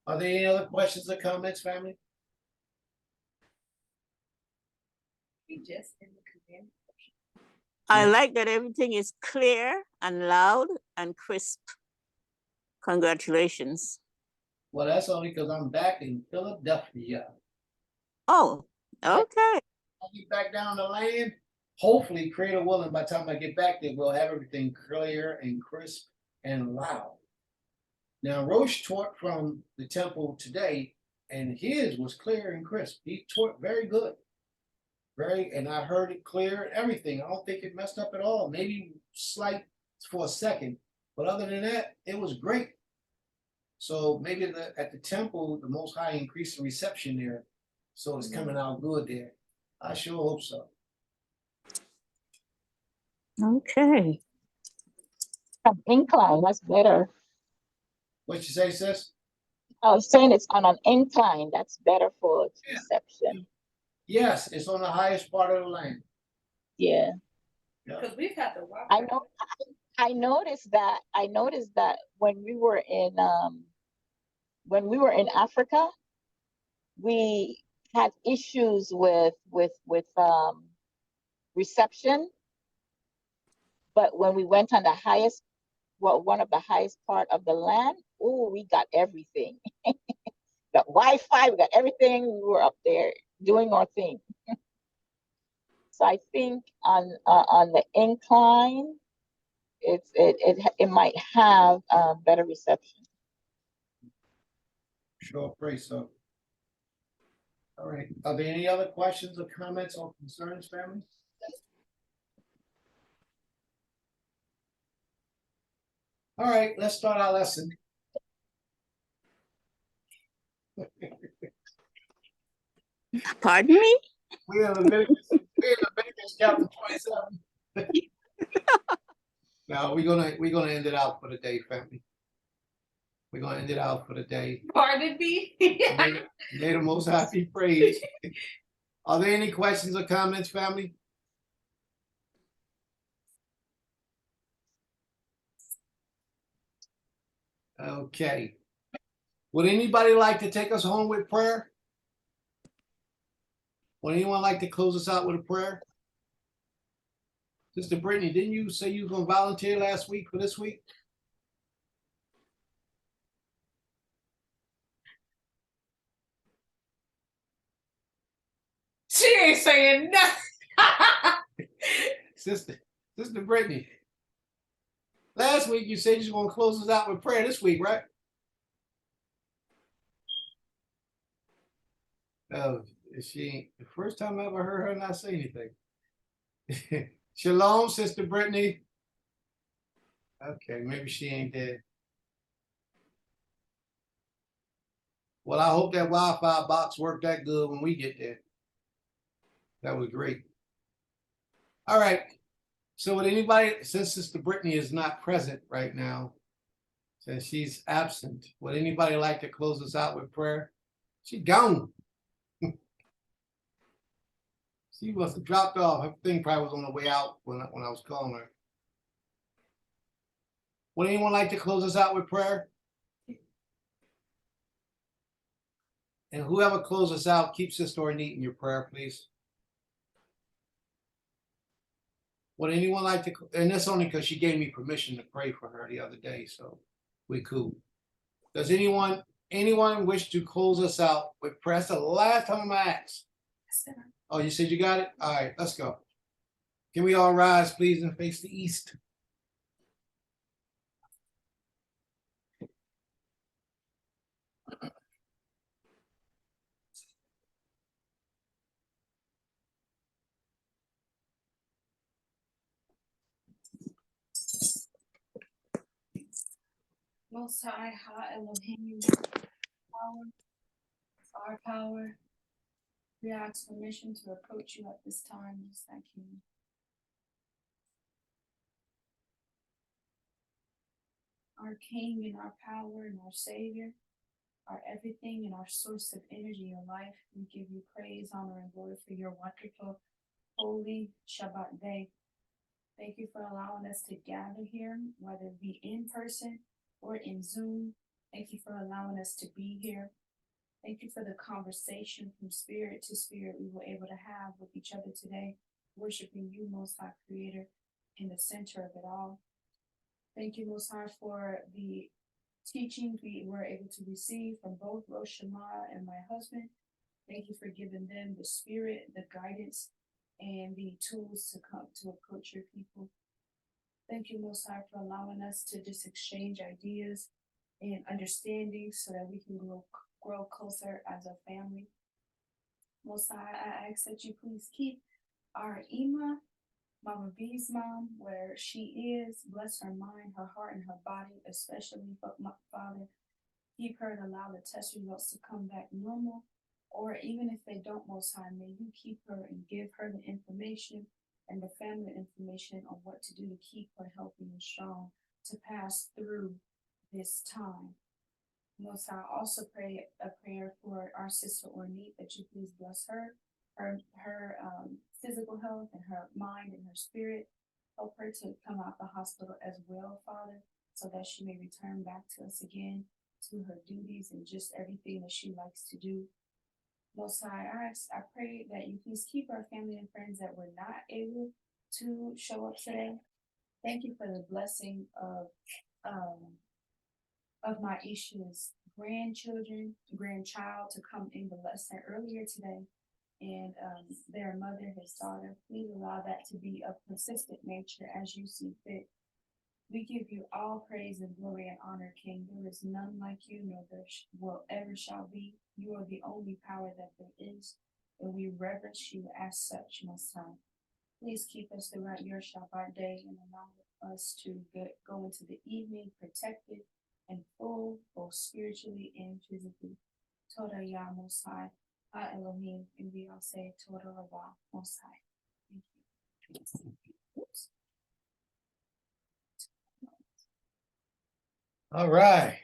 are there any other questions or comments, family? I like that everything is clear and loud and crisp. Congratulations. Well, that's only because I'm back in Philadelphia. Oh, okay. I'll get back down to land. Hopefully, creator willing, by the time I get back there, we'll have everything clear and crisp and loud. Now, Rosh taught from the temple today, and his was clear and crisp. He taught very good. And I heard it clear and everything. I don't think it messed up at all. Maybe slight for a second, but other than that, it was great. So maybe at the temple, the Most High increased the reception there. So it's coming out good there. I sure hope so. Okay. An incline, that's better. What you say, sis? I was saying it's on an incline. That's better for reception. Yes, it's on the highest part of the land. Yeah. Because we've had to walk. I know. I noticed that. I noticed that when we were in Africa, we had issues with reception. But when we went on the highest, one of the highest part of the land, oh, we got everything. Got Wi-Fi, we got everything. We were up there doing our thing. So I think on the incline, it might have better reception. Sure, pray so. All right. Are there any other questions or comments or concerns, family? All right, let's start our lesson. Pardon me? We're in Leviticus chapter 27. Now we're gonna end it out for the day, family. We're gonna end it out for the day. Pardon me? May the Most High be praised. Are there any questions or comments, family? Okay. Would anybody like to take us home with prayer? Would anyone like to close us out with a prayer? Sister Brittany, didn't you say you were going to volunteer last week for this week? She ain't saying nothing. Sister Brittany, last week you said you were going to close us out with prayer this week, right? She the first time I ever heard her not say anything. Shalom, Sister Brittany. Okay, maybe she ain't dead. Well, I hope that Wi-Fi box worked that good when we get there. That was great. All right. So would anybody, since Sister Brittany is not present right now, since she's absent, would anybody like to close us out with prayer? She gone. She must have dropped off. Her thing probably was on the way out when I was calling her. Would anyone like to close us out with prayer? And whoever closes us out, keep Sister Ornette in your prayer, please. Would anyone like to, and that's only because she gave me permission to pray for her the other day, so we cool. Does anyone wish to close us out with prayer? That's the last time I'm gonna ask. Oh, you said you got it? All right, let's go. Can we all rise, please, and face the east? Most High, Ha Elohim, power, our power. We ask permission to approach you at this time, just like you. Our King and our power and our Savior, our everything and our source of energy in life. We give you praise, honor, and glory for your wonderful, holy Shabbat day. Thank you for allowing us to gather here, whether it be in person or in Zoom. Thank you for allowing us to be here. Thank you for the conversation from spirit to spirit we were able to have with each other today, worshiping you, Most High Creator, in the center of it all. Thank you, Most High, for the teachings we were able to receive from both ROSH and my husband. Thank you for giving them the spirit, the guidance, and the tools to come to approach your people. Thank you, Most High, for allowing us to just exchange ideas and understanding so that we can grow closer as a family. Most High, I ask that you please keep our Ima, Mama B's mom, where she is. Bless her mind, her heart, and her body, especially, but my Father, keep her and allow the test results to come back normal. Or even if they don't, Most High, may you keep her and give her the information and the family information on what to do to keep her healthy and strong to pass through this time. Most High, also pray a prayer for our sister Ornette, that you please bless her physical health and her mind and her spirit. Help her to come out the hospital as well, Father, so that she may return back to us again, to her duties and just everything that she likes to do. Most High, I pray that you please keep our family and friends that were not able to show up today. Thank you for the blessing of my Isha's grandchild to come in the lesson earlier today, and their mother, his daughter. Please allow that to be of consistent nature as you see fit. We give you all praise and glory and honor, King. There is none like you, nor there will ever shall be. You are the only power that there is, and we reverence you as such, Most High. Please keep us throughout your Shabbat day and allow us to go into the evening protected and full, both spiritually and physically. Toda Ya Most High, Ha Elohim, and we all say Toda Rabah Most High. Thank you. Oops. All right.